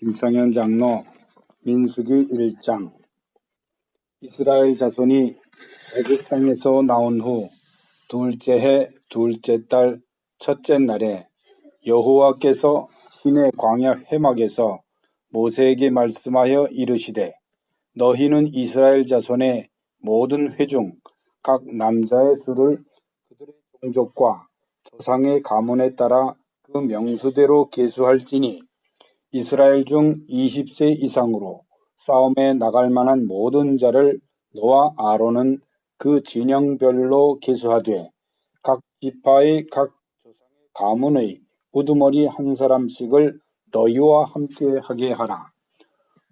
김창현 장로 민수기 1장. 이스라엘 자손이 애굽 땅에서 나온 후 둘째 해 둘째 달 첫째 날에 여호와께서 시내 광야 회막에서 모세에게 말씀하여 이르시되 너희는 이스라엘 자손의 모든 회중 각 남자의 수를 그들의 종족과 조상의 가문에 따라 그 명수대로 계수할지니 이스라엘 중 20세 이상으로 싸움에 나갈 만한 모든 자를 너와 아론은 그 진영별로 계수하되 각 지파의 각 조상의 가문의 우두머리 한 사람씩을 너희와 함께 하게 하라.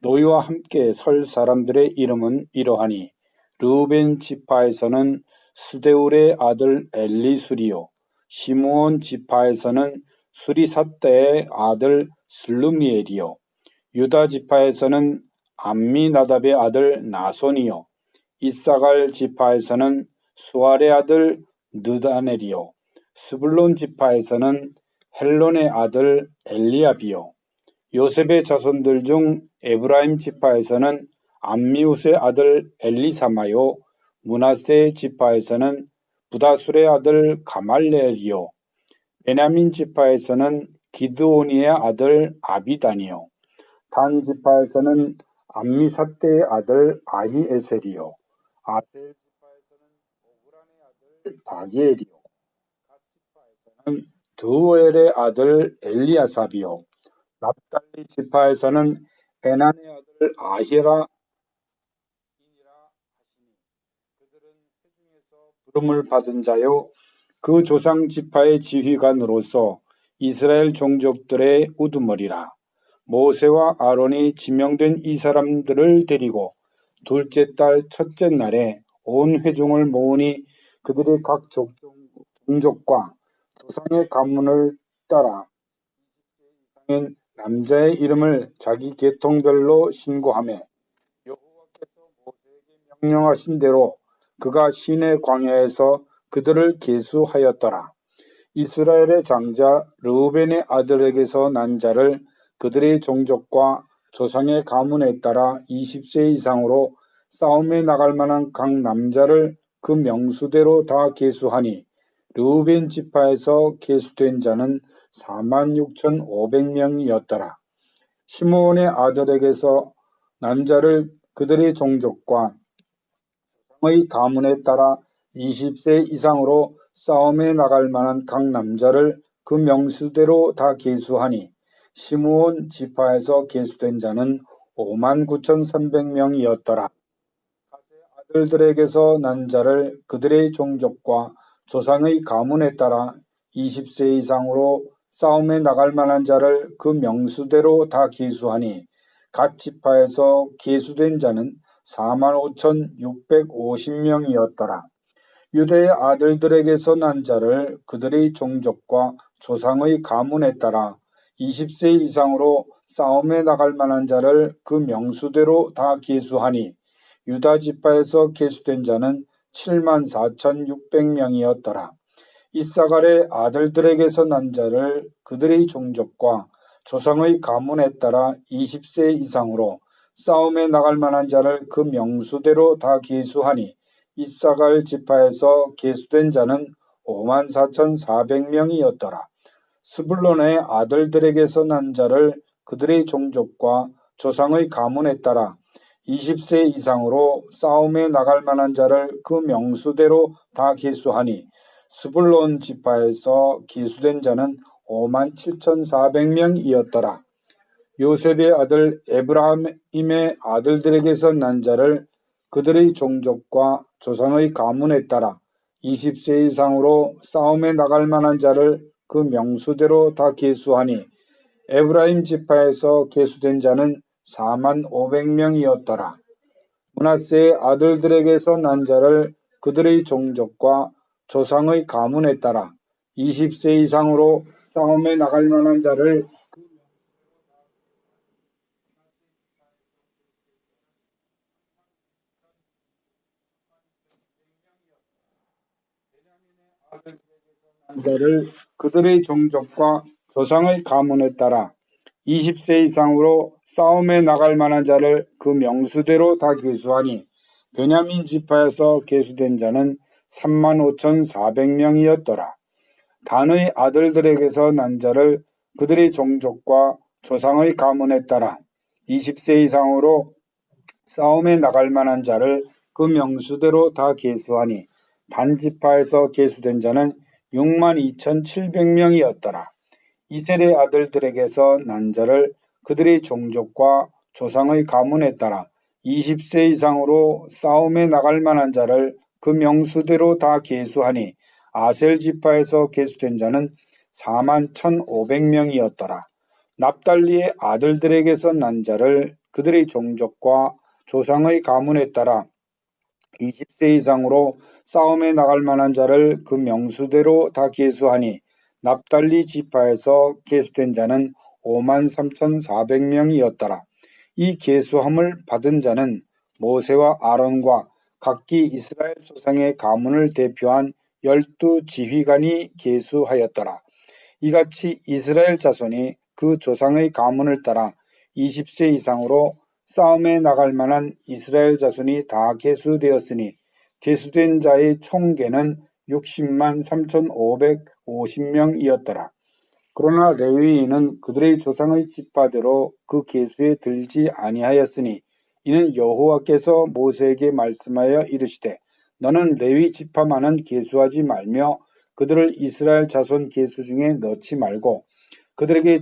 너희와 함께 설 사람들의 이름은 이러하니 르우벤 지파에서는 스데울의 아들 엘리수리요, 시므온 지파에서는 수리삿대의 아들 슬루미엘이요, 유다 지파에서는 암미나답의 아들 나손이요, 이사갈 지파에서는 수알의 아들 느다넬이요, 스불론 지파에서는 헬론의 아들 엘리압이요, 요셉의 자손들 중 에브라임 지파에서는 암미웃의 아들 엘리사마요, 므낫세 지파에서는 부다술의 아들 가말레엘이요, 베냐민 지파에서는 기드오니의 아들 아비단이요, 단 지파에서는 암미삿대의 아들 아히에셀이요, 아셀 지파에서는 오그란의 아들 바기엘이요, 갓 지파에서는 드우엘의 아들 엘리아삽이요, 납달리 지파에서는 에난의 아들 아히라 하시니 그들은 회중에서 부름을 받은 자요 그 조상 지파의 지휘관으로서 이스라엘 종족들의 우두머리라. 모세와 아론이 지명된 이 사람들을 데리고 둘째 달 첫째 날에 온 회중을 모으니 그들이 각 종족과 조상의 가문을 따라 이스라엘 남자의 이름을 자기 계통별로 신고하며 여호와께서 모세에게 명령하신 대로 그가 시내 광야에서 그들을 계수하였더라. 이스라엘의 장자 르우벤의 아들에게서 난 자를 그들의 종족과 조상의 가문에 따라 20세 이상으로 싸움에 나갈 만한 각 남자를 그 명수대로 다 계수하니 르우벤 지파에서 계수된 자는 46,500명이었더라. 시므온의 아들에게서 난 자를 그들의 종족과 조상의 가문에 따라 20세 이상으로 싸움에 나갈 만한 각 남자를 그 명수대로 다 계수하니 시므온 지파에서 계수된 자는 59,300명이었더라. 아들들에게서 난 자를 그들의 종족과 조상의 가문에 따라 20세 이상으로 싸움에 나갈 만한 자를 그 명수대로 다 계수하니 갓 지파에서 계수된 자는 45,650명이었더라. 유대의 아들들에게서 난 자를 그들의 종족과 조상의 가문에 따라 20세 이상으로 싸움에 나갈 만한 자를 그 명수대로 다 계수하니 유다 지파에서 계수된 자는 74,600명이었더라. 이사갈의 아들들에게서 난 자를 그들의 종족과 조상의 가문에 따라 20세 이상으로 싸움에 나갈 만한 자를 그 명수대로 다 계수하니 이사갈 지파에서 계수된 자는 54,400명이었더라. 스불론의 아들들에게서 난 자를 그들의 종족과 조상의 가문에 따라 20세 이상으로 싸움에 나갈 만한 자를 그 명수대로 다 계수하니 스불론 지파에서 계수된 자는 57,400명이었더라. 요셉의 아들 에브라임의 아들들에게서 난 자를 그들의 종족과 조상의 가문에 따라 20세 이상으로 싸움에 나갈 만한 자를 그 명수대로 다 계수하니 에브라임 지파에서 계수된 자는 45,000명이었더라. 므낫세의 아들들에게서 난 자를 그들의 종족과 조상의 가문에 따라 20세 이상으로 싸움에 나갈 만한 자를 그들의 종족과 조상의 가문에 따라 20세 이상으로 싸움에 나갈 만한 자를 그 명수대로 다 계수하니 베냐민 지파에서 계수된 자는 35,400명이었더라. 단의 아들들에게서 난 자를 그들의 종족과 조상의 가문에 따라 20세 이상으로 싸움에 나갈 만한 자를 그 명수대로 다 계수하니 반지파에서 계수된 자는 62,700명이었더라. 이스라엘 아들들에게서 난 자를 그들의 종족과 조상의 가문에 따라 20세 이상으로 싸움에 나갈 만한 자를 그 명수대로 다 계수하니 아셀 지파에서 계수된 자는 41,500명이었더라. 납달리의 아들들에게서 난 자를 그들의 종족과 조상의 가문에 따라 20세 이상으로 싸움에 나갈 만한 자를 그 명수대로 다 계수하니 납달리 지파에서 계수된 자는 53,400명이었더라. 이 계수함을 받은 자는 모세와 아론과 각기 이스라엘 조상의 가문을 대표한 12지휘관이 계수하였더라. 이같이 이스라엘 자손이 그 조상의 가문을 따라 20세 이상으로 싸움에 나갈 만한 이스라엘 자손이 다 계수되었으니 계수된 자의 총계는 60만 3,550명이었더라. 그러나 레위인은 그들의 조상의 지파대로 그 계수에 들지 아니하였으니 이는 여호와께서 모세에게 말씀하여 이르시되 너는 레위 지파만은 계수하지 말며 그들을 이스라엘 자손 계수 중에 넣지 말고 그들에게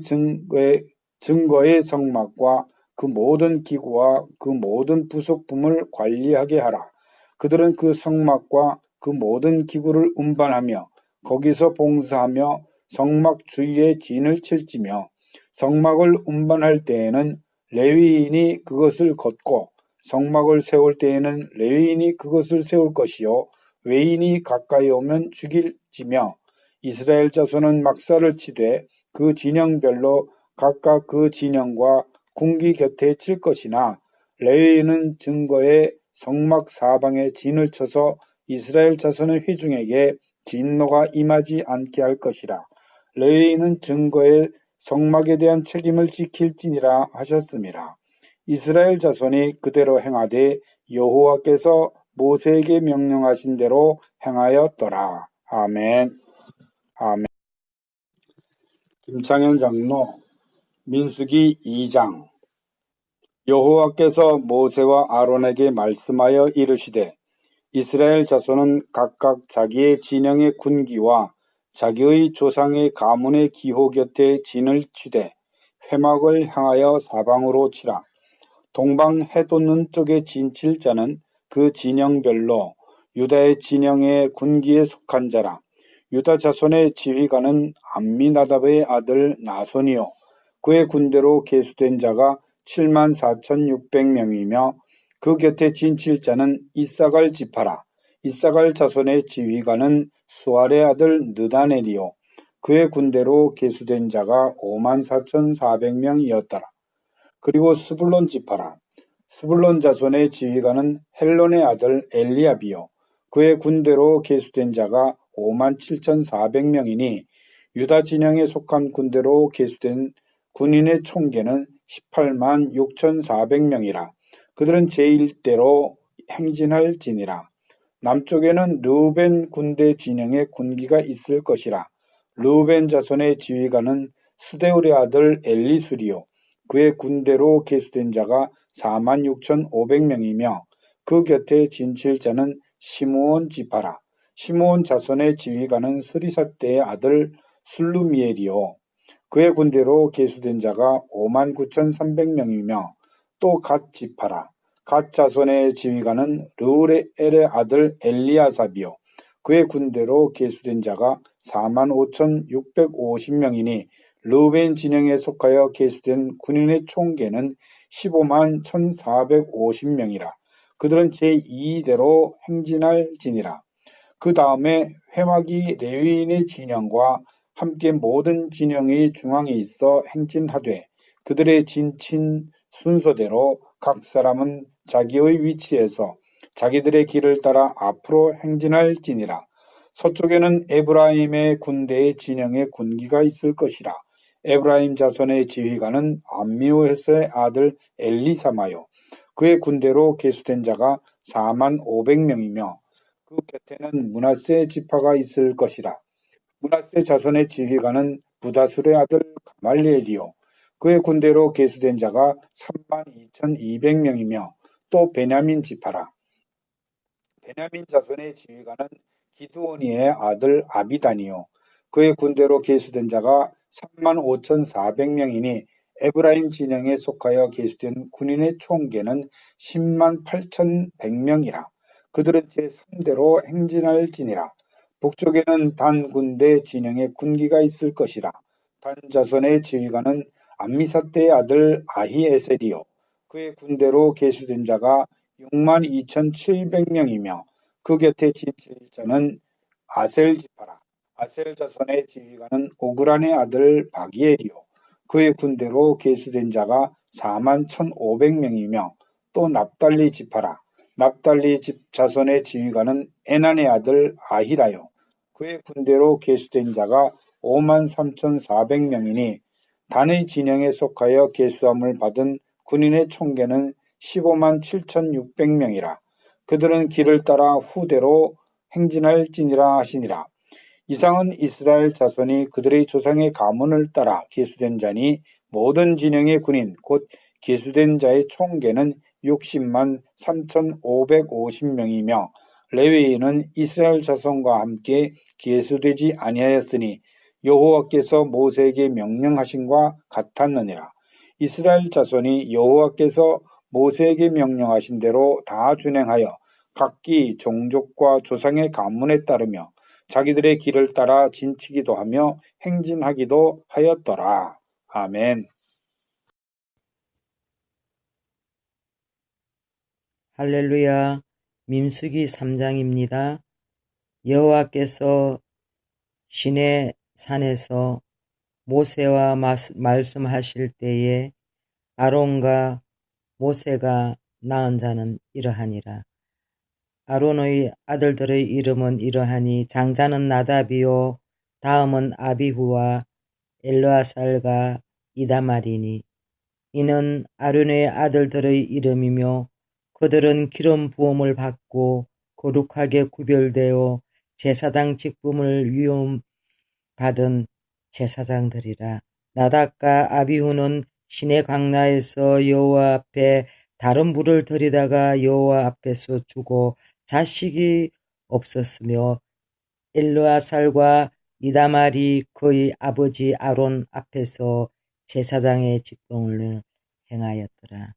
증거의 성막과 그 모든 기구와 그 모든 부속품을 관리하게 하라. 그들은 그 성막과 그 모든 기구를 운반하며 거기서 봉사하며 성막 주위에 진을 칠지며 성막을 운반할 때에는 레위인이 그것을 걷고 성막을 세울 때에는 레위인이 그것을 세울 것이요 외인이 가까이 오면 죽일지며 이스라엘 자손은 막사를 치되 그 진영별로 각각 그 진영과 궁기 곁에 칠 것이나 레위인은 증거의 성막 사방에 진을 쳐서 이스라엘 자손의 회중에게 진노가 임하지 않게 할 것이라. 레위인은 증거의 성막에 대한 책임을 지킬지니라 하셨습니다. 이스라엘 자손이 그대로 행하되 여호와께서 모세에게 명령하신 대로 행하였더라. 아멘. 아멘. 김창현 장로 민수기 2장. 여호와께서 모세와 아론에게 말씀하여 이르시되 이스라엘 자손은 각각 자기의 진영의 군기와 자기의 조상의 가문의 기호 곁에 진을 치되 회막을 향하여 사방으로 치라. 동방 해돋는 쪽에 진칠 자는 그 진영별로 유다의 진영의 군기에 속한 자라. 유다 자손의 지휘관은 암미나답의 아들 나손이요 그의 군대로 계수된 자가 74,600명이며 그 곁에 진칠 자는 이사갈 지파라. 이사갈 자손의 지휘관은 수알의 아들 느다넬이요 그의 군대로 계수된 자가 54,400명이었더라. 그리고 스불론 지파라. 스불론 자손의 지휘관은 헬론의 아들 엘리압이요 그의 군대로 계수된 자가 57,400명이니 유다 진영에 속한 군대로 계수된 군인의 총계는 18만 6,400명이라. 그들은 제1대로 행진할지니라. 남쪽에는 르우벤 군대 진영에 군기가 있을 것이라. 르우벤 자손의 지휘관은 스데울의 아들 엘리수리요 그의 군대로 계수된 자가 46,500명이며 그 곁에 진칠 자는 시므온 지파라. 시므온 자손의 지휘관은 수리삿대의 아들 술루미엘이요 그의 군대로 계수된 자가 59,300명이며 또 갓 지파라. 갓 자손의 지휘관은 르우엘의 아들 엘리아삽이요 그의 군대로 계수된 자가 45,650명이니 르우벤 진영에 속하여 계수된 군인의 총계는 15만 1,450명이라. 그들은 제2대로 행진할지니라. 그 다음에 회막이 레위인의 진영과 함께 모든 진영의 중앙에 있어 행진하되 그들의 진친 순서대로 각 사람은 자기의 위치에서 자기들의 길을 따라 앞으로 행진할지니라. 서쪽에는 에브라임의 군대의 진영에 군기가 있을 것이라. 에브라임 자손의 지휘관은 암미우에서의 아들 엘리사마요. 그의 군대로 계수된 자가 45,000명이며 그 곁에는 므낫세 지파가 있을 것이라. 므낫세 자손의 지휘관은 부다술의 아들 가말리엘이요. 그의 군대로 계수된 자가 32,200명이며 또 베냐민 지파라. 베냐민 자손의 지휘관은 기드오니의 아들 아비단이요. 그의 군대로 계수된 자가 35,400명이니 에브라임 진영에 속하여 계수된 군인의 총계는 108,100명이라. 그들은 제3대로 행진할지니라. 북쪽에는 단 군대 진영에 군기가 있을 것이라. 단 자손의 지휘관은 암미사대의 아들 아히에셀이요. 그의 군대로 계수된 자가 62,700명이며 그 곁에 진칠 자는 아셀 지파라. 아셀 자손의 지휘관은 오그란의 아들 바기엘이요. 그의 군대로 계수된 자가 41,500명이며 또 납달리 지파라. 납달리 자손의 지휘관은 에난의 아들 아히라요. 그의 군대로 계수된 자가 53,400명이니 단의 진영에 속하여 계수함을 받은 군인의 총계는 157,600명이라. 그들은 길을 따라 후대로 행진할지니라 하시니라. 이상은 이스라엘 자손이 그들의 조상의 가문을 따라 계수된 자니 모든 진영의 군인 곧 계수된 자의 총계는 60만 3,550명이며 레위인은 이스라엘 자손과 함께 계수되지 아니하였으니 여호와께서 모세에게 명령하신과 같았느니라. 이스라엘 자손이 여호와께서 모세에게 명령하신 대로 다 준행하여 각기 종족과 조상의 가문에 따르며 자기들의 길을 따라 진치기도 하며 행진하기도 하였더라. 아멘. 할렐루야. 민수기 3장입니다. 여호와께서 시내 산에서 모세와 말씀하실 때에 아론과 모세가 낳은 자는 이러하니라. 아론의 아들들의 이름은 이러하니 장자는 나답이요 다음은 아비후와 엘르아살과 이다말이니 이는 아론의 아들들의 이름이며 그들은 기름 부음을 받고 거룩하게 구별되어 제사장 직분을 위임받은 제사장들이라. 나답과 아비후는 시내 광야에서 여호와 앞에 다른 불을 들이다가 여호와 앞에서 죽어 자식이 없었으며 엘르아살과 이다말이 그의 아버지 아론 앞에서 제사장의 직분을 행하였더라.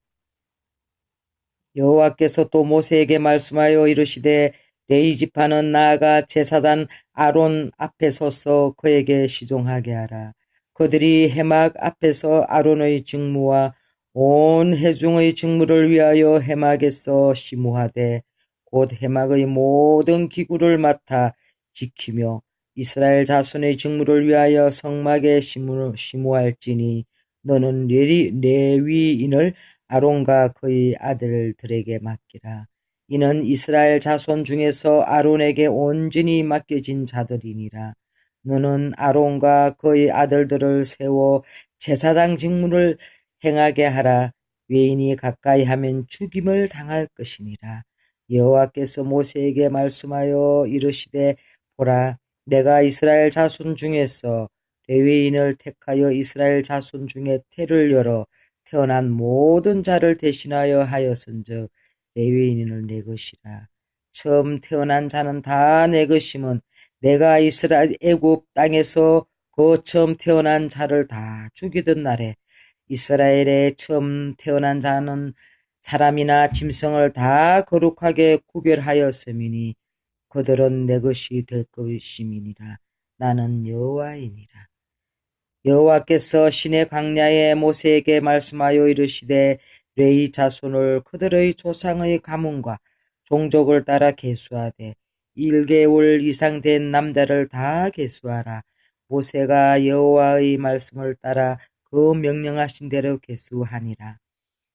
여호와께서 또 모세에게 말씀하여 이르시되 레위 지파는 나아가 제사장 아론 앞에 서서 그에게 시종하게 하라. 그들이 해막 앞에서 아론의 직무와 온 회중의 직무를 위하여 해막에서 시무하되 곧 해막의 모든 기구를 맡아 지키며 이스라엘 자손의 직무를 위하여 성막에 시무할지니 너는 레위인을 아론과 그의 아들들에게 맡기라. 이는 이스라엘 자손 중에서 아론에게 온전히 맡겨진 자들이니라. 너는 아론과 그의 아들들을 세워 제사장 직무를 행하게 하라. 외인이 가까이 하면 죽임을 당할 것이니라. 여호와께서 모세에게 말씀하여 이르시되 보라, 내가 이스라엘 자손 중에서 레위인을 택하여 이스라엘 자손 중에 태를 열어 태어난 모든 자를 대신하여 하였은즉 레위인을 내 것이라. 처음 태어난 자는 다 내 것임은 내가 이스라엘 애굽 땅에서 그 처음 태어난 자를 다 죽이던 날에 이스라엘에 처음 태어난 자는 사람이나 짐승을 다 거룩하게 구별하였음이니 그들은 내 것이 될 것임이니라. 나는 여호와이니라. 여호와께서 시내 광야에 모세에게 말씀하여 이르시되 레위 자손을 그들의 조상의 가문과 종족을 따라 계수하되 1개월 이상 된 남자를 다 계수하라. 모세가 여호와의 말씀을 따라 그 명령하신 대로 계수하니라.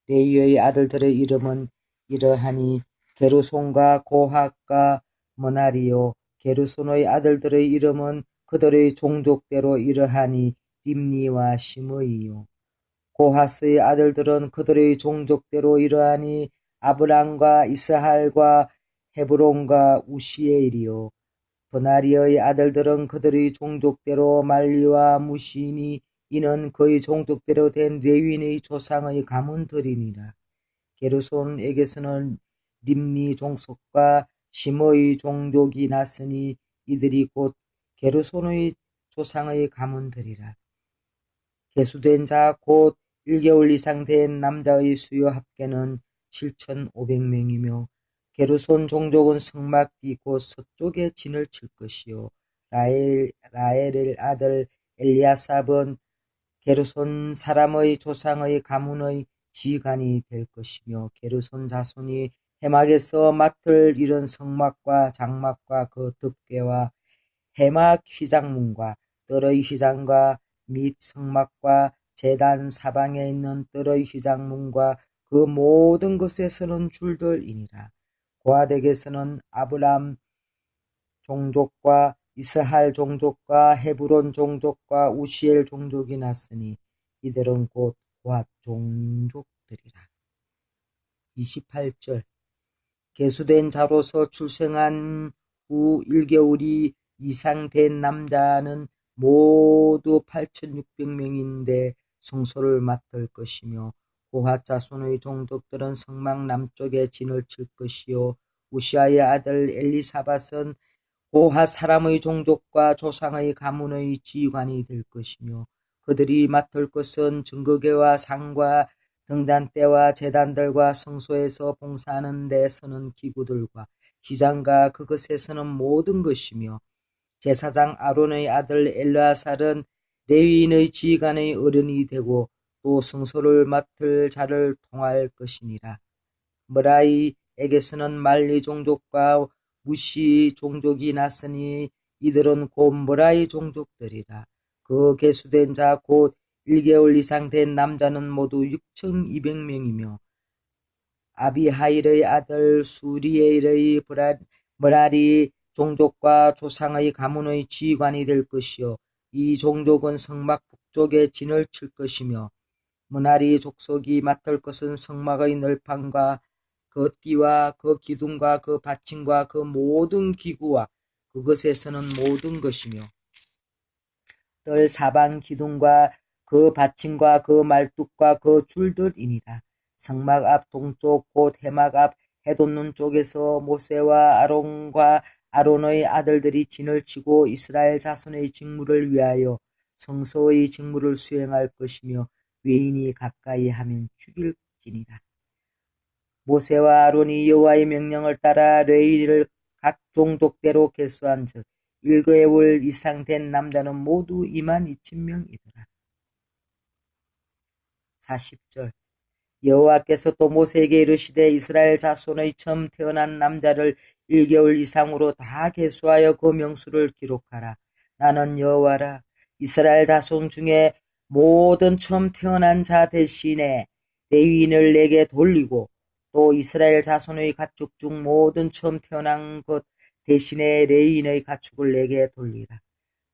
레위의 아들들의 이름은 이러하니 게르손과 고핫과 머나리요. 게르손의 아들들의 이름은 그들의 종족대로 이러하니 림니와 시므이요. 고하스의 아들들은 그들의 종족대로 이러하니 아브람과 이스할과 헤브론과 우시엘이요. 브나리의 아들들은 그들의 종족대로 말리와 무시니 이는 그의 종족대로 된 레위인의 조상의 가문들이니라. 게르손에게서는 림니 종속과 시므의 종족이 났으니 이들이 곧 게르손의 조상의 가문들이라. 계수된 자 곧 1개월 이상 된 남자의 수요 합계는 7,500명이며 게르손 종족은 성막 뒤 곧 서쪽에 진을 칠 것이요. 라엘의 아들 엘리아삽은 게르손 사람의 조상의 가문의 지휘관이 될 것이며 게르손 자손이 해막에서 맡을 일은 성막과 장막과 그 덮개와 해막 휘장문과 뜰의 휘장과 및 성막과 제단 사방에 있는 뜰의 휘장문과 그 모든 것에 서는 줄들이니라. 고아덱에서는 아브람 종족과 이스할 종족과 헤브론 종족과 우시엘 종족이 났으니 이들은 곧 고앗 종족들이라. 28절 계수된 자로서 출생한 후 1개월이 이상 된 남자는 모두 8,600명인데 성소를 맡을 것이며 고핫 자손의 종족들은 성막 남쪽에 진을 칠 것이요. 우시아의 아들 엘리사밧은 고핫 사람의 종족과 조상의 가문의 지휘관이 될 것이며 그들이 맡을 것은 증거궤와 상과 등잔대와 제단들과 성소에서 봉사하는 데 서는 기구들과 휘장과 그것에 서는 모든 것이며 제사장 아론의 아들 엘르아살은 레위인의 지휘관의 어른이 되고 또 성소를 맡을 자를 통할 것이니라. 므라이에게서는 말리 종족과 무시 종족이 났으니 이들은 곧 므라이 종족들이라. 그 계수된 자 곧 1개월 이상 된 남자는 모두 6,200명이며 아비하일의 아들 수리엘의 므라리 종족과 조상의 가문의 지휘관이 될 것이요. 이 종족은 성막 북쪽에 진을 칠 것이며 므라리 족속이 맡을 것은 성막의 널판과 그 띠와 그 기둥과 그 받침과 그 모든 기구와 그것에 서는 모든 것이며 뜰 사방 기둥과 그 받침과 그 말뚝과 그 줄들이니라. 성막 앞 동쪽 곧 해막 앞 해돋는 쪽에서 모세와 아론과 아론의 아들들이 진을 치고 이스라엘 자손의 직무를 위하여 성소의 직무를 수행할 것이며 외인이 가까이 하면 죽일지니라. 모세와 아론이 여호와의 명령을 따라 레위를 각 종족대로 계수한즉 1개월 이상 된 남자는 모두 22,000명이더라. 40절 여호와께서 또 모세에게 이르시되 이스라엘 자손의 처음 태어난 남자를 1개월 이상으로 다 계수하여 그 명수를 기록하라. 나는 여호와라. 이스라엘 자손 중에 모든 처음 태어난 자 대신에 레위인을 내게 돌리고 또 이스라엘 자손의 가축 중 모든 처음 태어난 것 대신에 레위인의 가축을 내게 돌리라.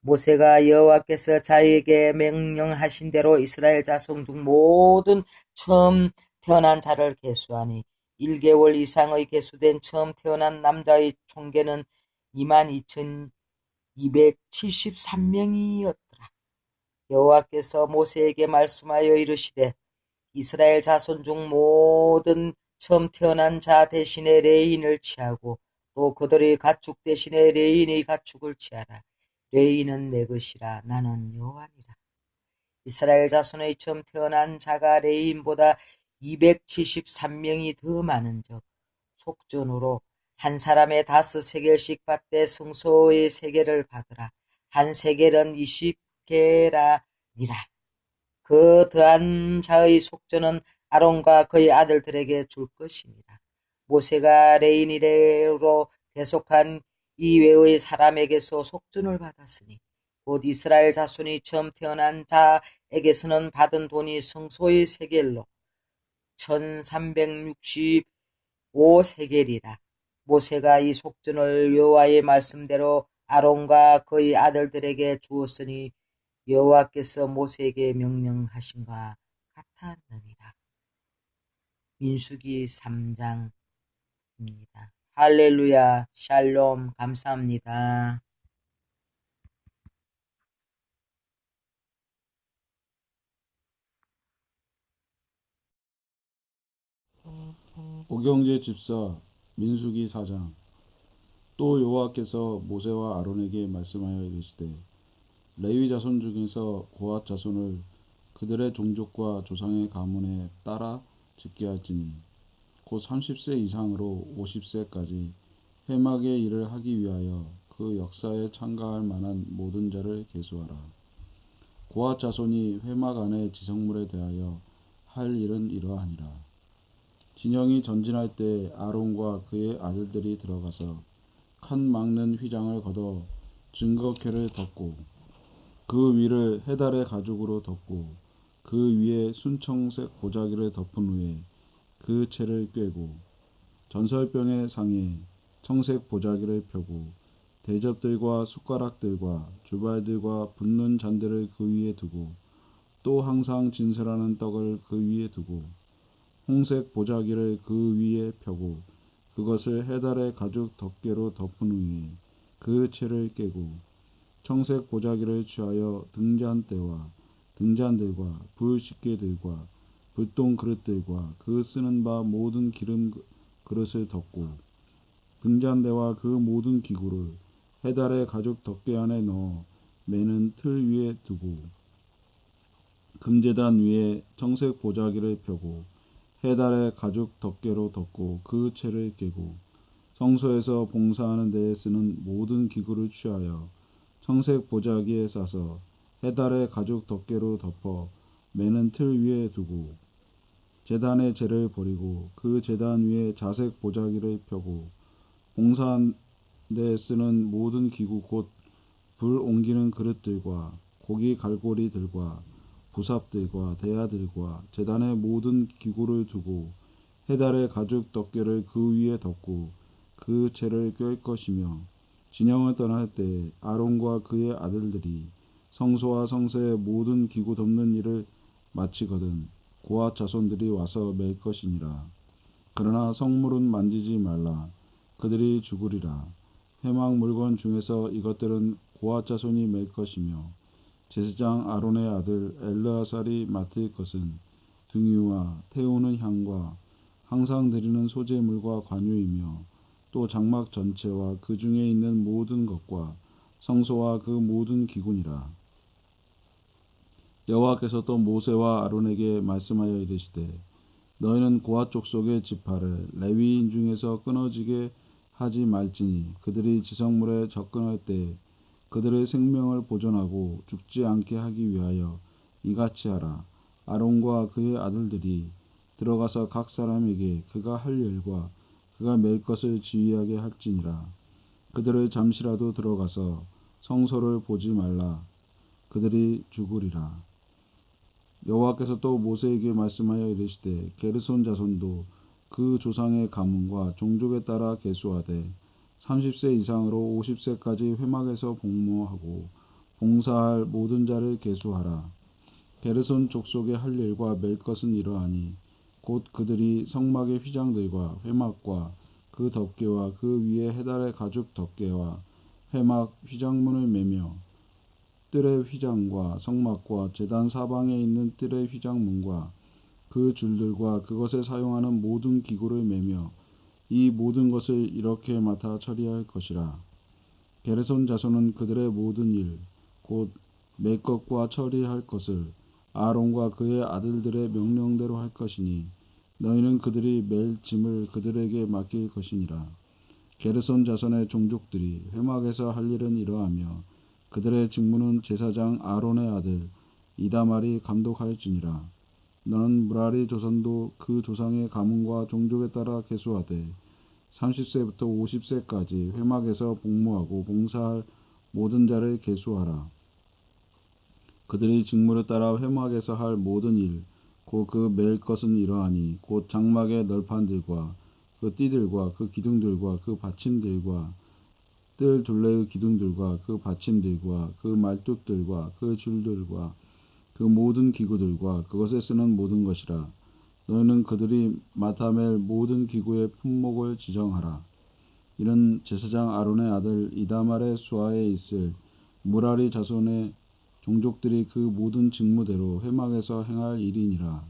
모세가 여호와께서 자에게 명령하신 대로 이스라엘 자손 중 모든 처음 태어난 자를 계수하니 1개월 이상의 계수된 처음 태어난 남자의 총계는 22,273명이었더라. 여호와께서 모세에게 말씀하여 이르시되 이스라엘 자손 중 모든 처음 태어난 자 대신에 레인을 취하고 또 그들의 가축 대신에 레인의 가축을 취하라. 레인은 내 것이라. 나는 여호와니라. 이스라엘 자손의 처음 태어난 자가 레인보다 273명이 더 많은즉 속전으로 한 사람의 5세겔씩 받되 성소의 세겔을 받으라. 한 세겔은 20개라니라. 그 더한 자의 속전은 아론과 그의 아들들에게 줄 것이니라. 모세가 레인이레로 대속한 이외의 사람에게서 속전을 받았으니 곧 이스라엘 자손이 처음 태어난 자에게서는 받은 돈이 성소의 세겔로 1,365세겔이라. 모세가 이 속전을 여호와의 말씀대로 아론과 그의 아들들에게 주었으니 여호와께서 모세에게 명령하신과 같았느니라. 민수기 3장입니다. 할렐루야, 샬롬, 감사합니다. 오경제 집사 민수기 4장. 또 여호와께서 모세와 아론에게 말씀하여 이르시되 레위 자손 중에서 고핫 자손을 그들의 종족과 조상의 가문에 따라 짓게 할지니 곧 30세 이상으로 50세까지 회막의 일을 하기 위하여 그 역사에 참가할 만한 모든 자를 계수하라. 고핫 자손이 회막 안의 지성물에 대하여 할 일은 이러하니라. 진영이 전진할 때 아론과 그의 아들들이 들어가서 칸 막는 휘장을 걷어 증거궤를 덮고 그 위를 해달의 가죽으로 덮고 그 위에 순청색 보자기를 덮은 후에 그 채를 꿰고 전설병의 상에 청색 보자기를 펴고 대접들과 숟가락들과 주발들과 붓는 잔들을 그 위에 두고 또 항상 진설하는 떡을 그 위에 두고 홍색 보자기를 그 위에 펴고 그것을 해달의 가죽 덮개로 덮은 후에 그 채를 깨고 청색 보자기를 취하여 등잔대와 등잔들과 불식개들과 불똥 그릇들과 그 쓰는 바 모든 기름 그릇을 덮고 등잔대와 그 모든 기구를 해달의 가죽 덮개 안에 넣어 매는 틀 위에 두고 금제단 위에 청색 보자기를 펴고 해달의 가죽 덮개로 덮고 그 채를 깨고 성소에서 봉사하는 데에 쓰는 모든 기구를 취하여 청색 보자기에 싸서 해달의 가죽 덮개로 덮어 매는 틀 위에 두고 제단의 재를 버리고 그 제단 위에 자색 보자기를 펴고 봉사한 데에 쓰는 모든 기구 곧 불 옮기는 그릇들과 고기 갈고리들과 부삽들과 대야들과 제단의 모든 기구를 두고 해달의 가죽 덮개를 그 위에 덮고 그 채를 꿰 것이며 진영을 떠날 때 아론과 그의 아들들이 성소와 성소의 모든 기구 덮는 일을 마치거든 고핫 자손들이 와서 맬 것이니라. 그러나 성물은 만지지 말라. 그들이 죽으리라. 회막 물건 중에서 이것들은 고핫 자손이 맬 것이며 제사장 아론의 아들 엘르아살이 맡을 것은 등유와 태우는 향과 항상 드리는 소제물과 관유이며 또 장막 전체와 그 중에 있는 모든 것과 성소와 그 모든 기구니라. 여호와께서 또 모세와 아론에게 말씀하여 이르시되 너희는 고핫 족속의 지파를 레위인 중에서 끊어지게 하지 말지니 그들이 지성물에 접근할 때 그들의 생명을 보존하고 죽지 않게 하기 위하여 이같이 하라. 아론과 그의 아들들이 들어가서 각 사람에게 그가 할 일과 그가 맬 것을 지휘하게 할지니라. 그들을 잠시라도 들어가서 성소를 보지 말라. 그들이 죽으리라. 여호와께서 또 모세에게 말씀하여 이르시되 게르손 자손도 그 조상의 가문과 종족에 따라 계수하되 30세 이상으로 50세까지 회막에서 복무하고 봉사할 모든 자를 계수하라. 게르손 족속의 할 일과 맬 것은 이러하니 곧 그들이 성막의 휘장들과 회막과 그 덮개와 그 위에 해달의 가죽 덮개와 회막 휘장문을 매며 뜰의 휘장과 성막과 제단 사방에 있는 뜰의 휘장문과 그 줄들과 그것에 사용하는 모든 기구를 매며 이 모든 것을 이렇게 맡아 처리할 것이라. 게르손 자손은 그들의 모든 일, 곧 맬 것과 처리할 것을 아론과 그의 아들들의 명령대로 할 것이니 너희는 그들이 맬 짐을 그들에게 맡길 것이니라. 게르손 자손의 종족들이 회막에서 할 일은 이러하며 그들의 직무는 제사장 아론의 아들 이다말이 감독할지니라. 너는 무라리 조선도 그 조상의 가문과 종족에 따라 계수하되 30세부터 50세까지 회막에서 복무하고 봉사할 모든 자를 계수하라. 그들의 직무를 따라 회막에서 할 모든 일, 곧 그 맬 것은 이러하니 곧 장막의 널판들과 그 띠들과 그 기둥들과 그 받침들과 뜰 둘레의 기둥들과 그 받침들과 그 말뚝들과 그 줄들과 그 모든 기구들과 그것에 쓰는 모든 것이라. 너희는 그들이 맡아맬 모든 기구의 품목을 지정하라. 이는 제사장 아론의 아들 이다말의 수하에 있을 무라리 자손의 종족들이 그 모든 직무대로 회막에서 행할 일이니라.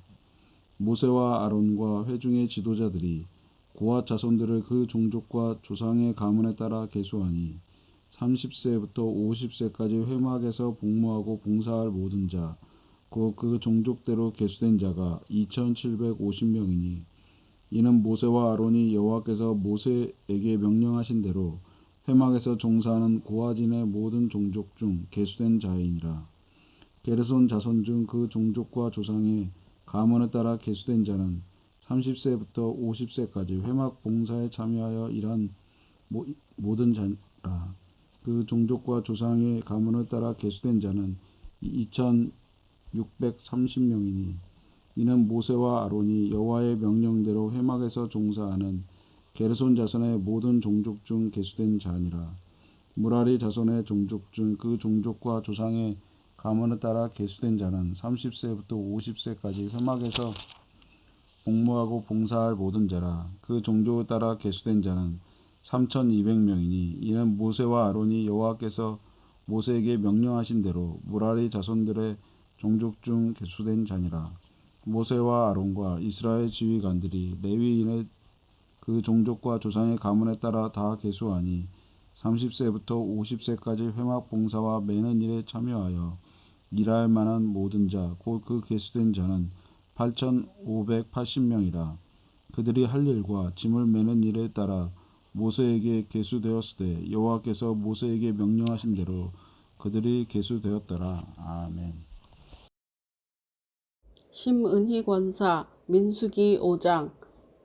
모세와 아론과 회중의 지도자들이 고앗 자손들을 그 종족과 조상의 가문에 따라 계수하니 30세부터 50세까지 회막에서 복무하고 봉사할 모든 자, 곧 그 종족대로 계수된 자가 2750명이니 이는 모세와 아론이 여호와께서 모세에게 명령하신 대로 회막에서 종사하는 고앗인의 모든 종족 중 계수된 자이니라. 게르손 자손 중 그 종족과 조상의 가문에 따라 계수된 자는 30세부터 50세까지 회막 봉사에 참여하여 일한 모든 자라. 그 종족과 조상의 가문에 따라 계수된 자는 2630명이니 이는 모세와 아론이 여호와의 명령대로 회막에서 종사하는 게르손 자손의 모든 종족 중 계수된 자니라. 무라리 자손의 종족 중 그 종족과 조상의 가문에 따라 계수된 자는 30세부터 50세까지 회막에서 복무하고 봉사할 모든 자라. 그 종족에 따라 계수된 자는 3200명이니 이는 모세와 아론이 여호와께서 모세에게 명령하신 대로 무라리 자손들의 종족 중 계수된 자니라. 모세와 아론과 이스라엘 지휘관들이 레위인의 그 종족과 조상의 가문에 따라 다 계수하니 30세부터 50세까지 회막 봉사와 매는 일에 참여하여 일할 만한 모든 자, 곧 그 계수된 자는 8580명이라. 그들이 할 일과 짐을 매는 일에 따라 모세에게 계수되었으되 여호와께서 모세에게 명령하신 대로 그들이 계수되었더라. 아멘. 심은희 권사 민수기 5장.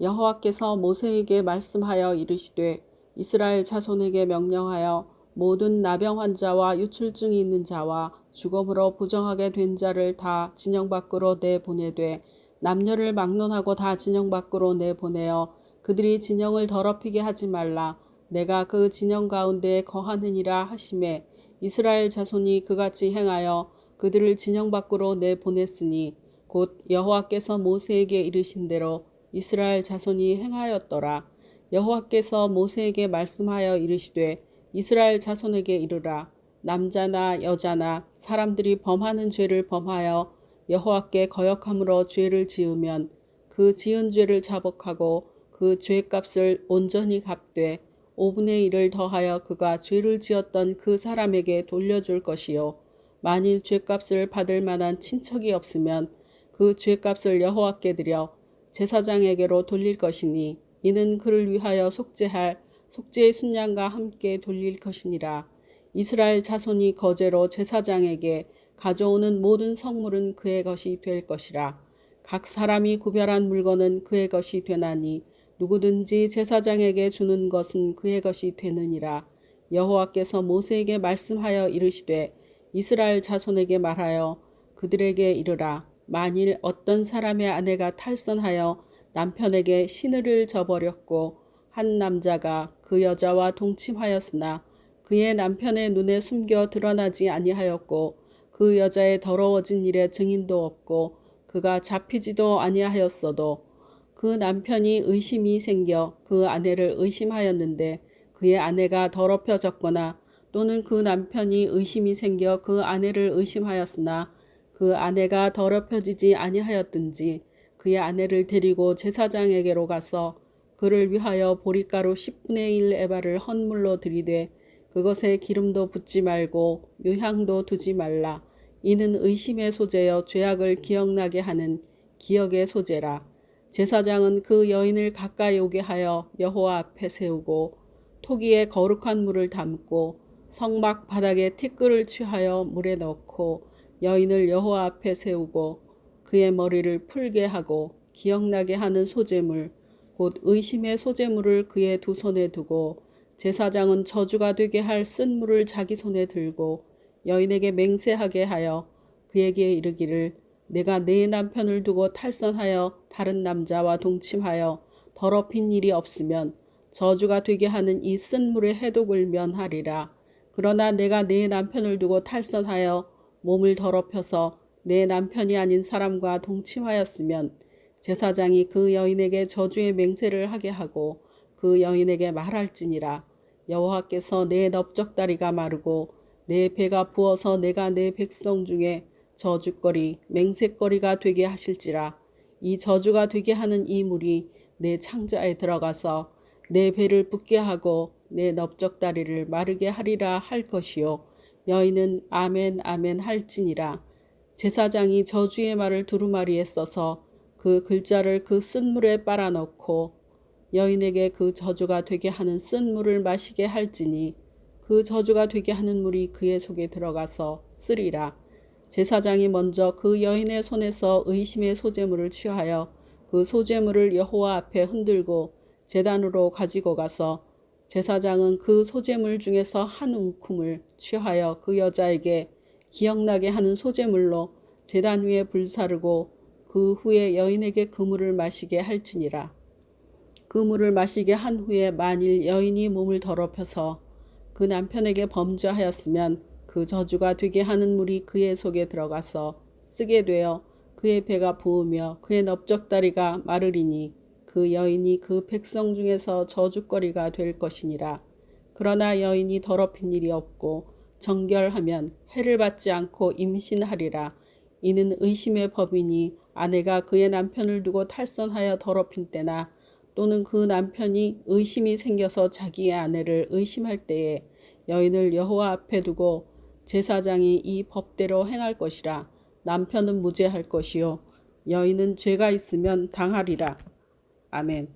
여호와께서 모세에게 말씀하여 이르시되 이스라엘 자손에게 명령하여 모든 나병 환자와 유출증이 있는 자와 죽음으로 부정하게 된 자를 다 진영 밖으로 내보내되 남녀를 막론하고 다 진영 밖으로 내보내어 그들이 진영을 더럽히게 하지 말라. 내가 그 진영 가운데에 거하느니라 하시매 이스라엘 자손이 그같이 행하여 그들을 진영 밖으로 내보냈으니 곧 여호와께서 모세에게 이르신 대로 이스라엘 자손이 행하였더라. 여호와께서 모세에게 말씀하여 이르시되 이스라엘 자손에게 이르라. 남자나 여자나 사람들이 범하는 죄를 범하여 여호와께 거역함으로 죄를 지으면 그 지은 죄를 자복하고 그 죄값을 온전히 갚되 5분의 1을 더하여 그가 죄를 지었던 그 사람에게 돌려줄 것이요. 만일 죄값을 받을 만한 친척이 없으면 그 죄값을 여호와께 드려 제사장에게로 돌릴 것이니 이는 그를 위하여 속죄할 속죄의 순양과 함께 돌릴 것이니라. 이스라엘 자손이 거제로 제사장에게 가져오는 모든 성물은 그의 것이 될 것이라. 각 사람이 구별한 물건은 그의 것이 되나니 누구든지 제사장에게 주는 것은 그의 것이 되느니라. 여호와께서 모세에게 말씀하여 이르시되 이스라엘 자손에게 말하여 그들에게 이르라. 만일 어떤 사람의 아내가 탈선하여 남편에게 시누를 저버렸고 한 남자가 그 여자와 동침하였으나 그의 남편의 눈에 숨겨 드러나지 아니하였고 그 여자의 더러워진 일에 증인도 없고 그가 잡히지도 아니하였어도 그 남편이 의심이 생겨 그 아내를 의심하였는데 그의 아내가 더럽혀졌거나 또는 그 남편이 의심이 생겨 그 아내를 의심하였으나 그 아내가 더럽혀지지 아니하였든지 그의 아내를 데리고 제사장에게로 가서 그를 위하여 보리가루 10분의 1 에바를 헌물로 드리되 그것에 기름도 붓지 말고 유향도 두지 말라. 이는 의심의 소재여 죄악을 기억나게 하는 기억의 소재라. 제사장은 그 여인을 가까이 오게 하여 여호와 앞에 세우고 토기에 거룩한 물을 담고 성막 바닥에 티끌을 취하여 물에 넣고 여인을 여호와 앞에 세우고 그의 머리를 풀게 하고 기억나게 하는 소재물 곧 의심의 소재물을 그의 두 손에 두고 제사장은 저주가 되게 할 쓴 물을 자기 손에 들고 여인에게 맹세하게 하여 그에게 이르기를 내가 내 남편을 두고 탈선하여 다른 남자와 동침하여 더럽힌 일이 없으면 저주가 되게 하는 이 쓴 물의 해독을 면하리라. 그러나 내가 내 남편을 두고 탈선하여 몸을 더럽혀서 내 남편이 아닌 사람과 동침하였으면 제사장이 그 여인에게 저주의 맹세를 하게 하고 그 여인에게 말할지니라. 여호와께서 내 넓적다리가 마르고 내 배가 부어서 내가 내 백성 중에 저주거리 맹세거리가 되게 하실지라. 이 저주가 되게 하는 이 물이 내 창자에 들어가서 내 배를 붓게 하고 내 넓적다리를 마르게 하리라 할 것이요. 여인은 아멘 아멘 할지니라. 제사장이 저주의 말을 두루마리에 써서 그 글자를 그 쓴 물에 빨아넣고 여인에게 그 저주가 되게 하는 쓴 물을 마시게 할지니 그 저주가 되게 하는 물이 그의 속에 들어가서 쓰리라. 제사장이 먼저 그 여인의 손에서 의심의 소재물을 취하여 그 소재물을 여호와 앞에 흔들고 제단으로 가지고 가서 제사장은 그 소재물 중에서 한 움큼을 취하여 그 여자에게 기억나게 하는 소재물로 제단 위에 불사르고 그 후에 여인에게 그 물을 마시게 할지니라. 그 물을 마시게 한 후에 만일 여인이 몸을 더럽혀서 그 남편에게 범죄하였으면 그 저주가 되게 하는 물이 그의 속에 들어가서 쓰게 되어 그의 배가 부으며 그의 넓적다리가 마르리니 그 여인이 그 백성 중에서 저주거리가 될 것이니라. 그러나 여인이 더럽힌 일이 없고 정결하면 해를 받지 않고 임신하리라. 이는 의심의 법이니 아내가 그의 남편을 두고 탈선하여 더럽힌 때나 또는 그 남편이 의심이 생겨서 자기의 아내를 의심할 때에 여인을 여호와 앞에 두고 제사장이 이 법대로 행할 것이라. 남편은 무죄할 것이요 여인은 죄가 있으면 당하리라. 아멘.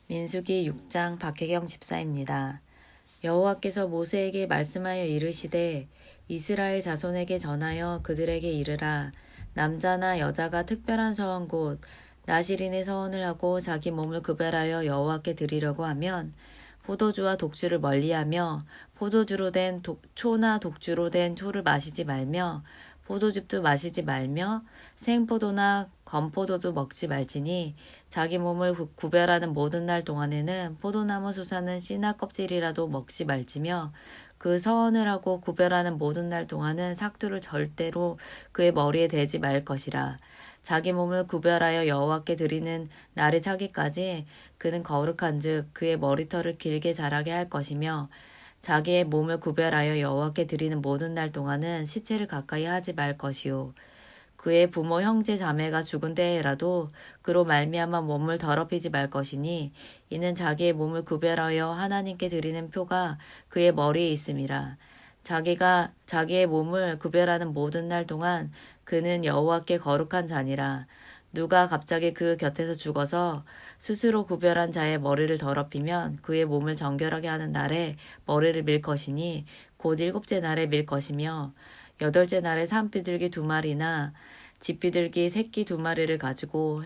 민수기 6장 박혜경 집사입니다. 여호와께서 모세에게 말씀하여 이르시되 이스라엘 자손에게 전하여 그들에게 이르라. 남자나 여자가 특별한 서원 곧 나실인의 서원을 하고 자기 몸을 구별하여 여호와께 드리려고 하면 포도주와 독주를 멀리하며 포도주로 된 초나 독주로 된 초를 마시지 말며 포도즙도 마시지 말며 생포도나 건포도도 먹지 말지니 자기 몸을 구별하는 모든 날 동안에는 포도나무 솟아는 씨나 껍질이라도 먹지 말지며 그 서원을 하고 구별하는 모든 날 동안은 삭두를 절대로 그의 머리에 대지 말 것이라. 자기 몸을 구별하여 여호와께 드리는 날에 차기까지 그는 거룩한즉 그의 머리털을 길게 자라게 할 것이며 자기의 몸을 구별하여 여호와께 드리는 모든 날 동안은 시체를 가까이 하지 말 것이요. 그의 부모 형제 자매가 죽은 때에라도 그로 말미암아 몸을 더럽히지 말 것이니 이는 자기의 몸을 구별하여 하나님께 드리는 표가 그의 머리에 있음이라. 자기가 자기의 몸을 구별하는 모든 날 동안 그는 여호와께 거룩한 자니라. 누가 갑자기 그 곁에서 죽어서 스스로 구별한 자의 머리를 더럽히면 그의 몸을 정결하게 하는 날에 머리를 밀 것이니 곧 7째 날에 밀 것이며 8째 날에 산비둘기 2마리나 집비둘기 새끼 2마리를 가지고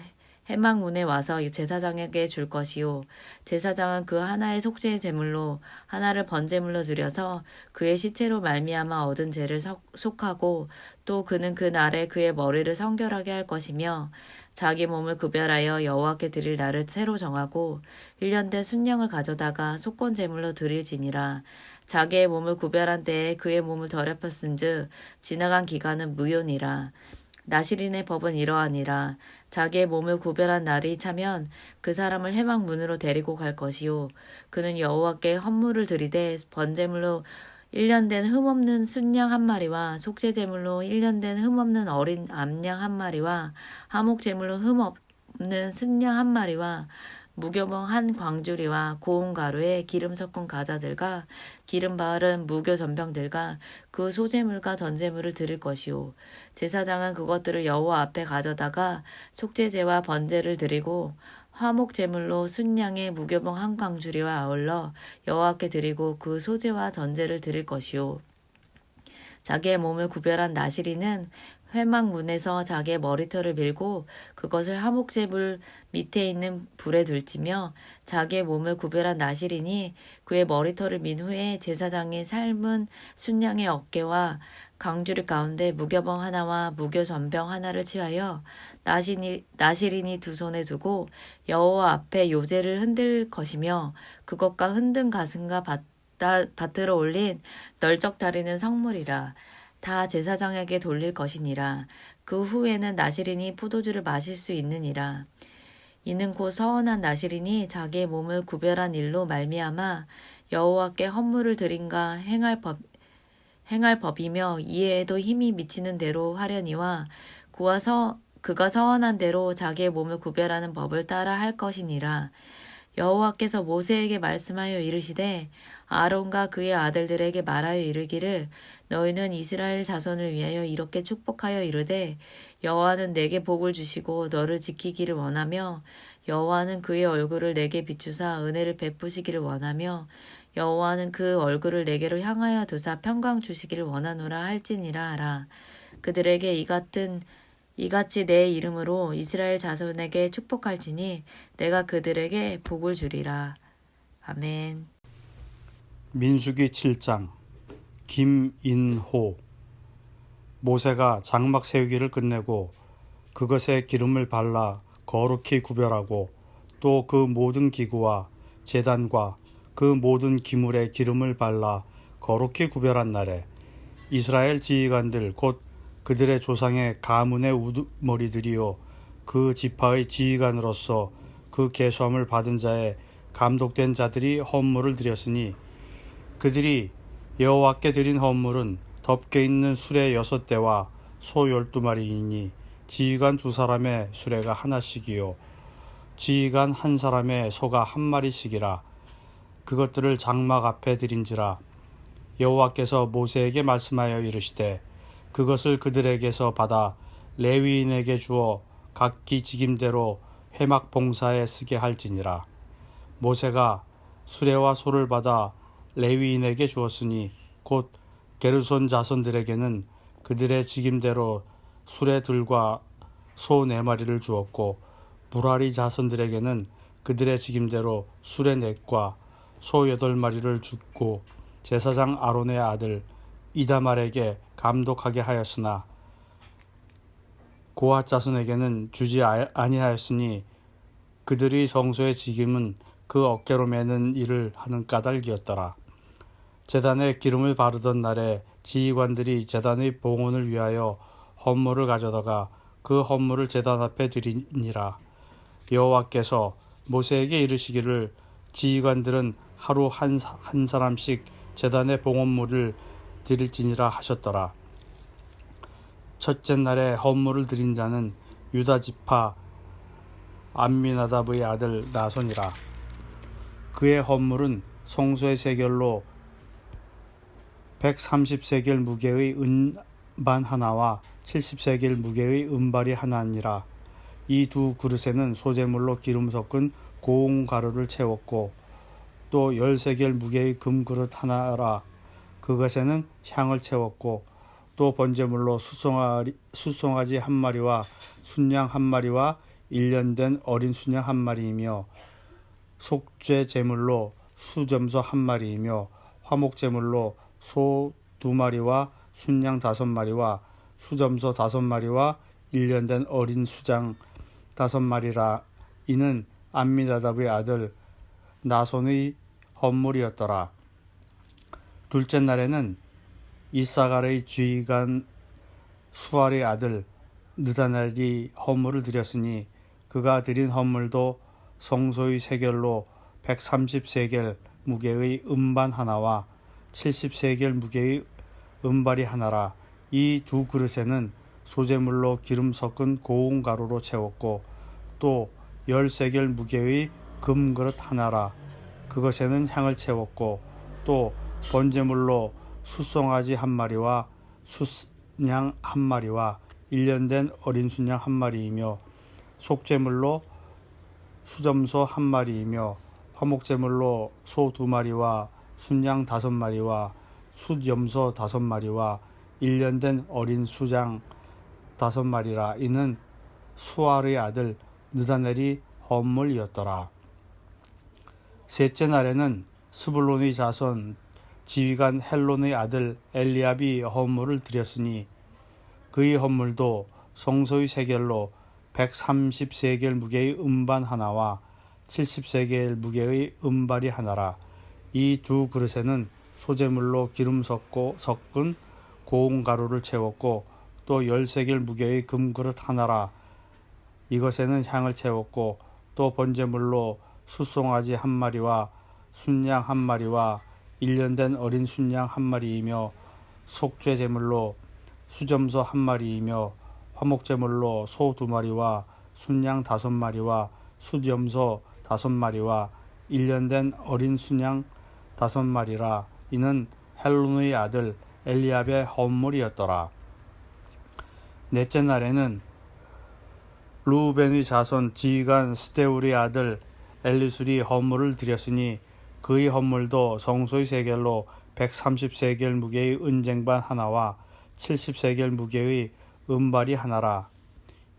해막문에 와서 제사장에게 줄 것이요. 제사장은 그 하나의 속죄의 제물로 하나를 번제물로 드려서 그의 시체로 말미암아 얻은 죄를 속하고 또 그는 그 날에 그의 머리를 성결하게 할 것이며 자기 몸을 구별하여 여호와께 드릴 날을 새로 정하고 1년 된 순양을 가져다가 속건 제물로 드릴지니라. 자기의 몸을 구별한 때에 그의 몸을 더럽혔은즉 지나간 기간은 무효니라. 나실인의 법은 이러하니라. 자기의 몸을 구별한 날이 차면 그 사람을 해막문으로 데리고 갈 것이요. 그는 여호와께 헌물을 드리되 번제물로 1년 된 흠없는 순양 1마리와 속죄제물로 1년 된 흠없는 어린 암양 1마리와 화목제물로 흠없는 순양 1마리와 무교봉 1광주리와 고운 가루에 기름 섞은 과자들과 기름 바른 무교 전병들과 그 소제물과 전제물을 드릴 것이요. 제사장은 그것들을 여호와 앞에 가져다가 속죄제와 번제를 드리고 화목제물로 순양의 무교봉 1광주리와 아울러 여호와께 드리고 그 소제와 전제를 드릴 것이요. 자기의 몸을 구별한 나실이는 회막문에서 자기의 머리털을 밀고 그것을 화목제물 밑에 있는 불에 들치며 자기의 몸을 구별한 나실이니 그의 머리털을 민 후에 제사장이 삶은 순양의 어깨와 강주리 가운데 무교병 하나와 무교전병 하나를 취하여 나시린이 두 손에 두고 여호와 앞에 요제를 흔들 것이며 그것과 흔든 가슴과 밭으로 올린 널쩍 다리는 성물이라. 다 제사장에게 돌릴 것이니라. 그 후에는 나시린이 포도주를 마실 수 있느니라. 이는 곧 서원한 나시린이 자기의 몸을 구별한 일로 말미암아 여호와께 헌물을 드린가 행할 법이며 이에도 힘이 미치는 대로 하려니와 그가 서원한 대로 자기의 몸을 구별하는 법을 따라 할 것이니라. 여호와께서 모세에게 말씀하여 이르시되 아론과 그의 아들들에게 말하여 이르기를 너희는 이스라엘 자손을 위하여 이렇게 축복하여 이르되 여호와는 내게 복을 주시고 너를 지키기를 원하며 여호와는 그의 얼굴을 내게 비추사 은혜를 베푸시기를 원하며 여호와는 그 얼굴을 내게로 향하여 두사 평강 주시기를 원하노라 할지니라 하라. 그들에게 이같이 내 이름으로 이스라엘 자손에게 축복할지니 내가 그들에게 복을 주리라. 아멘. 민수기 7장. 김인호. 모세가 장막 세우기를 끝내고 그것에 기름을 발라 거룩히 구별하고 또 그 모든 기구와 제단과 그 모든 기물에 기름을 발라 거룩히 구별한 날에 이스라엘 지휘관들 곧 그들의 조상의 가문의 우두머리들이요 그 지파의 지휘관으로서 그 계수함을 받은 자의 감독된 자들이 헌물을 드렸으니 그들이 여호와께 드린 헌물은 덮개 있는 수레 6대와 소 12마리이니 지휘관 2사람의 수레가 하나씩이요 지휘관 1사람의 소가 1마리씩이라. 그것들을 장막 앞에 드린지라. 여호와께서 모세에게 말씀하여 이르시되 그것을 그들에게서 받아 레위인에게 주어 각기 직임대로 회막 봉사에 쓰게 할지니라. 모세가 수레와 소를 받아 레위인에게 주었으니 곧 게르손 자손들에게는 그들의 직임대로 수레들과 소 4마리를 주었고 무라리 자손들에게는 그들의 직임대로 수레 4과 소 8마리를 주고 제사장 아론의 아들 이다말에게 감독하게 하였으나 고핫 자손에게는 주지 아니하였으니 그들이 성소의 직임은 그 어깨로 매는 일을 하는 까닭이었더라. 제단에 기름을 바르던 날에 지휘관들이 제단의 봉헌을 위하여 헌물을 가져다가 그 헌물을 제단 앞에 드리니라. 여호와께서 모세에게 이르시기를 지휘관들은 하루 한 사람씩 제단의 봉헌물을 드릴지니라 하셨더라. 첫째 날에 헌물을 드린 자는 유다 지파 암미나답의 아들 나손이라. 그의 헌물은 성소의 세겔로 130세겔 무게의 은반 하나와 70세겔 무게의 은발이 하나니라. 이 두 그릇에는 소재물로 기름 섞은 고운 가루를 채웠고 또 10세겔 무게의 금그릇 하나라. 그것에는 향을 채웠고 또 번제물로 숫송아지 1마리와 순양 1마리와 1년 된 어린 순양 1마리이며 속죄 제물로 수점소 1마리이며 화목제물로 소 2마리와 순양 5마리와 수점소 5마리와 1년 된 어린 수장 5마리라. 이는 암미나답의 아들 나손의 헌물이었더라. 둘째 날에는 이사갈의 지휘관 수알의 아들 느다넬이 헌물을 드렸으니 그가 드린 헌물도 성소의 세겔로 130세겔 무게의 은반 하나와 70세겔 무게의 은발이 하나라. 이 두 그릇에는 소재물로 기름 섞은 고운 가루로 채웠고 또 10세겔 무게의 금그릇 하나라. 그것에는 향을 채웠고 또 번제물로 숫송아지 1마리와 순양 1마리와 1년 된 어린 순양 1마리이며 속죄물로 수점소 1마리이며 화목제물로 소 2마리와 순양 5마리와 숫염소 5마리와 1년 된 어린 수장 5마리라. 이는 수알의 아들 느다넬이 헌물이었더라. 셋째 날에는 스불론의 자손 지휘관 헬론의 아들 엘리압이 헌물을 드렸으니 그의 헌물도 성소의 세겔로 130세겔 무게의 음반 하나와 70세겔 무게의 은발이 하나라. 이 두 그릇에는 소재물로 기름 섞은 고운 가루를 채웠고 또 10세겔 무게의 금그릇 하나라. 이것에는 향을 채웠고 또 번제물로 숫송아지 한 마리와 순양 한 마리와 1년 된 어린 순양 한 마리이며 속죄 제물로 수점소 한 마리이며 화목제물로 소 2마리와 순양 5마리와 수점소 5마리와 1년 된 어린 순양 5마리라. 이는 헬론의 아들 엘리압의 헌물이었더라. 넷째 날에는 르우벤의 자손 지휘관 스데울의 아들 엘리술이 헌물을 드렸으니 그의 헌물도 성소의 세겔로 130세겔 무게의 은쟁반 하나와 70세겔 무게의 은발이 하나라.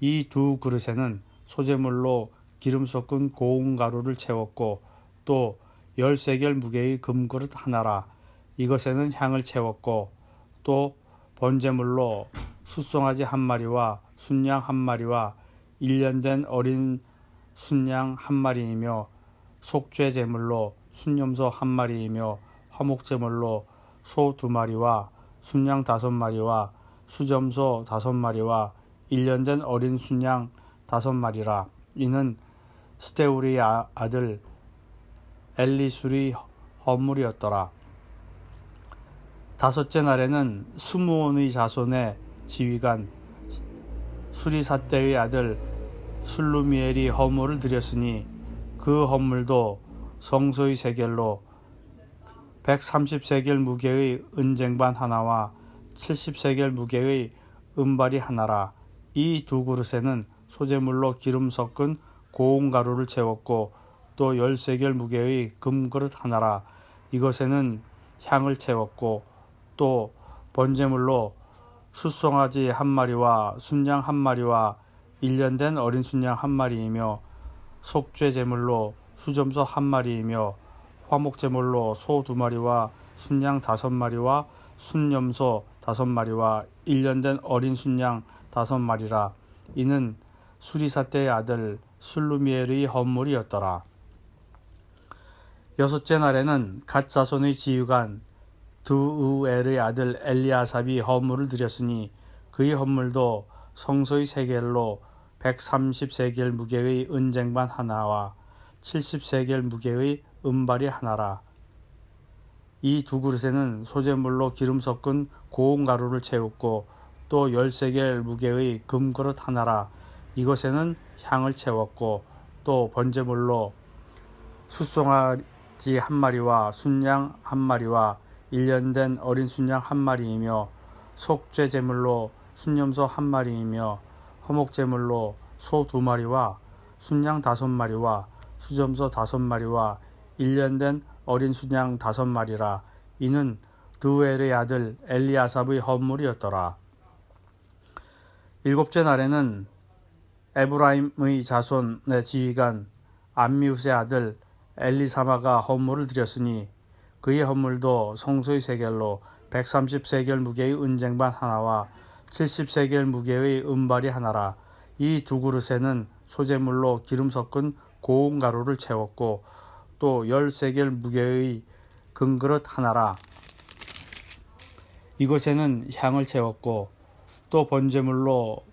이 두 그릇에는 소재물로 기름 섞은 고운 가루를 채웠고 또 10세겔 무게의 금그릇 하나라. 이것에는 향을 채웠고 또 번제물로 숫송아지 한 마리와 순양 한 마리와 1년 된 어린 순양 한 마리이며 속죄 제물로 순염소 한 마리이며 화목제물로 소 2마리와 순양 5마리와 수점소 5마리와 1년 된 어린 순양 5마리라. 이는 스데울의 아들 엘리술의 헌물이었더라. 다섯째 날에는 스므온의 자손의 지휘관 수리사대의 아들 술루미엘이 헌물을 드렸으니 그 헌물도 성소의 세겔로 130세겔 무게의 은쟁반 하나와 70세겔 무게의 은발이 하나라. 이 두 그릇에는 소재물로 기름 섞은 고운 가루를 채웠고 또 10세겔 무게의 금그릇 하나라. 이것에는 향을 채웠고 또 번제물로 숫송아지 한 마리와 순양 한 마리와 1년 된 어린 순양 한 마리이며 속죄 제물로 수점소 한 마리이며 화목제물로 소 2마리와 순양 5마리와 순염소 5마리와 1년 된 어린 순양 5마리라. 이는 수리사대의 아들 술루미엘의 헌물이었더라. 여섯째 날에는 갓 자손의 지휘관 드우엘의 아들 엘리아삽이 헌물을 드렸으니 그의 헌물도 성소의 세겔로 130세겔 무게의 은쟁반 하나와 70세겔 무게의 은발이 하나라. 이 두 그릇에는 소재물로 기름 섞은 고운 가루를 채웠고 또 10세겔 무게의 금그릇 하나라. 이것에는 향을 채웠고 또 번제물로 숫송아지 한 마리와 순양 한 마리와 1년 된 어린 순양 한 마리이며 속죄 제물로 순염소 한 마리이며 화목제물로 소 2마리와 순양 5마리와 수점소 5마리와 1년 된 어린 순양 5마리라. 이는 드우엘의 아들 엘리아삽의 헌물이었더라. 일곱째 날에는 에브라임의 자손의 지휘관 암미우스의 아들 엘리사마가 헌물을 드렸으니 그의 헌물도 성소의 세겔로 130세겔 무게의 은쟁반 하나와 70세겔 무게의 은발이 하나라. 이 두 그릇에는 소재물로 기름 섞은 고운 가루를 채웠고 또 10세겔 무게의 금그릇 하나라. 이것에는 향을 채웠고 또 번제물로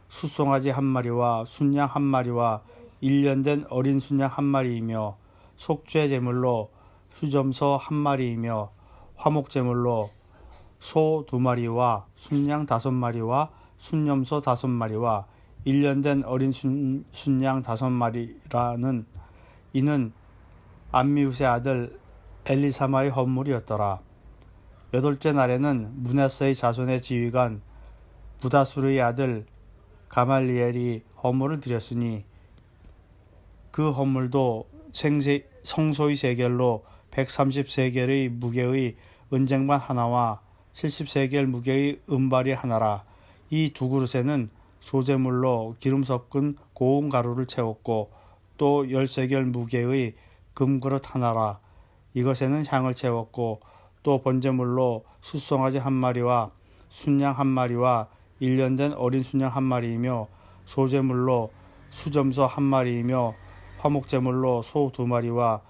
숫송아지 한 마리와 순양 한 마리와 1년 된 어린 순양 한 마리이며 속죄 제물로 수점소 한 마리이며 화목제물로 소 2마리와 순양 5마리와 순염소 5마리와 1년 된 어린 순양 5마리라는 이는 암미우스의 아들 엘리사마의 헌물이었더라. 여덟째 날에는 므낫세의 자손의 지휘관 부다술의 아들 가말리엘이 헌물을 드렸으니 그 헌물도 성소의 세겔로 130세겔의 무게의 은쟁반 하나와 70세겔 무게의 은발이 하나라. 이 두 그릇에는 소재물로 기름 섞은 고운 가루를 채웠고 또 10세겔 무게의 금그릇 하나라. 이것에는 향을 채웠고 또 번제물로 숫송아지 한 마리와 순양 한 마리와 1년 된 어린 순양 한 마리이며 소제물로 수점서 한 마리이며 화목제물로 소 2마리와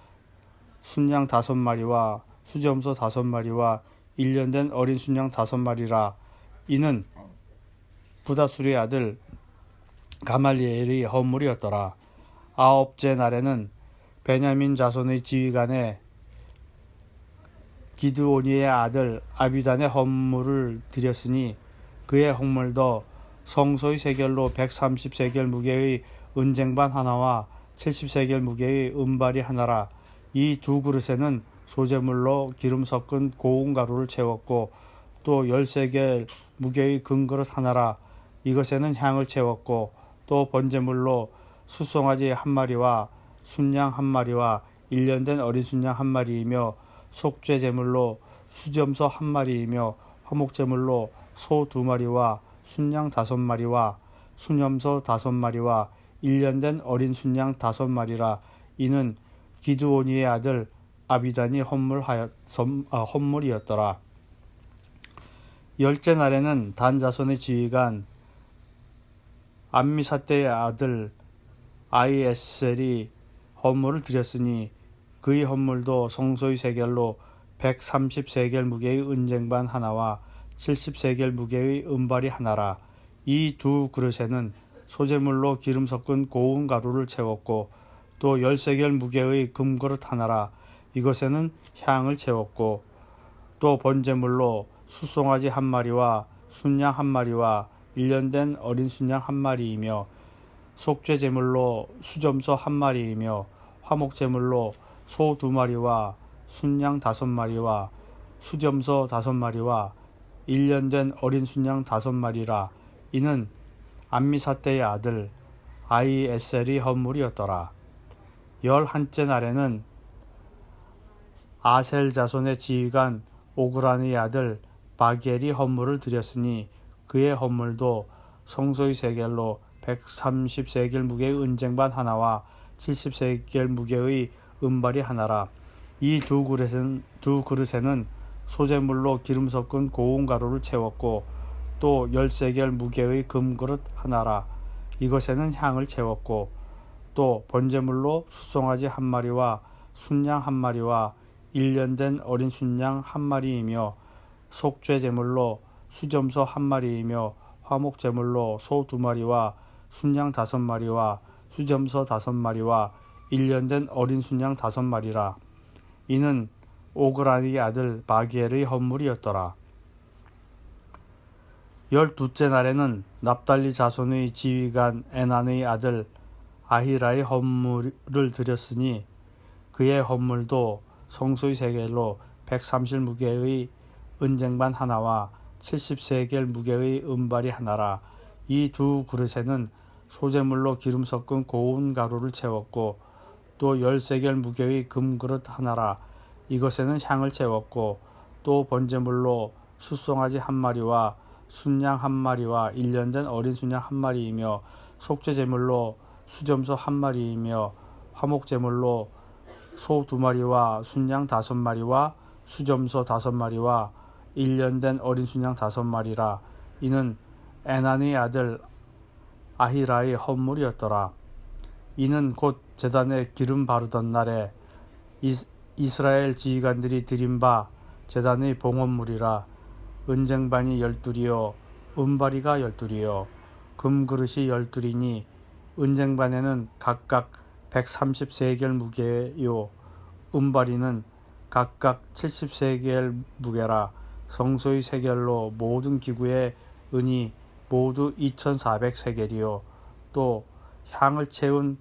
순양 5마리와 수점서 5마리와 1년 된 어린 순양 5마리라. 이는 부다술의 아들 가말리엘의 헌물이었더라. 아홉째 날에는 베냐민 자손의 지휘관에 기드오니의 아들 아비단의 헌물을 드렸으니 그의 헌물도 성소의 세겔로 130세겔 무게의 은쟁반 하나와 70세겔 무게의 은발이 하나라. 이 2그릇에는 소제물로 기름 섞은 고운 가루를 채웠고 또 10세겔 무게의 금그릇 하나라. 이것에는 향을 채웠고 또 번제물로 숫송아지 한 마리와 순양 한 마리와 1년 된 어린 순양 한 마리이며 속죄 제물로 수점서 한 마리이며 화목제물로 소 2마리와 순양 5마리와 수염소 5마리와 1년 된 어린 순양 5마리라. 이는 기드오니의 아들 아비단이 헌물이었더라. 10째 날에는 단 자손의 지휘관 암미사대의 아들 아히에셀이 헌물을 드렸으니 그의 헌물도 성소의 세겔로 130세겔 무게의 은쟁반 하나와 70세겔 무게의 은발이 하나라. 이 2그릇에는 소제물로 기름 섞은 고운 가루를 채웠고 또 10세겔 무게의 금그릇 하나라. 이것에는 향을 채웠고 또 번제물로 숫송아지 한 마리와 순양 한 마리와 1년 된 어린 순양 한 마리이며 속죄 제물로 수점서 한 마리이며 화목제물로 소 2마리와 순양 5마리와 수점서 5마리와 1년 된 어린 순양 5마리라. 이는 암미사대의 아들 아히에셀의 헌물이었더라. 11째 날에는 아셀 자손의 지휘관 오그란의 아들 바기엘이 헌물을 드렸으니 그의 헌물도 성소의 세겔로 130세겔 무게의 은쟁반 하나와 70세겔 무게의 은발이 하나라. 이 2그릇에는 소제물로 기름 섞은 고운 가루를 채웠고 또 10세겔 무게의 금그릇 하나라. 이것에는 향을 채웠고 또 번제물로 숫송아지 한 마리와 순양 한 마리와 1년 된 어린 순양 한 마리이며 속죄 제물로 수점서 한 마리이며 화목 제물로 소 2마리와 순양 5마리와 수점서 5마리와 1년 된 어린 순양 5마리라. 이는 오그라니의 아들 바기엘의 헌물이었더라. 12째 날에는 납달리 자손의 지휘관 에난의 아들 아히라의 헌물을 드렸으니 그의 헌물도 성소의 세겔로 130 무게의 은쟁반 하나와 70세겔 무게의 은발이 하나라. 이 2그릇에는 소제물로 기름 섞은 고운 가루를 채웠고 또 10세겔 무게의 금그릇 하나라. 이것에는 향을 채웠고 또 번제물로 숫송아지 한 마리와 순양 한 마리와 1년 된 어린 순양 한 마리이며 속죄 제물로 수점서 한 마리이며 화목 제물로 소 2마리와 순양 5마리와 수점서 5마리와 1년 된 어린 순양 5마리라. 이는 에난의 아들 아히라의 헌물이었더라. 이는 곧 제단에 기름 바르던 날에 이스라엘 지휘관들이 드린 바 제단의 봉헌물이라. 은쟁반이 12이요 은바리가 12이요 금그릇이 12이니 은쟁반에는 각각 130세겔 무게요 은바리는 각각 70세겔 무게라. 성소의 세겔로 모든 기구의 은이 모두 2400세겔이요 또 향을 채운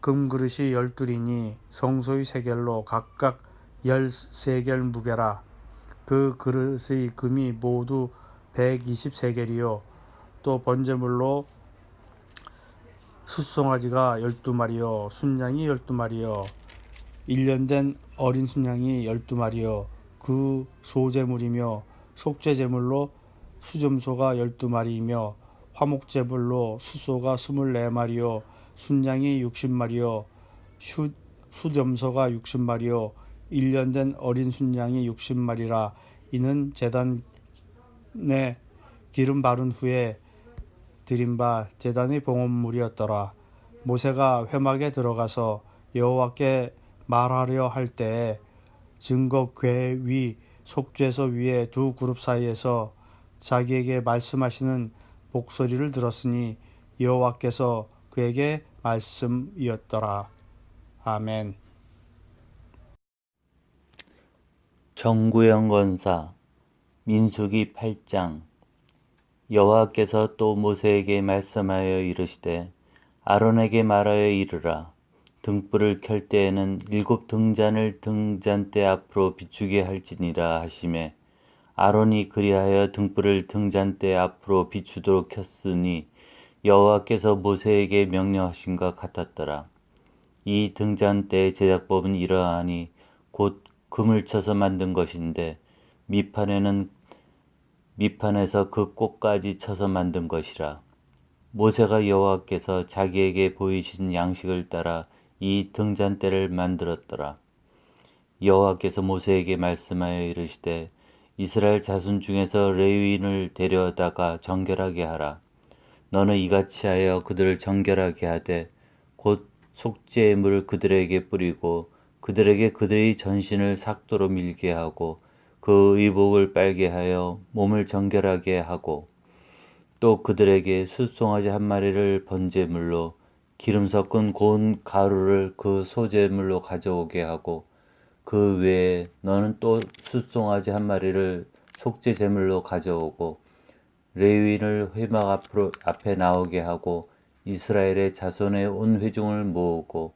금그릇이 12이니 성소의 세겔로 각각 10세겔 무게라. 그 그릇의 금이 모두 120세겔이요 또 번제물로 숫송아지가 12마리요 순양이 12마리요 1년 된 어린 순양이 12마리요 그 소제물이며 속죄제물로 수점소가 12마리이며 화목제물로 수소가 24마리요 순양이 60마리요 수점소가 60마리요 1년 된 어린 순양이 60마리라. 이는 제단에 기름 바른 후에 드린 바 제단의 봉헌물이었더라. 모세가 회막에 들어가서 여호와께 말하려 할 때에 증거궤 위 속죄소 위에 두 그룹 사이에서 자기에게 말씀하시는 목소리를 들었으니 여호와께서 그에게 말씀이었더라. 아멘. 정구영 권사 민수기 8장. 여호와께서 또 모세에게 말씀하여 이르시되 아론에게 말하여 이르라. 등불을 켤 때에는 7 등잔을 등잔대 앞으로 비추게 할지니라 하시매 아론이 그리하여 등불을 등잔대 앞으로 비추도록 켰으니 여호와께서 모세에게 명령하신것 같았더라. 이 등잔대의 제작법은 이러하니 곧 금을 쳐서 만든 것인데 밑판에서 그 꼭까지 쳐서 만든 것이라. 모세가 여호와께서 자기에게 보이신 양식을 따라 이 등잔대를 만들었더라. 여호와께서 모세에게 말씀하여 이르시되 이스라엘 자손 중에서 레위인을 데려다가 정결하게 하라. 너는 이같이 하여 그들을 정결하게 하되 곧 속죄의 물을 그들에게 뿌리고 그들에게 그들의 전신을 삭도로 밀게 하고 그 의복을 빨게 하여 몸을 정결하게 하고 또 그들에게 숫송아지 1마리를 번제물로 기름 섞은 고운 가루를 그 소제물로 가져오게 하고 그 외에 너는 또 숫송아지 1마리를 속죄 제물로 가져오고 레위인을 회막 앞에 나오게 하고 이스라엘의 자손의 온 회중을 모으고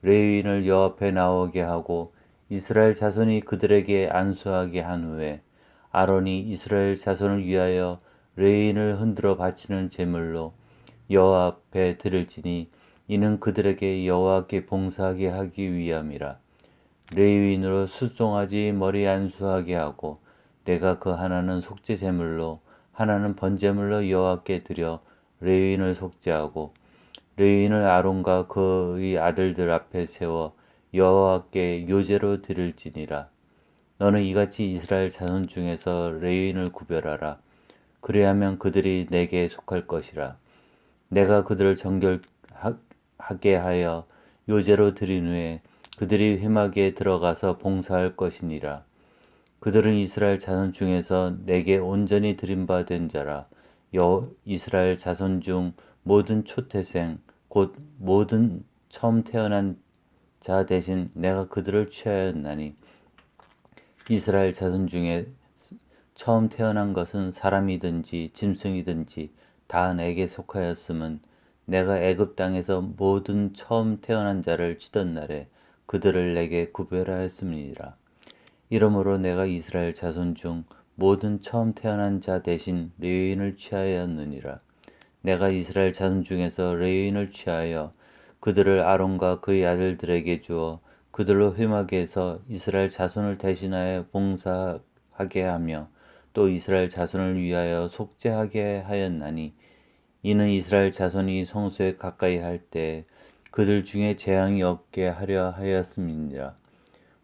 레위인을 여호와 앞에 나오게 하고 이스라엘 자손이 그들에게 안수하게 한 후에 아론이 이스라엘 자손을 위하여 레위인을 흔들어 바치는 제물로 여호와 앞에 드릴지니 이는 그들에게 여호와께 봉사하게 하기 위함이라. 레위인으로 숫송아지 머리 안수하게 하고 내가 그 하나는 속죄 제물로 하나는 번제물로 여호와께 드려 레위인을 속죄하고 레위인을 아론과 그의 아들들 앞에 세워 여호와께 요제로 드릴지니라. 너는 이같이 이스라엘 자손 중에서 레위인을 구별하라. 그리하면 그들이 내게 속할 것이라. 내가 그들을 정결하게 하여 요제로 드린 후에 그들이 회막에 들어가서 봉사할 것이니라. 그들은 이스라엘 자손 중에서 내게 온전히 드림받은 자라. 이스라엘 자손 중 모든 초태생 곧 모든 처음 태어난 자 대신 내가 그들을 취하였나니 이스라엘 자손 중에 처음 태어난 것은 사람이든지 짐승이든지 다 내게 속하였음은 내가 애굽 땅에서 모든 처음 태어난 자를 치던 날에 그들을 내게 구별하였음이니라. 이러므로 내가 이스라엘 자손 중 모든 처음 태어난 자 대신 레위인을 취하였느니라. 내가 이스라엘 자손 중에서 레위인을 취하여 그들을 아론과 그의 아들들에게 주어 그들로 회막에서 이스라엘 자손을 대신하여 봉사하게 하며 또 이스라엘 자손을 위하여 속죄하게 하였나니 이는 이스라엘 자손이 성소에 가까이 할 때 그들 중에 재앙이 없게 하려 하였음이니라.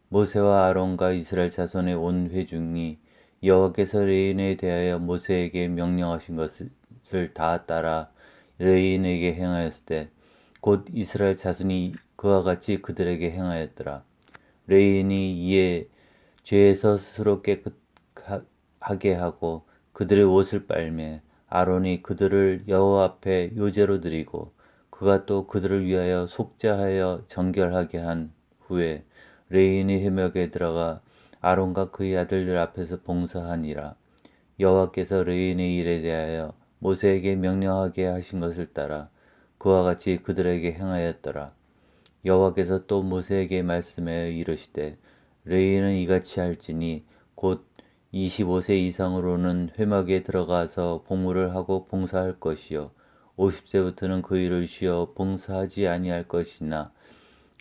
모세와 아론과 이스라엘 자손의 온 회중이 여호와께서 레위인에 대하여 모세에게 명령하신 것을 다 따라 레위인에게 행하였을 때 곧 이스라엘 자손이 그와 같이 그들에게 행하였더라. 레위인이 이에 죄에서 스스로 깨끗하게 하고 그들의 옷을 빨매 아론이 그들을 여호와 앞에 요제로 드리고 그가 또 그들을 위하여 속죄하여 정결하게 한 후에 레위인이 회막에 들어가 아론과 그의 아들들 앞에서 봉사하니라. 여호와께서 레위인의 일에 대하여 모세에게 명령하게 하신 것을 따라 그와 같이 그들에게 행하였더라. 여호와께서 또 모세에게 말씀하여 이르시되 레위인은 이같이 할지니 곧 25세 이상으로는 회막에 들어가서 복무를 하고 봉사할 것이요 50세부터는 그 일을 쉬어 봉사하지 아니할 것이나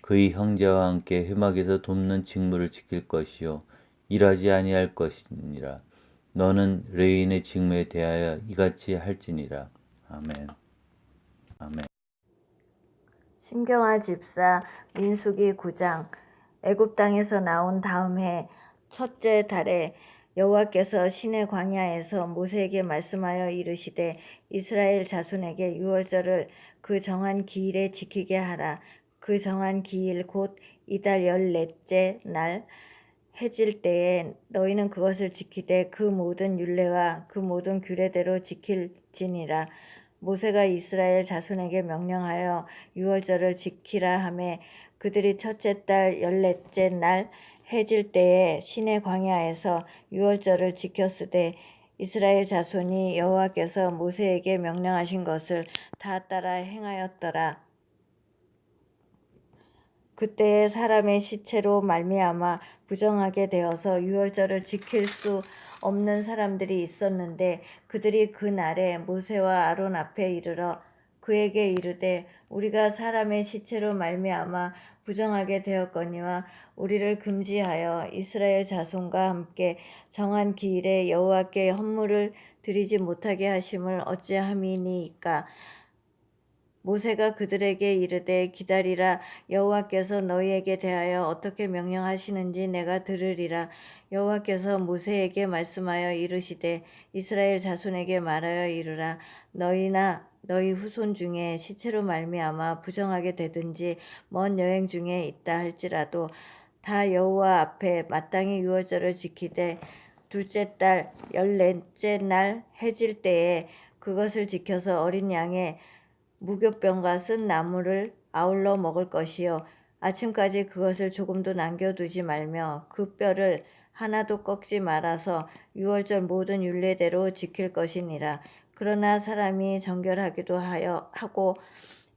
그의 형제와 함께 회막에서 돕는 직무를 지킬 것이요 일하지 아니할 것이니라. 너는 레위인의 직무에 대하여 이같이 할지니라. 아멘. 아멘. 신경아 집사 민수기 9장. 애굽 땅에서 나온 다음 해 첫째 달에 여호와께서 시내 광야에서 모세에게 말씀하여 이르시되 이스라엘 자손에게 유월절을 그 정한 기일에 지키게 하라. 그 정한 기일 곧 이달 14째 날 해질 때에 너희는 그것을 지키되 그 모든 율례와 그 모든 규례대로 지킬지니라. 모세가 이스라엘 자손에게 명령하여 유월절을 지키라 하매 그들이 첫째 달 14째 날 해질 때에 시내 광야에서 유월절을 지켰으되 이스라엘 자손이 여호와께서 모세에게 명령하신 것을 다 따라 행하였더라. 그때에 사람의 시체로 말미암아 부정하게 되어서 유월절을 지킬 수 없는 사람들이 있었는데 그들이 그 날에 모세와 아론 앞에 이르러 그에게 이르되 우리가 사람의 시체로 말미암아 부정하게 되었거니와 우리를 금지하여 이스라엘 자손과 함께 정한 기일에 여호와께 헌물을 드리지 못하게 하심을 어찌함이니이까. 모세가 그들에게 이르되 기다리라. 여호와께서 너희에게 대하여 어떻게 명령하시는지 내가 들으리라. 여호와께서 모세에게 말씀하여 이르시되 이스라엘 자손에게 말하여 이르라. 너희나 너희 후손 중에 시체로 말미암아 부정하게 되든지 먼 여행 중에 있다 할지라도 다 여호와 앞에 마땅히 유월절을 지키되 둘째 달 14째 날 해질 때에 그것을 지켜서 어린 양의 무교병과 쓴 나물을 아울러 먹을 것이요 아침까지 그것을 조금도 남겨두지 말며 그 뼈를 하나도 꺾지 말아서 유월절 모든 율례대로 지킬 것이니라. 그러나 사람이 정결하기도 하고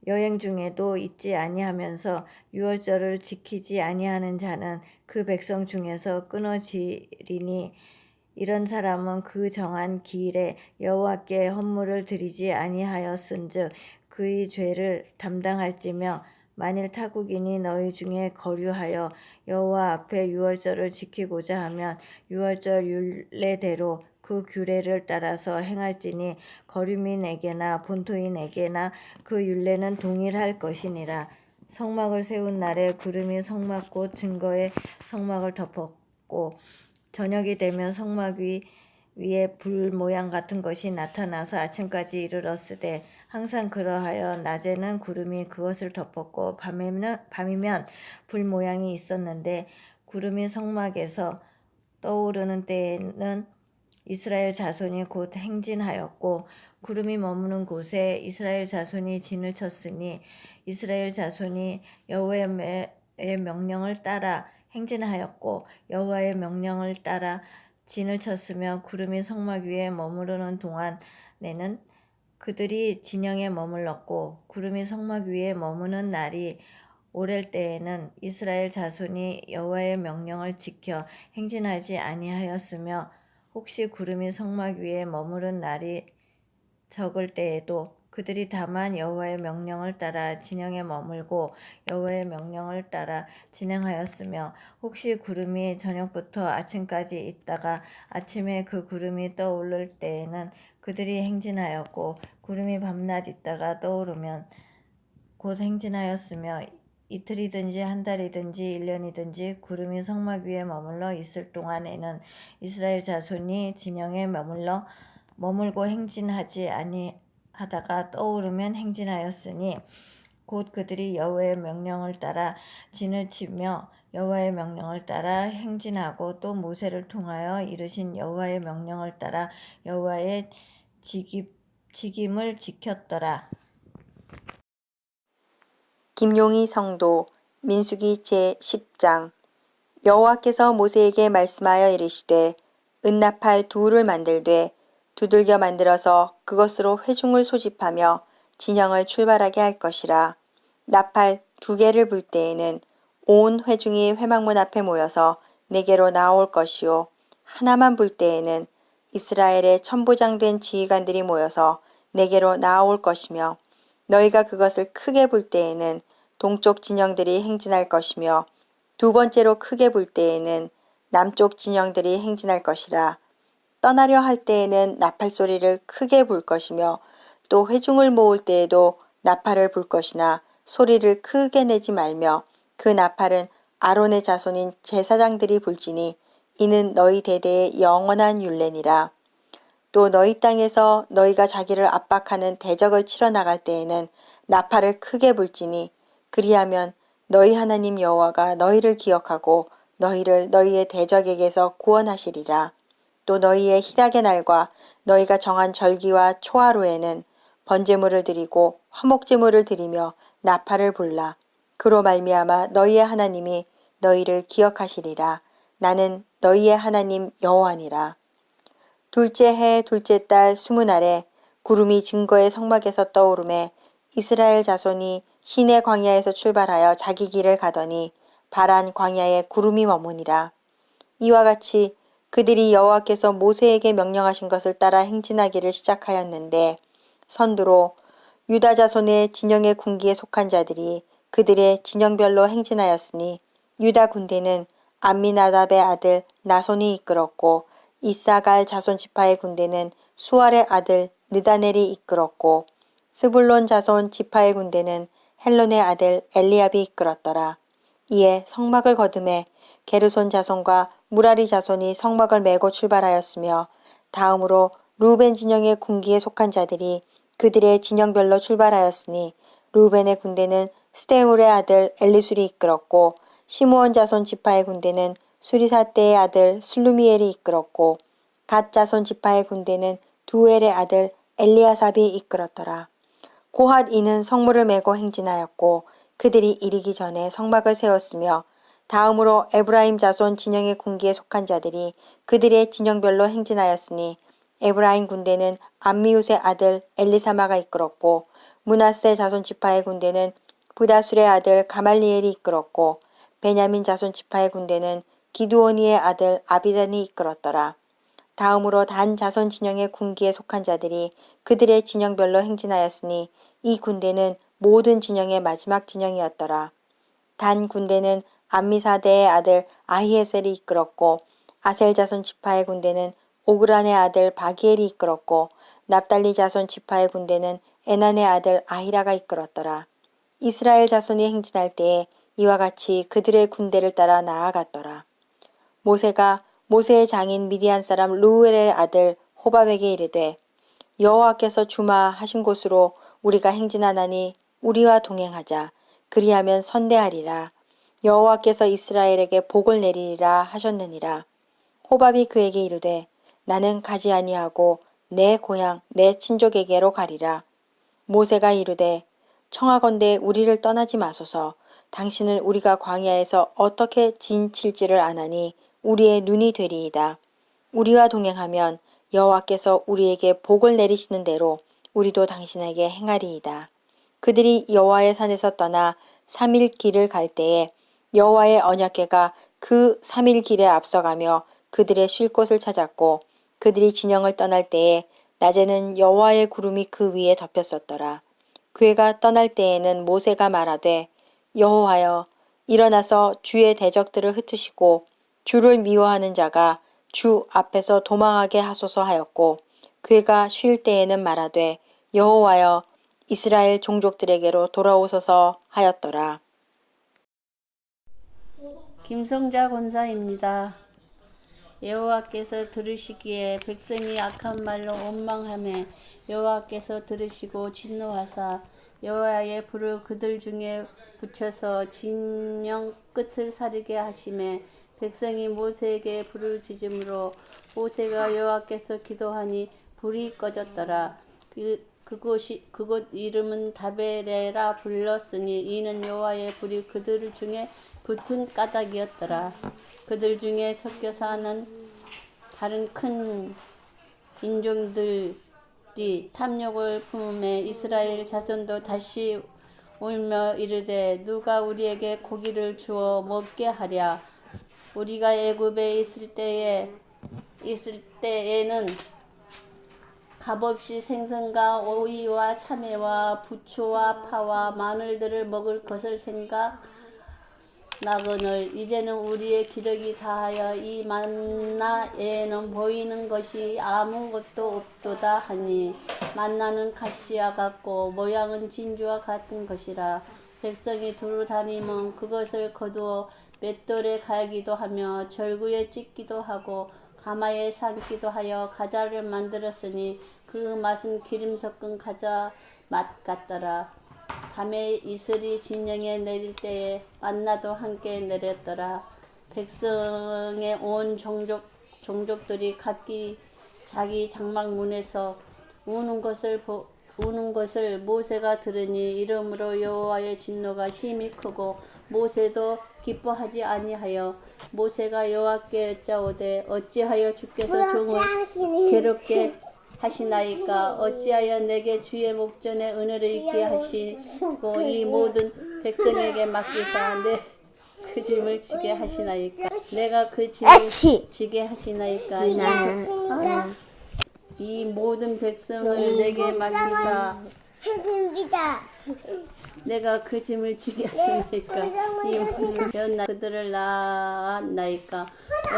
여행 중에도 잊지 아니하면서 유월절을 지키지 아니하는 자는 그 백성 중에서 끊어지리니 이런 사람은 그 정한 기일에 여호와께 헌물을 드리지 아니하였은즉 그의 죄를 담당할지며 만일 타국인이 너희 중에 거류하여 여호와 앞에 유월절을 지키고자 하면 유월절 율례대로 그 규례를 따라서 행할지니 거류민에게나 본토인에게나 그 율례는 동일할 것이니라. 성막을 세운 날에 구름이 성막 곧 증거의 성막을 덮었고 저녁이 되면 성막 위에 불 모양 같은 것이 나타나서 아침까지 이르렀으되 항상 그러하여 낮에는 구름이 그것을 덮었고 밤이면 불 모양이 있었는데 구름이 성막에서 떠오르는 때에는 이스라엘 자손이 곧 행진하였고 구름이 머무는 곳에 이스라엘 자손이 진을 쳤으니 이스라엘 자손이 여호와의 명령을 따라 행진하였고 여호와의 명령을 따라 진을 쳤으며 구름이 성막 위에 머무르는 동안에는 그들이 진영에 머물렀고 구름이 성막 위에 머무는 날이 오랠 때에는 이스라엘 자손이 여호와의 명령을 지켜 행진하지 아니하였으며 혹시 구름이 성막 위에 머무른 날이 적을 때에도 그들이 다만 여호와의 명령을 따라 진영에 머물고 여호와의 명령을 따라 진행하였으며 혹시 구름이 저녁부터 아침까지 있다가 아침에 그 구름이 떠오를 때에는 그들이 행진하였고 구름이 밤낮 있다가 떠오르면 곧 행진하였으며 이틀이든지 한 달이든지 1년이든지 구름이 성막 위에 머물러 있을 동안에는 이스라엘 자손이 진영에 머물고 행진하지 아니하다가 떠오르면 행진하였으니 곧 그들이 여호와의 명령을 따라 진을 치며 여호와의 명령을 따라 행진하고 또 모세를 통하여 이르신 여호와의 명령을 따라 여호와의 직임을 지켰더라. 김용희 성도 민수기 제10장. 여호와께서 모세에게 말씀하여 이르시되 은나팔 둘을 만들되 두들겨 만들어서 그것으로 회중을 소집하며 진영을 출발하게 할 것이라. 나팔 2개를 불 때에는 온 회중이 회막문 앞에 모여서 내게로 나올 것이요 하나만 불 때에는 이스라엘의 천부장된 지휘관들이 모여서 내게로 나올 것이며 너희가 그것을 크게 불 때에는 동쪽 진영들이 행진할 것이며 두 번째로 크게 불 때에는 남쪽 진영들이 행진할 것이라. 떠나려 할 때에는 나팔 소리를 크게 불 것이며 또 회중을 모을 때에도 나팔을 불 것이나 소리를 크게 내지 말며 그 나팔은 아론의 자손인 제사장들이 볼지니 이는 너희 대대의 영원한 율례니라. 또 너희 땅에서 너희가 자기를 압박하는 대적을 치러 나갈 때에는 나팔을 크게 불지니 그리하면 너희 하나님 여호와가 너희를 기억하고 너희를 너희의 대적에게서 구원하시리라. 또 너희의 희락의 날과 너희가 정한 절기와 초하루에는 번제물을 드리고 화목제물을 드리며 나팔을 불라. 그로 말미암아 너희의 하나님이 너희를 기억하시리라. 나는 너희의 하나님 여호와니라. 둘째 해 둘째 달 20날에 구름이 증거의 성막에서 떠오르매 이스라엘 자손이 시내 광야에서 출발하여 자기 길을 가더니 바란 광야에 구름이 머무니라. 이와 같이 그들이 여호와께서 모세에게 명령하신 것을 따라 행진하기를 시작하였는데 선두로 유다 자손의 진영의 군기에 속한 자들이 그들의 진영별로 행진하였으니 유다 군대는 암미나답의 아들 나손이 이끌었고 이사갈 자손 지파의 군대는 수알의 아들 느다넬이 이끌었고 스불론 자손 지파의 군대는 헬론의 아들 엘리압이 이끌었더라. 이에 성막을 거두매 게르손 자손과 무라리 자손이 성막을 메고 출발하였으며 다음으로 루벤 진영의 군기에 속한 자들이 그들의 진영별로 출발하였으니 루벤의 군대는 스데울의 아들 엘리술이 이끌었고 시므온 자손 지파의 군대는 수리사대의 아들 슬루미엘이 이끌었고 갓 자손 지파의 군대는 두엘의 아들 엘리아삽이 이끌었더라. 고핫 이는 성물을 메고 행진하였고 그들이 이르기 전에 성막을 세웠으며 다음으로 에브라임 자손 진영의 군기에 속한 자들이 그들의 진영별로 행진하였으니 에브라임 군대는 암미웃의 아들 엘리사마가 이끌었고 므낫세 자손 지파의 군대는 부다술의 아들 가말리엘이 이끌었고 베냐민 자손 지파의 군대는 기드오니의 아들 아비단이 이끌었더라. 다음으로 단 자손 진영의 군기에 속한 자들이 그들의 진영별로 행진하였으니 이 군대는 모든 진영의 마지막 진영이었더라. 단 군대는 암미사대의 아들 아히에셀이 이끌었고 아셀 자손 지파의 군대는 오그란의 아들 바기엘이 이끌었고 납달리 자손 지파의 군대는 에난의 아들 아히라가 이끌었더라. 이스라엘 자손이 행진할 때에 이와 같이 그들의 군대를 따라 나아갔더라. 모세가 모세의 장인 미디안 사람 르우엘의 아들 호밥에게 이르되 여호와께서 주마하신 곳으로 우리가 행진하나니 우리와 동행하자. 그리하면 선대하리라. 여호와께서 이스라엘에게 복을 내리리라 하셨느니라. 호밥이 그에게 이르되 나는 가지 아니하고 내 고향 내 친족에게로 가리라. 모세가 이르되 청하건대 우리를 떠나지 마소서. 당신은 우리가 광야에서 어떻게 진칠지를 아나니 우리의 눈이 되리이다. 우리와 동행하면 여호와께서 우리에게 복을 내리시는 대로 우리도 당신에게 행하리이다. 그들이 여호와의 산에서 떠나 3일 길을 갈 때에 여호와의 언약궤가 그 3일 길에 앞서가며 그들의 쉴 곳을 찾았고 그들이 진영을 떠날 때에 낮에는 여호와의 구름이 그 위에 덮였었더라. 궤가 떠날 때에는 모세가 말하되 여호와여 일어나서 주의 대적들을 흩으시고 주를 미워하는 자가 주 앞에서 도망하게 하소서 하였고 궤가 쉴 때에는 말하되 여호와여 이스라엘 종족들에게로 돌아오소서 하였더라. 김성자 권사입니다. 여호와께서 들으시기에 백성이 악한 말로 원망하며 여호와께서 들으시고 진노하사 여호와의 불을 그들 중에 붙여서 진영 끝을 사르게 하시매 백성이 모세에게 불을 지짐으로 모세가 여호와께서 기도하니 불이 꺼졌더라. 그곳 이름은 다베레라 불렀으니 이는 여호와의 불이 그들 중에 붙은 까닭이었더라. 그들 중에 섞여 사는 다른 큰 인종들이 탐욕을 품음에 이스라엘 자손도 다시 울며 이르되 누가 우리에게 고기를 주어 먹게 하랴. 우리가 애굽에 있을 때에는 값없이 생선과 오이와 참외와 부추와 파와 마늘들을 먹을 것을 생각나거늘 이제는 우리의 기력이 다하여 이 만나에는 보이는 것이 아무것도 없도다 하니 만나는 가시와 같고 모양은 진주와 같은 것이라. 백성이 두루 다니면 그것을 거두어 맷돌에 갈기도 하며 절구에 찢기도 하고 가마에 삶기도 하여 과자를 만들었으니 그 맛은 기름 섞은 과자 맛 같더라. 밤에 이슬이 진영에 내릴 때에 만나도 함께 내렸더라. 백성의 온 종족들이 각기 자기 장막 문에서 우는 것을 모세가 들으니 이러므로 여호와의 진노가 심히 크고 모세도 기뻐하지 아니하여 모세가 여호와께 여짜오되 어찌하여 주께서 종을 괴롭게 하시나이까 어찌하여 내게 주의 목전에 은혜를 입게 하시고 이 모든 백성에게 맡기사 내 그 짐을 지게 하시나이까 내가 그 짐을 지게 하시나이까 이 모든 백성을 내게 맡기사 내가 그 짐을 지게 하시나이까 이 모든 그들을 낳았나이까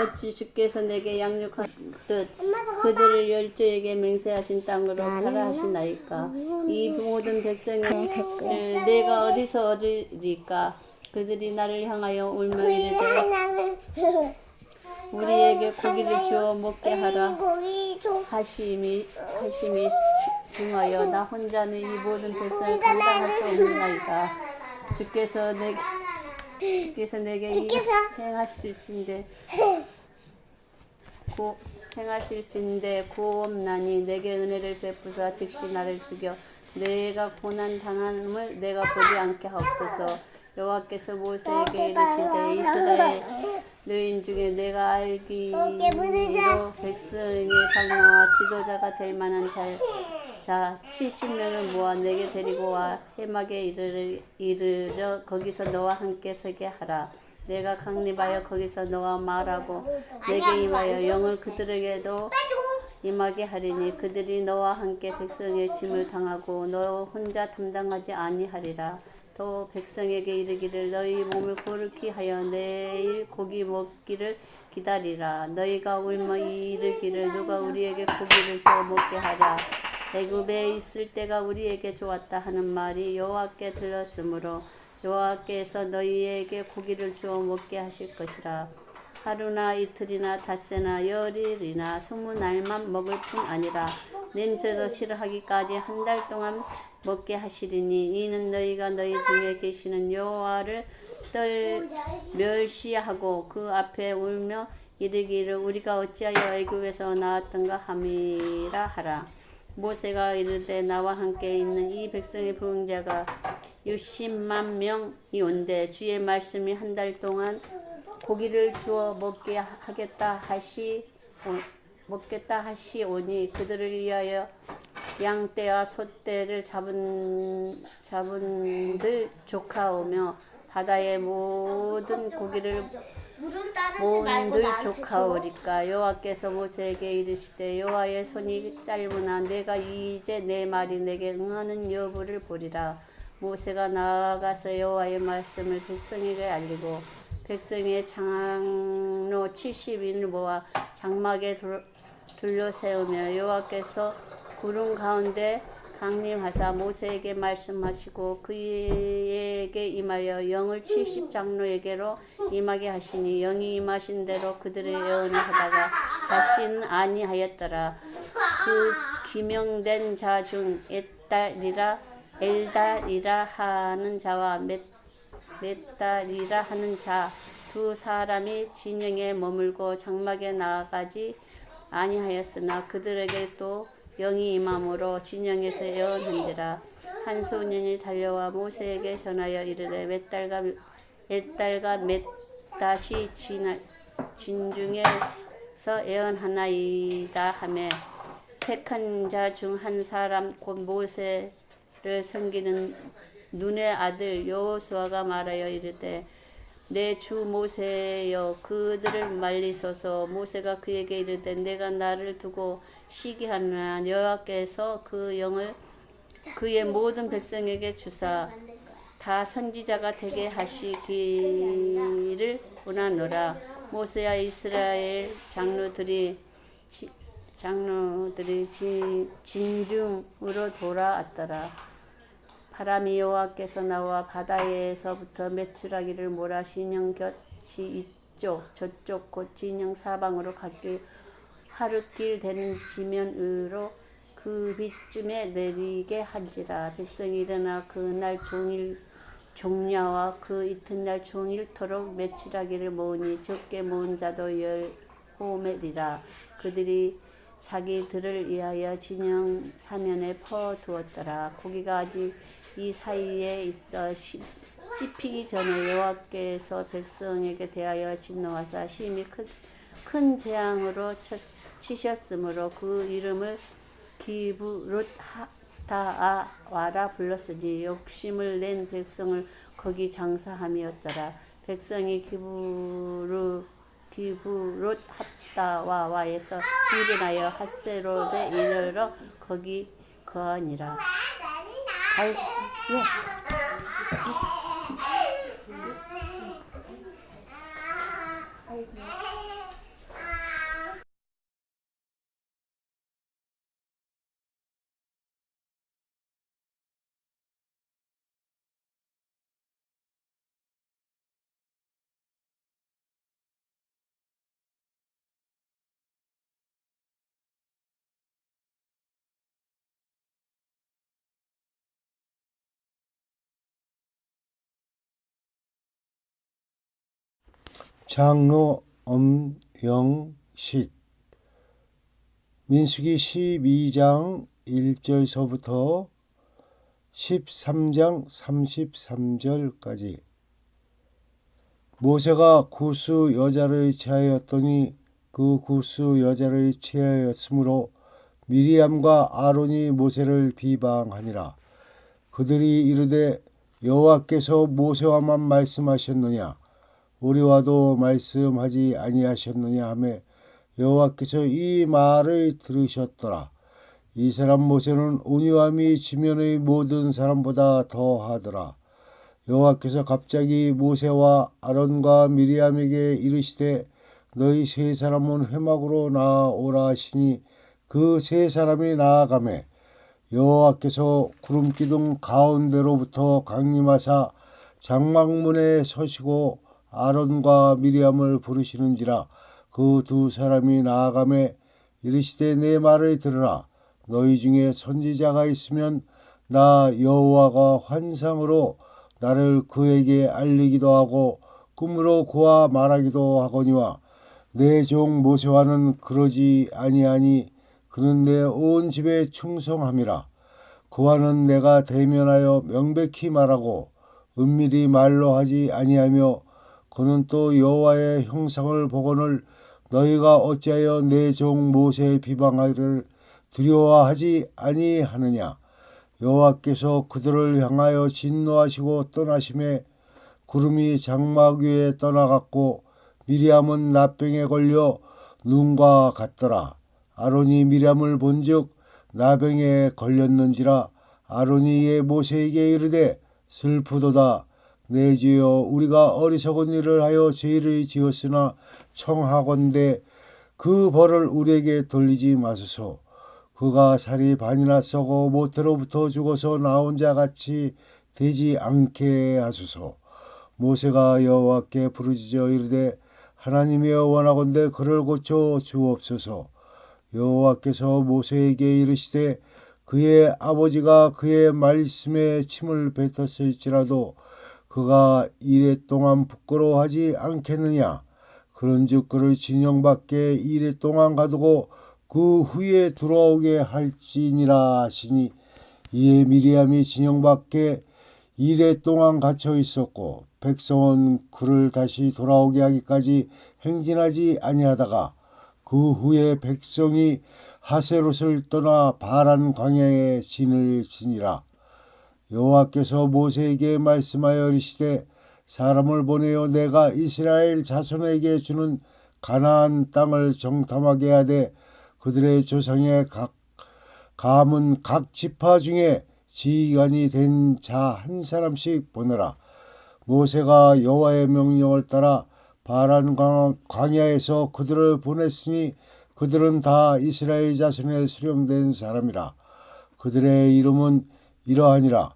어찌 주께서 내게 양육하듯 그들을 열조에게 맹세하신 땅으로 가라 하시나이까 이 모든 백성을 내가 어디서 얻으리까 그들이 나를 향하여 울며 이르되 우리에게 고기를 주어 먹게 하라 하심이 중하여 나 혼자는 이 모든 백성을 감당할 수 없나이다. 주께서 내게 이 행하실진대 고옵나니 내게 은혜를 베푸사 즉시 나를 죽여 내가 고난 당함을 내가 보지 않게 하옵소서. 여호와께서 모세에게 이르시되 이스라엘 너희 중에 내가 알기로 백성의 장로와 지도자가 될 만한 자 70명을 모아 내게 데리고 와 해막에 이르러 거기서 너와 함께 서게 하라. 내가 강림하여 거기서 너와 말하고 내게 임하여 영을 그들에게도 임하게 하리니 그들이 너와 함께 백성의 짐을 당하고 너 혼자 담당하지 아니하리라. 또 백성에게 이르기를 너희 몸을 고르게 하여 내일 고기 먹기를 기다리라. 너희가 울며 이르기를 누가 우리에게 고기를 주어 먹게 하랴. 애굽에 있을 때가 우리에게 좋았다 하는 말이 여호와께 들렸으므로 여호와께서 너희에게 고기를 주어 먹게 하실 것이라. 하루나 이틀이나 닷새나 열일이나 20날만 먹을 뿐 아니라 냄새도 싫어하기까지 한 달 동안 먹게 하시리니 이는 너희가 너희 중에 계시는 여호와를 멸시하고 그 앞에 울며 이르기를 우리가 어찌하여 애굽에서 나왔던가 함이라 하라. 모세가 이르되 나와 함께 있는 이 백성의 부흥자가 60만 명이 온대 주의 말씀이 한 달 동안 고기를 주어 먹게 하겠다 하시오니 그들을 위하여 양떼와 소떼를 잡은들 조카오며 바다의 모든 고기를 모은들 조카오리까. 여호와께서 모세에게 이르시되 여호와의 손이 짧으나 내가 이제 내 말이 내게 응하는 여부를 보리라. 모세가 나아가서 여호와의 말씀을 백성에게 알리고 백성의 장로 70인을 모아 장막에 둘러세우며 여호와께서 구름 가운데 강림하사 모세에게 말씀하시고 그에게 임하여 영을 70장로에게로 임하게 하시니 영이 임하신 대로 그들의 예언을 하다가 다시는 아니하였더라. 그 기명된 자 중 엘달이라 하는 자와 맷달이라 하는 자 두 사람이 진영에 머물고 장막에 나아가지 아니하였으나 그들에게 또 영이 임함으로 진영에서 예언한지라. 한 소년이 달려와 모세에게 전하여 이르되 맷달과 맷다시 진중에서 예언하나이다 하매 택한 자 중 한 사람 곧 모세를 섬기는 눈의 아들 여호수아가 말하여 이르되 내 주 모세여 그들을 말리소서. 모세가 그에게 이르되 내가 나를 두고 쉬게 하느냐 여호와께서 그 영을 그의 모든 백성에게 주사 다 선지자가 되게 하시기를 원하노라. 모세와 이스라엘 장로들이 진중으로 돌아왔더라. 바람이 여호와께서 나와 바다에서부터 메추라기를 몰아 진영 곁 같이 이쪽 저쪽 곧 진영 사방으로 각길 하룻길 되는 지면으로 그 빛쯤에 내리게 한지라. 백성이 일어나 그날 종일 종야와 그 이튿날 종일토록 매출하기를 모으니 적게 모은 자도 열호멜이라. 그들이 자기들을 위하여 진영 사면에 퍼두었더라. 고기가 아직 이 사이에 있어 씹히기 전에 여호와께서 백성에게 대하여 진노하사 심히 큰 재앙으로 치셨으므로 그 이름을 기브롯하다아와라 불렀으니 욕심을 낸 백성을 거기 장사함이었더라. 백성이 기브롯하다와에서 일어나여 핫세롯에 이르러 거기 거하니라. 장로 엄영식 민수기 12장 1절서부터 13장 33절까지. 모세가 구스 여자를 취하였더니 그 구스 여자를 취하였으므로 미리암과 아론이 모세를 비방하니라. 그들이 이르되 여호와께서 모세와만 말씀하셨느냐 우리와도 말씀하지 아니하셨느냐 하매 여호와께서 이 말을 들으셨더라. 이 사람 모세는 온유함이 지면의 모든 사람보다 더하더라. 여호와께서 갑자기 모세와 아론과 미리암에게 이르시되 너희 세 사람은 회막으로 나아오라 하시니 그 세 사람이 나아가매 여호와께서 구름기둥 가운데로부터 강림하사 장막문에 서시고 아론과 미리암을 부르시는지라. 그 두 사람이 나아가매 이르시되 내 말을 들으라. 너희 중에 선지자가 있으면 나 여호와가 환상으로 나를 그에게 알리기도 하고 꿈으로 그와 말하기도 하거니와 내 종 모세와는 그러지 아니하니 그는 내 온 집에 충성함이라. 그와는 내가 대면하여 명백히 말하고 은밀히 말로 하지 아니하며 그는 또 여호와의 형상을 보거늘 너희가 어찌하여 내 종 모세의 비방하기를 두려워하지 아니하느냐. 여호와께서 그들을 향하여 진노하시고 떠나심에 구름이 장막 위에 떠나갔고 미리암은 나병에 걸려 눈과 같더라. 아론이 미리암을 본즉 나병에 걸렸는지라. 아론이 이에 모세에게 이르되 슬프도다. 내 주여 우리가 어리석은 일을 하여 죄를 지었으나 청하건대 그 벌을 우리에게 돌리지 마소서. 그가 살이 반이나 썩어 모태로부터 죽어서 나온 자 같이 되지 않게 하소서. 모세가 여호와께 부르짖어 이르되 하나님이여 원하건대 그를 고쳐 주옵소서. 여호와께서 모세에게 이르시되 그의 아버지가 그의 말씀에 침을 뱉었을지라도 그가 이랫동안 부끄러워하지 않겠느냐. 그런즉 그를 진영 밖에 이랫동안 가두고 그 후에 돌아오게 할지니라 하시니 이에 미리암이 진영 밖에 이랫동안 갇혀 있었고 백성은 그를 다시 돌아오게 하기까지 행진하지 아니하다가 그 후에 백성이 하세롯을 떠나 바란 광야에 진을 치니라. 여호와께서 모세에게 말씀하여 이르시되 사람을 보내어 내가 이스라엘 자손에게 주는 가나안 땅을 정탐하게 하되 그들의 조상의 감은 각 지파 중에 지휘관이 된 자 한 사람씩 보내라. 모세가 여호와의 명령을 따라 바란 광야에서 그들을 보냈으니 그들은 다 이스라엘 자손에 수령된 사람이라. 그들의 이름은 이러하니라.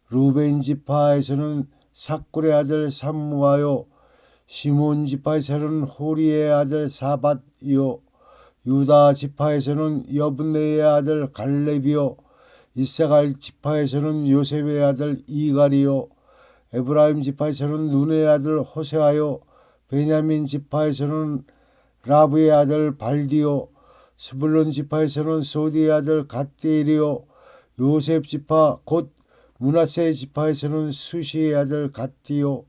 루벤 지파에서는 삭굴의 아들 삼무하요 시몬 지파에서는 호리의 아들 사밧이요 유다 지파에서는 여분네의 아들 갈렙이요 이사갈 지파에서는 요셉의 아들 이갈이요 에브라임 지파에서는 눈의 아들 호세아요 베냐민 지파에서는 라브의 아들 발디요 스불론 지파에서는 소디의 아들 갓디엘이요 요셉 지파 곧 므낫세 지파에서는 수시의 아들 갓디요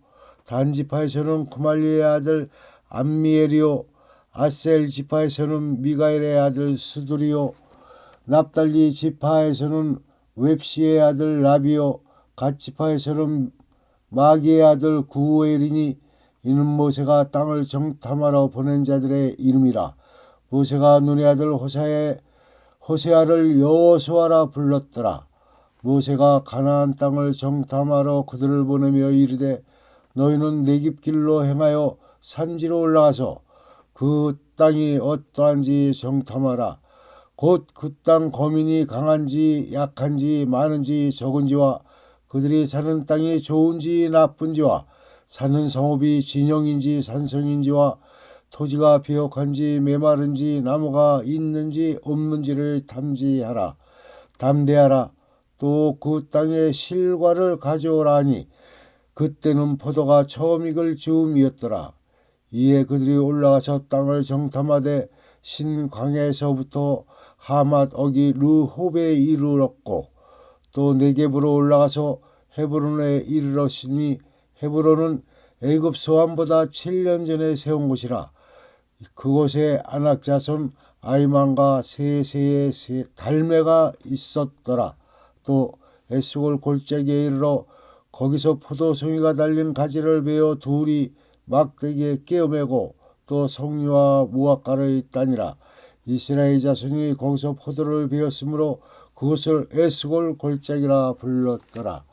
단 지파에서는 구말리의 아들 암미엘이요 아셀 지파에서는 미가엘의 아들 스두리요 납달리 지파에서는 웹시의 아들 라비요 갓 지파에서는 마기의 아들 구엘이니 이는 모세가 땅을 정탐하러 보낸 자들의 이름이라. 모세가 눈의 아들 호세아를 여호수아라 불렀더라. 모세가 가나안 땅을 정탐하러 그들을 보내며 이르되 너희는 내깁길로 행하여 산지로 올라가서 그 땅이 어떠한지 정탐하라. 곧 그 땅 거민이 강한지 약한지 많은지 적은지와 그들이 사는 땅이 좋은지 나쁜지와 사는 성읍이 진영인지 산성인지와 토지가 비옥한지 메마른지 나무가 있는지 없는지를 탐지하라. 담대하라. 또 그 땅의 실과를 가져오라 하니 그때는 포도가 처음 익을 즈음이었더라. 이에 그들이 올라가서 땅을 정탐하되 신광야에서부터 하맛 어기 르홉에 이르렀고 또 네겝으로 올라가서 헤브론에 이르렀으니 헤브론은 애굽 소환보다 7년 전에 세운 곳이라. 그곳에 아낙 자손 아이만과 세세의 달매가 있었더라. 또 에스골 골짜기에 이르러 거기서 포도송이가 달린 가지를 베어 둘이 막대기에 끼어매고 또 석류와 무화과를 따니라. 이스라엘 자손이 거기서 포도를 베었으므로 그것을 에스골 골짜기라 불렀더라.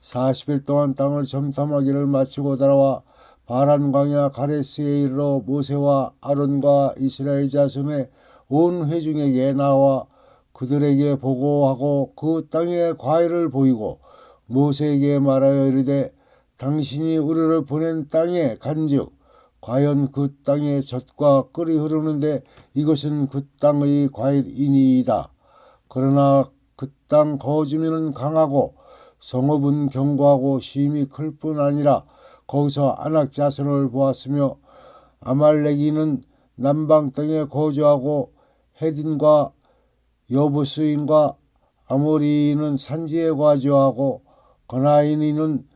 40일 동안 땅을 점탐하기를 마치고 돌아와 바란 광야 가레스에 이르러 모세와 아론과 이스라엘 자손의 온 회중에게 나와 그들에게 보고하고 그 땅의 과일을 보이고 모세에게 말하여 이르되 당신이 우리를 보낸 땅에 간즉 과연 그 땅에 젖과 꿀이 흐르는데 이것은 그 땅의 과일이니이다. 그러나 그 땅 거주민은 강하고 성읍은 견고하고 심히 클 뿐 아니라 거기서 아낙 자손을 보았으며 아말렉인은 남방 땅에 거주하고 헤딘과 여부스인과 아모리인은 산지에 거주하고 거나인인은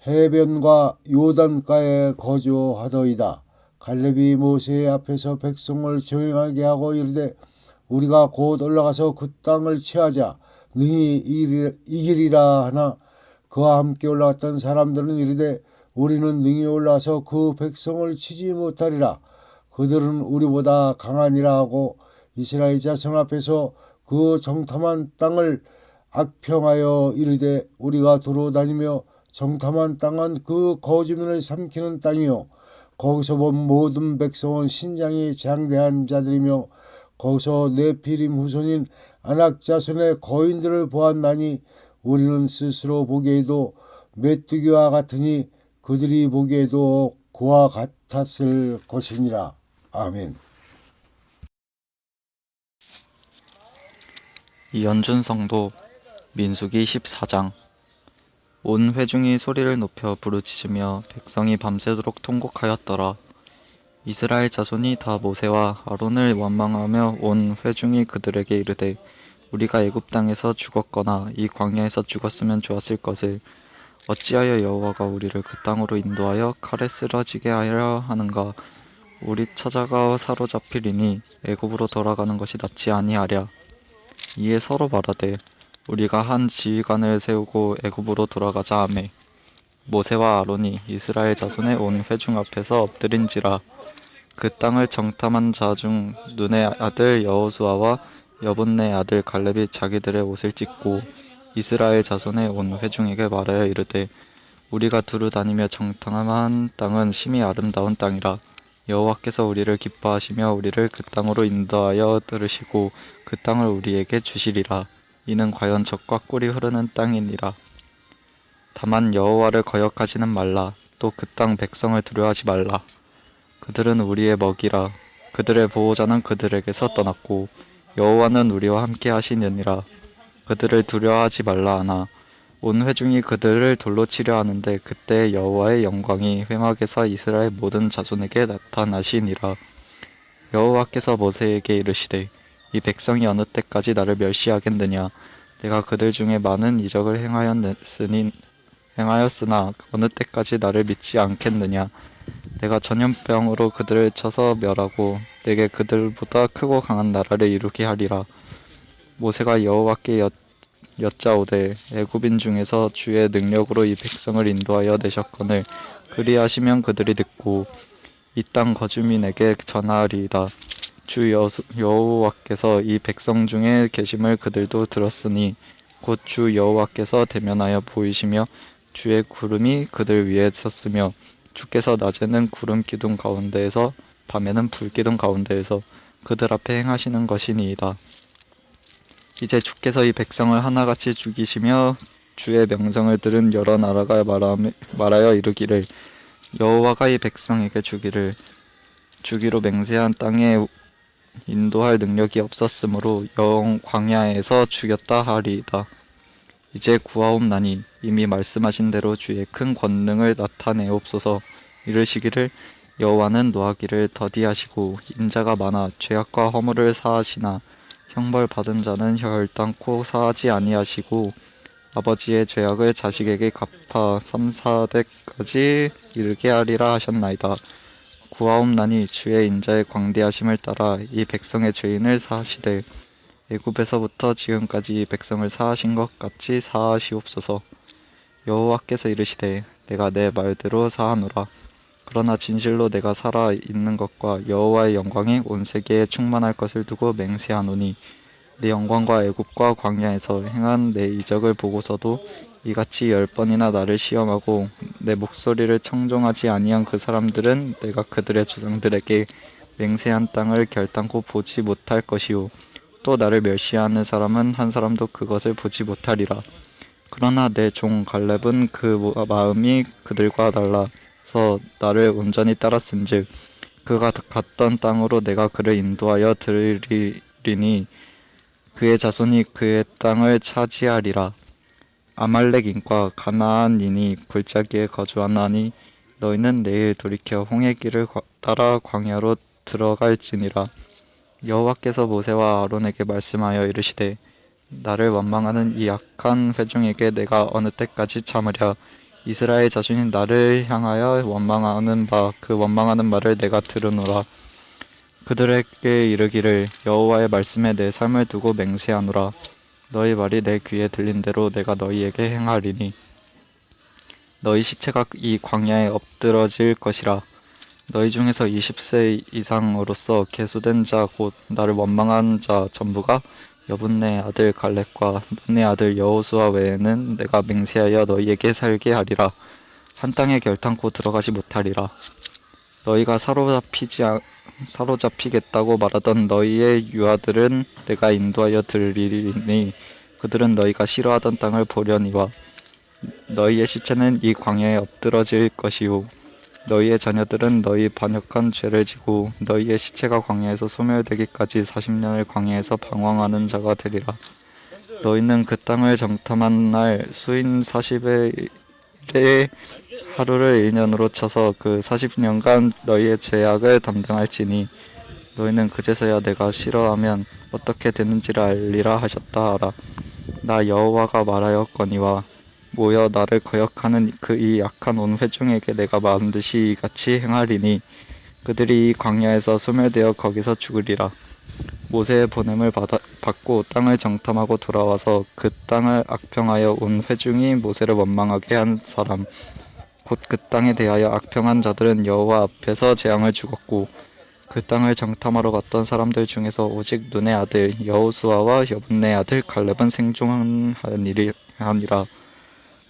해변과 요단가에 거주하더이다. 갈렙이 모세의 앞에서 백성을 조용하게 하고 이르되 우리가 곧 올라가서 그 땅을 취하자 능히 이기리라 하나 그와 함께 올라갔던 사람들은 이르되 우리는 능히 올라가서 그 백성을 치지 못하리라. 그들은 우리보다 강하니라 하고 이스라엘 자손 앞에서 그 정탐한 땅을 악평하여 이르되 우리가 두루 다니며 정탐한 땅은 그 거주민을 삼키는 땅이요 거기서 본 모든 백성은 신장이 장대한 자들이며 거기서 네피림 후손인 아낙 자손의 거인들을 보았나니 우리는 스스로 보기에도 메뚜기와 같으니 그들이 보기에도 그와 같았을 것이니라. 아멘. 연준성도 민수기 14장. 온 회중이 소리를 높여 부르짖으며 백성이 밤새도록 통곡하였더라. 이스라엘 자손이 다 모세와 아론을 원망하며 온 회중이 그들에게 이르되 우리가 애굽 땅에서 죽었거나 이 광야에서 죽었으면 좋았을 것을 어찌하여 여호와가 우리를 그 땅으로 인도하여 칼에 쓰러지게 하려 하는가. 우리 찾아가 사로잡히리니 애굽으로 돌아가는 것이 낫지 아니하랴. 이에 서로 말하되 우리가 한 지휘관을 세우고 애굽으로 돌아가자 하매 모세와 아론이 이스라엘 자손의 온 회중 앞에서 엎드린지라. 그 땅을 정탐한 자 중 눈의 아들 여호수아와 여분네 아들 갈렙이 자기들의 옷을 찢고 이스라엘 자손의 온 회중에게 말하여 이르되 우리가 두루 다니며 정탐한 땅은 심히 아름다운 땅이라. 여호와께서 우리를 기뻐하시며 우리를 그 땅으로 인도하여 들으시고 그 땅을 우리에게 주시리라. 이는 과연 젖과 꿀이 흐르는 땅이니라. 다만 여호와를 거역하지는 말라. 또 그 땅 백성을 두려워하지 말라. 그들은 우리의 먹이라. 그들의 보호자는 그들에게서 떠났고 여호와는 우리와 함께 하시느니라. 그들을 두려워하지 말라 하나 온 회중이 그들을 돌로 치려 하는데 그때 여호와의 영광이 회막에서 이스라엘 모든 자손에게 나타나시니라. 여호와께서 모세에게 이르시되 이 백성이 어느 때까지 나를 멸시하겠느냐. 내가 그들 중에 많은 이적을 행하였으나 어느 때까지 나를 믿지 않겠느냐. 내가 전염병으로 그들을 쳐서 멸하고 내게 그들보다 크고 강한 나라를 이루게 하리라. 모세가 여호와께 여짜오되 애굽인 중에서 주의 능력으로 이 백성을 인도하여 내셨거늘 그리하시면 그들이 듣고 이 땅 거주민에게 전하리이다. 주 여호와께서 이 백성 중에 계심을 그들도 들었으니 곧 주 여호와께서 대면하여 보이시며 주의 구름이 그들 위에 섰으며 주께서 낮에는 구름 기둥 가운데에서 밤에는 불 기둥 가운데에서 그들 앞에 행하시는 것이니이다. 이제 주께서 이 백성을 하나같이 죽이시며 주의 명령을 들은 여러 나라가 말하여 이르기를 여호와가 이 백성에게 주기로 맹세한 땅에 인도할 능력이 없었으므로 광야에서 죽였다 하리이다. 이제 구하옵나니 이미 말씀하신 대로 주의 큰 권능을 나타내옵소서. 이르시기를 여호와는 노하기를 더디하시고 인자가 많아 죄악과 허물을 사하시나 형벌 받은 자는 결단코 사하지 아니하시고 아버지의 죄악을 자식에게 갚아 3-4대까지 이르게 하리라 하셨나이다. 구하옵나니 주의 인자의 광대하심을 따라 이 백성의 죄인을 사하시되 애굽에서부터 지금까지 이 백성을 사하신 것 같이 사하시옵소서. 여호와께서 이르시되 내가 내 말대로 사하노라. 그러나 진실로 내가 살아 있는 것과 여호와의 영광이 온 세계에 충만할 것을 두고 맹세하노니 내 영광과 애굽과 광야에서 행한 내 이적을 보고서도 이같이 10번이나 나를 시험하고 내 목소리를 청종하지 아니한 그 사람들은 내가 그들의 조상들에게 맹세한 땅을 결단코 보지 못할 것이요 또 나를 멸시하는 사람은 한 사람도 그것을 보지 못하리라. 그러나 내 종 갈렙은 그 마음이 그들과 달라서 나를 온전히 따랐은즉 그가 갔던 땅으로 내가 그를 인도하여 들으리니 그의 자손이 그의 땅을 차지하리라. 아말렉인과 가나안인이 골짜기에 거주하나니 너희는 내일 돌이켜 홍해 길을 따라 광야로 들어갈지니라. 여호와께서 모세와 아론에게 말씀하여 이르시되 나를 원망하는 이 악한 회중에게 내가 어느 때까지 참으랴. 이스라엘 자손이 나를 향하여 원망하는 그 원망하는 말을 내가 들으노라. 그들에게 이르기를 여호와의 말씀에 내 삶을 두고 맹세하노라. 너희 말이 내 귀에 들린 대로 내가 너희에게 행하리니 너희 시체가 이 광야에 엎드러질 것이라. 너희 중에서 20세 이상으로서 계수된 자 곧 나를 원망한 자 전부가 여분네 아들 갈렙과 눈의 아들 여호수아 외에는 내가 맹세하여 너희에게 살게 하리라. 한 땅에 결탄코 들어가지 못하리라. 너희가 사로잡히겠다고 말하던 너희의 유아들은 내가 인도하여 들으리니 그들은 너희가 싫어하던 땅을 보려니와 너희의 시체는 이 광야에 엎드러질 것이요 너희의 자녀들은 너희 반역한 죄를 지고 너희의 시체가 광야에서 소멸되기까지 40년을 광야에서 방황하는 자가 되리라. 너희는 그 땅을 정탐한 날 수인 40일의 하루를 1년으로 쳐서 그 40년간 너희의 죄악을 담당할지니 너희는 그제서야 내가 싫어하면 어떻게 되는지를 알리라 하셨다 하라. 나 여호와가 말하였거니와 모여 나를 거역하는 그 이 악한 온 회중에게 내가 반드시 이같이 행하리니 그들이 이 광야에서 소멸되어 거기서 죽으리라. 모세의 보냄을 받고 땅을 정탐하고 돌아와서 그 땅을 악평하여 온 회중이 모세를 원망하게 한 사람 곧 그 땅에 대하여 악평한 자들은 여호와 앞에서 재앙을 죽었고 그 땅을 정탐하러 갔던 사람들 중에서 오직 눈의 아들 여호수아와 여분네 아들 갈렙은 생존하니라.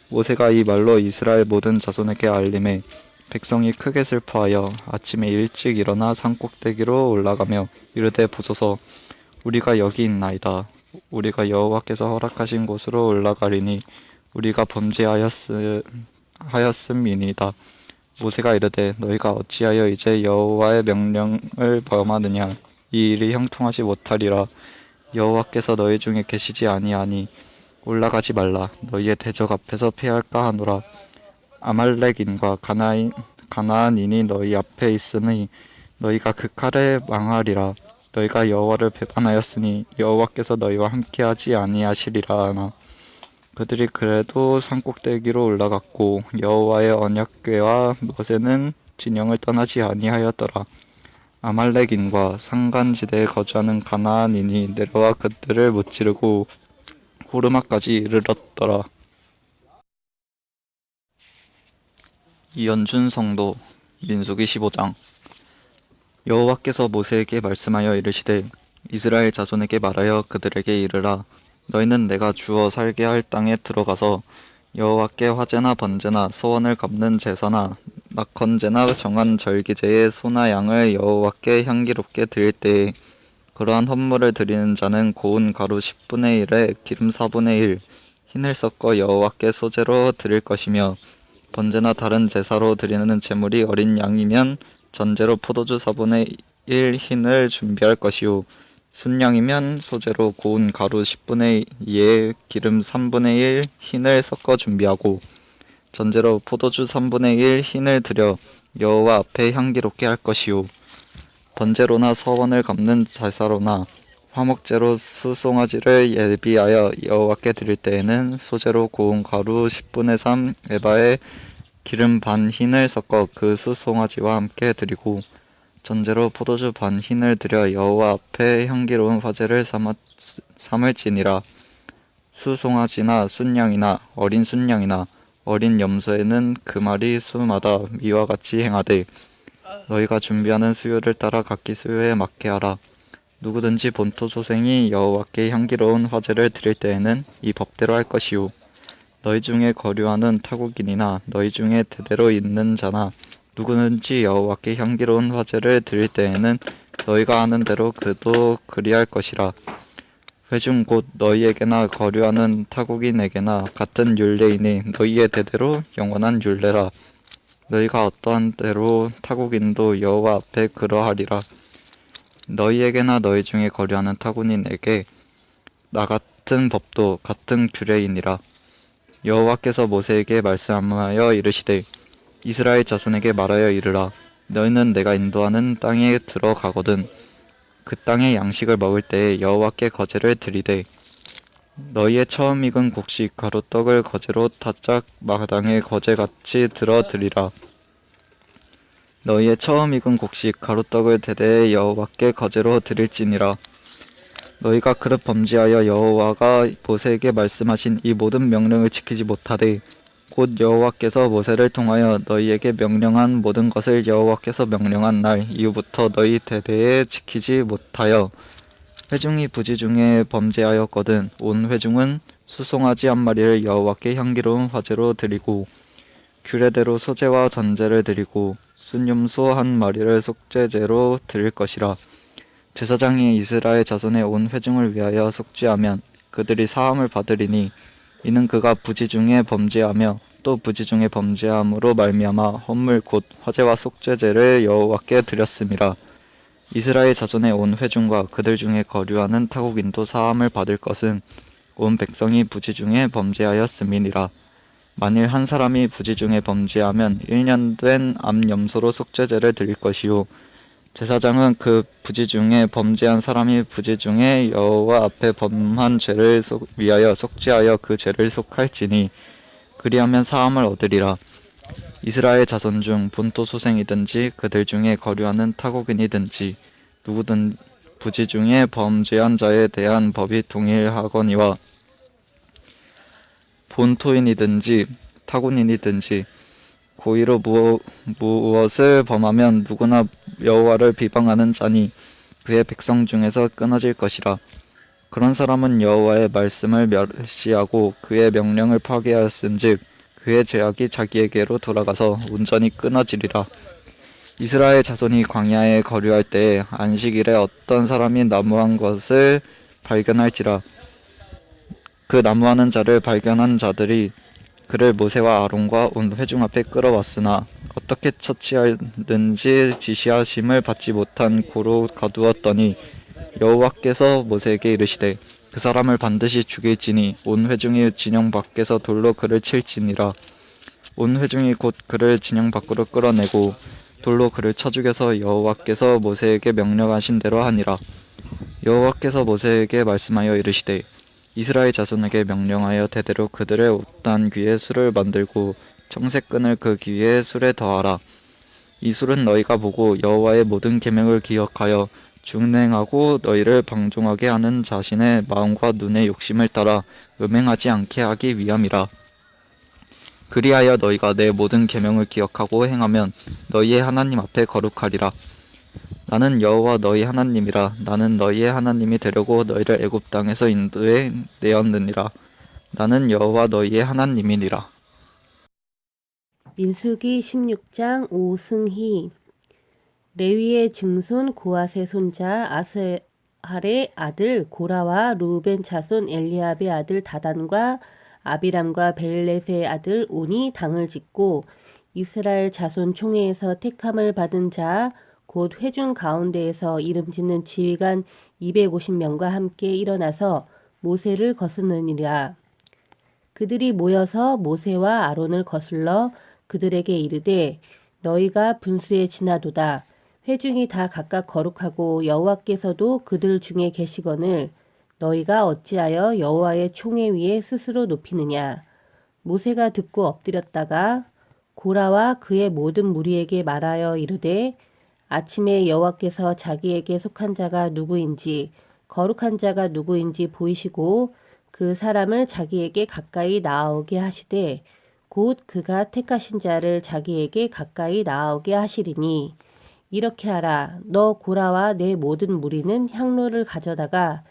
모세가 이 말로 이스라엘 모든 자손에게 알림해 백성이 크게 슬퍼하여 아침에 일찍 일어나 산꼭대기로 올라가며 이르되 보소서 우리가 여기 있나이다. 우리가 여호와께서 허락하신 곳으로 올라가리니 우리가 범죄하였음이니이다. 모세가 이르되 너희가 어찌하여 이제 여호와의 명령을 범하느냐 이 일이 형통하지 못하리라. 여호와께서 너희 중에 계시지 아니하니 올라가지 말라. 너희의 대적 앞에서 패할까 하노라. 아말렉인과 가나안인이 너희 앞에 있으니 너희가 그 칼에 망하리라. 너희가 여호와를 배반하였으니 여호와께서 너희와 함께하지 아니하시리라 하나. 그들이 그래도 산꼭대기로 올라갔고 여호와의 언약궤와 모세는 진영을 떠나지 아니하였더라. 아말렉인과 산간지대에 거주하는 가나안인이 내려와 그들을 무찌르고 호르마까지 이르렀더라. 이연준 성도 민수기 15장. 여호와께서 모세에게 말씀하여 이르시되 이스라엘 자손에게 말하여 그들에게 이르라. 너희는 내가 주어 살게 할 땅에 들어가서 여호와께 화제나 번제나 소원을 갚는 제사나 낙헌제나 정한 절기제의 소나 양을 여호와께 향기롭게 드릴 때에 그러한 헌물을 드리는 자는 고운 가루 10분의 1에 기름 4분의 1 흰을 섞어 여호와께 소제로 드릴 것이며 번제나 다른 제사로 드리는 제물이 어린 양이면 전제로 포도주 4분의 1 흰을 준비할 것이요 순양이면 소제로 고운 가루 10분의 2에 기름 3분의 1 흰을 섞어 준비하고 전제로 포도주 3분의 1 흰을 드려 여호와 앞에 향기롭게 할 것이요 번제로나 서원을 갚는 제사로나 화목제로 수송아지를 예비하여 여호와께 드릴 때에는 소제로 고운 가루 10분의 3 에바에 기름 반 흰을 섞어 그 수송아지와 함께 드리고 전제로 포도주 반 흰을 드려 여호와 앞에 향기로운 화제를 삼을지니라. 수송아지나 순양이나 어린 순양이나 어린 염소에는 그 말이 수마다 미와 같이 행하되 너희가 준비하는 수요를 따라 각기 수요에 맞게 하라. 누구든지 본토 소생이 여호와께 향기로운 화제를 드릴 때에는 이 법대로 할 것이요 너희 중에 거류하는 타국인이나 너희 중에 대대로 있는 자나 누구든지 여호와께 향기로운 화제를 드릴 때에는 너희가 하는 대로 그도 그리할 것이라. 회중 곧 너희에게나 거류하는 타국인에게나 같은 율례이니 너희의 대대로 영원한 율례라. 너희가 어떠한 대로 타국인도 여호와 앞에 그러하리라. 너희에게나 너희 중에 거류하는 타국인에게 나 같은 법도 같은 규례이니라. 여호와께서 모세에게 말씀하여 이르시되 이스라엘 자손에게 말하여 이르라. 너희는 내가 인도하는 땅에 들어가거든 그 땅의 양식을 먹을 때에 여호와께 거제를 드리되 너희의 처음 익은 곡식 가루떡을 거제로 타작 마당에 거제같이 들어 드리라. 너희의 처음 익은 곡식 가루떡을 대대에 여호와께 거제로 드릴지니라. 너희가 그릇 범죄하여 여호와가 모세에게 말씀하신 이 모든 명령을 지키지 못하되 곧 여호와께서 모세를 통하여 너희에게 명령한 모든 것을 여호와께서 명령한 날 이후부터 너희 대대에 지키지 못하여 회중이 부지 중에 범죄하였거든 온 회중은 수송아지 한 마리를 여호와께 향기로운 화제로 드리고 규례대로 소제와 전제를 드리고 순염소 한 마리를 속죄제로 드릴 것이라. 제사장이 이스라엘 자손의 온 회중을 위하여 속죄하면 그들이 사함을 받으리니 이는 그가 부지 중에 범죄하며 또 부지 중에 범죄함으로 말미암아 헌물 곧 화제와 속죄제를 여호와께 드렸음이라. 이스라엘 자손의 온 회중과 그들 중에 거류하는 타국인도 사함을 받을 것은 온 백성이 부지 중에 범죄하였음이니라. 만일 한 사람이 부지 중에 범죄하면 1년 된 암염소로 속죄제를 드릴 것이요 제사장은 그 부지 중에 범죄한 사람이 부지 중에 여호와 앞에 범한 죄를 위하여 속죄하여 그 죄를 속할지니 그리하면 사함을 얻으리라. 이스라엘 자손 중 본토 소생이든지 그들 중에 거류하는 타국인이든지 누구든 부지 중에 범죄한 자에 대한 법이 동일하거니와 본토인이든지 타국인이든지 고의로 무엇을 범하면 누구나 여호와를 비방하는 자니 그의 백성 중에서 끊어질 것이라. 그런 사람은 여호와의 말씀을 멸시하고 그의 명령을 파괴하였은즉 그의 죄악이 자기에게로 돌아가서 온전히 끊어지리라. 이스라엘 자손이 광야에 거류할 때에 안식일에 어떤 사람이 나무한 것을 발견할지라. 그 나무하는 자를 발견한 자들이 그를 모세와 아론과 온 회중 앞에 끌어왔으나 어떻게 처치하든지 지시하심을 받지 못한 고로 가두었더니 여호와께서 모세에게 이르시되 그 사람을 반드시 죽일지니 온 회중이 진영 밖에서 돌로 그를 칠지니라. 온 회중이 곧 그를 진영 밖으로 끌어내고 돌로 그를 쳐 죽여서 여호와께서 모세에게 명령하신 대로 하니라. 여호와께서 모세에게 말씀하여 이르시되 이스라엘 자손에게 명령하여 대대로 그들의 옷단 귀에 술을 만들고 청색끈을 그 귀에 술에 더하라. 이 술은 너희가 보고 여호와의 모든 계명을 기억하여 준행하고 너희를 방종하게 하는 자신의 마음과 눈의 욕심을 따라 음행하지 않게 하기 위함이라. 그리하여 너희가 내 모든 계명을 기억하고 행하면 너희의 하나님 앞에 거룩하리라. 나는 여호와 너희 하나님이라. 나는 너희의 하나님이 되려고 너희를 애굽 땅에서 인도해 내었느니라. 나는 여호와 너희의 하나님이니라. 민수기 16장 오승희. 레위의 증손 고앗의 손자 아스할의 아들 고라와 루벤 자손 엘리압의 아들 다단과 아비람과 벨렛의 아들 온이 당을 짓고 이스라엘 자손 총회에서 택함을 받은 자 곧 회중 가운데에서 이름 짓는 지휘관 250명과 함께 일어나서 모세를 거스르니라. 그들이 모여서 모세와 아론을 거슬러 그들에게 이르되 너희가 분수에 지나도다. 회중이 다 각각 거룩하고 여호와께서도 그들 중에 계시거늘 너희가 어찌하여 여호와의 총회 위에 스스로 높이느냐. 모세가 듣고 엎드렸다가 고라와 그의 모든 무리에게 말하여 이르되 아침에 여호와께서 자기에게 속한 자가 누구인지 거룩한 자가 누구인지 보이시고 그 사람을 자기에게 가까이 나아오게 하시되 곧 그가 택하신 자를 자기에게 가까이 나아오게 하시리니 이렇게 하라. 너 고라와 내 모든 무리는 향로를 가져다가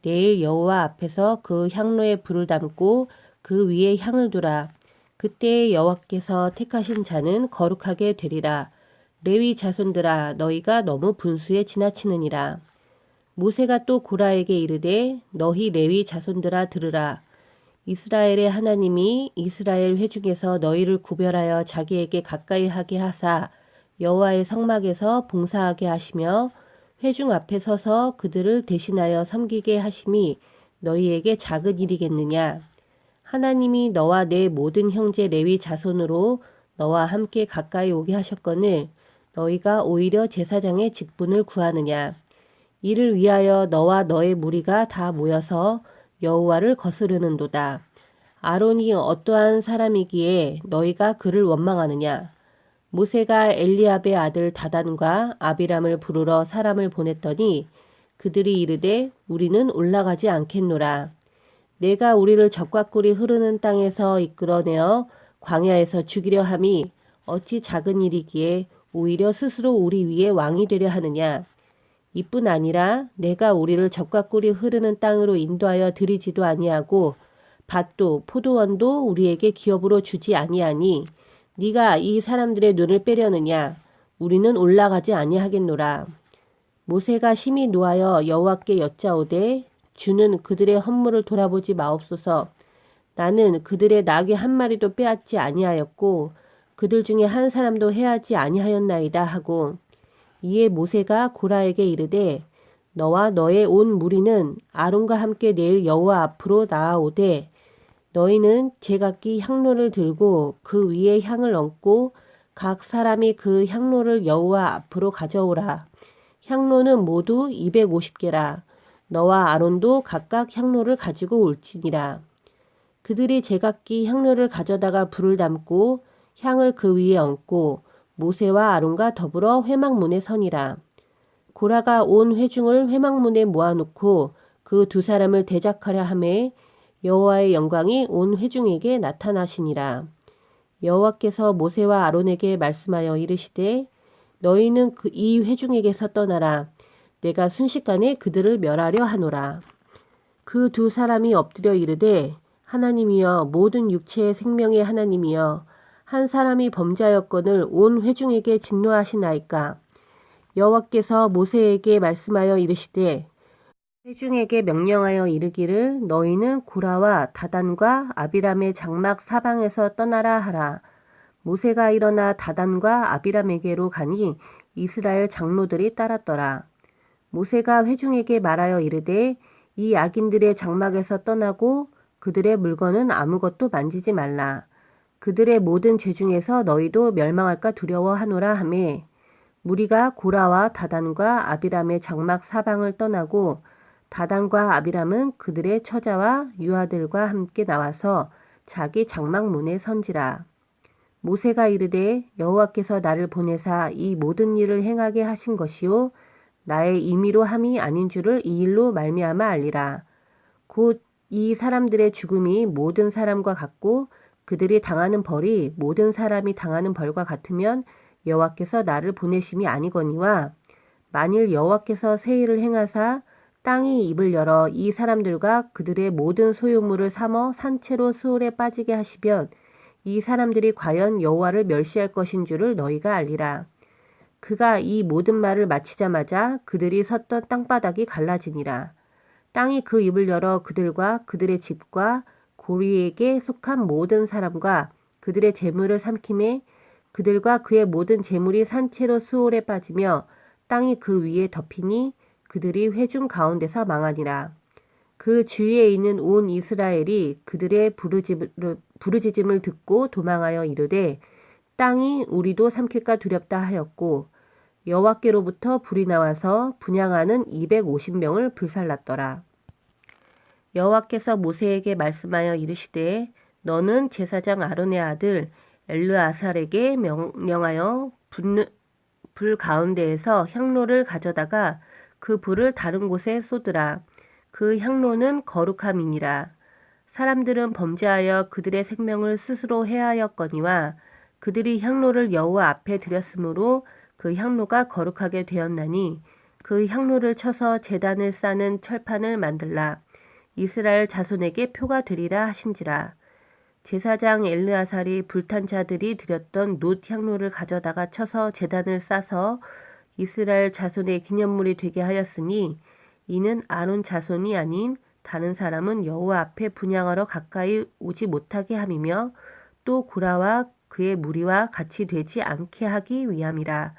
내일 여호와 앞에서 그 향로에 불을 담고 그 위에 향을 두라. 그때 여호와께서 택하신 자는 거룩하게 되리라. 레위 자손들아 너희가 너무 분수에 지나치느니라. 모세가 또 고라에게 이르되 너희 레위 자손들아 들으라. 이스라엘의 하나님이 이스라엘 회중에서 너희를 구별하여 자기에게 가까이 하게 하사 여호와의 성막에서 봉사하게 하시며 회중 앞에 서서 그들을 대신하여 섬기게 하심이 너희에게 작은 일이겠느냐. 하나님이 너와 내 모든 형제 레위 자손으로 너와 함께 가까이 오게 하셨거늘 너희가 오히려 제사장의 직분을 구하느냐. 이를 위하여 너와 너의 무리가 다 모여서 여호와를 거스르는도다. 아론이 어떠한 사람이기에 너희가 그를 원망하느냐. 모세가 엘리압의 아들 다단과 아비람을 부르러 사람을 보냈더니 그들이 이르되 우리는 올라가지 않겠노라. 내가 우리를 적과 꿀이 흐르는 땅에서 이끌어내어 광야에서 죽이려 함이 어찌 작은 일이기에 오히려 스스로 우리 위에 왕이 되려 하느냐. 이뿐 아니라 내가 우리를 적과 꿀이 흐르는 땅으로 인도하여 들이지도 아니하고 밭도 포도원도 우리에게 기업으로 주지 아니하니 네가 이 사람들의 눈을 빼려느냐. 우리는 올라가지 아니하겠노라. 모세가 심히 노하여 여호와께 여짜오되 주는 그들의 헌물을 돌아보지 마옵소서. 나는 그들의 나귀 한 마리도 빼앗지 아니하였고 그들 중에 한 사람도 해하지 아니하였나이다 하고 이에 모세가 고라에게 이르되 너와 너의 온 무리는 아론과 함께 내일 여호와 앞으로 나아오되 너희는 제각기 향로를 들고 그 위에 향을 얹고 각 사람이 그 향로를 여호와 앞으로 가져오라. 향로는 모두 250개라. 너와 아론도 각각 향로를 가지고 올지니라. 그들이 제각기 향로를 가져다가 불을 담고 향을 그 위에 얹고 모세와 아론과 더불어 회막문에 서니라. 고라가 온 회중을 회막문에 모아놓고 그 두 사람을 대적하려 하매 여호와의 영광이 온 회중에게 나타나시니라. 여호와께서 모세와 아론에게 말씀하여 이르시되 너희는 이 회중에게서 떠나라. 내가 순식간에 그들을 멸하려 하노라. 그 두 사람이 엎드려 이르되 하나님이여 모든 육체의 생명의 하나님이여 한 사람이 범죄하였거늘 온 회중에게 진노하시나이까. 여호와께서 모세에게 말씀하여 이르시되 회중에게 명령하여 이르기를 너희는 고라와 다단과 아비람의 장막 사방에서 떠나라 하라. 모세가 일어나 다단과 아비람에게로 가니 이스라엘 장로들이 따랐더라. 모세가 회중에게 말하여 이르되 이 악인들의 장막에서 떠나고 그들의 물건은 아무것도 만지지 말라. 그들의 모든 죄 중에서 너희도 멸망할까 두려워하노라 하매 무리가 고라와 다단과 아비람의 장막 사방을 떠나고 다단과 아비람은 그들의 처자와 유아들과 함께 나와서 자기 장막 문에 선지라. 모세가 이르되 여호와께서 나를 보내사 이 모든 일을 행하게 하신 것이요 나의 임의로 함이 아닌 줄을 이 일로 말미암아 알리라. 곧 이 사람들의 죽음이 모든 사람과 같고 그들이 당하는 벌이 모든 사람이 당하는 벌과 같으면 여호와께서 나를 보내심이 아니거니와 만일 여호와께서 새 일을 행하사 땅이 입을 열어 이 사람들과 그들의 모든 소유물을 삼어 산채로 수월에 빠지게 하시면 이 사람들이 과연 여호와를 멸시할 것인 줄을 너희가 알리라. 그가 이 모든 말을 마치자마자 그들이 섰던 땅바닥이 갈라지니라. 땅이 그 입을 열어 그들과 그들의 집과 고리에게 속한 모든 사람과 그들의 재물을 삼키매 그들과 그의 모든 재물이 산채로 수월에 빠지며 땅이 그 위에 덮이니 그들이 회중 가운데서 망하니라. 그 주위에 있는 온 이스라엘이 그들의 부르짖음을 듣고 도망하여 이르되 땅이 우리도 삼킬까 두렵다 하였고 여호와께로부터 불이 나와서 분향하는 250명을 불살랐더라. 여호와께서 모세에게 말씀하여 이르시되 너는 제사장 아론의 아들 엘르아살에게 명령하여 불 가운데에서 향로를 가져다가 그 불을 다른 곳에 쏟으라. 그 향로는 거룩함이니라. 사람들은 범죄하여 그들의 생명을 스스로 해하였거니와 그들이 향로를 여호와 앞에 드렸으므로 그 향로가 거룩하게 되었나니 그 향로를 쳐서 제단을 싸는 철판을 만들라. 이스라엘 자손에게 표가 되리라 하신지라. 제사장 엘르아살이 불탄 자들이 드렸던 놋 향로를 가져다가 쳐서 제단을 싸서 이스라엘 자손의 기념물이 되게 하였으니 이는 아론 자손이 아닌 다른 사람은 여호와 앞에 분향하러 가까이 오지 못하게 함이며 또 고라와 그의 무리와 같이 되지 않게 하기 위함이라.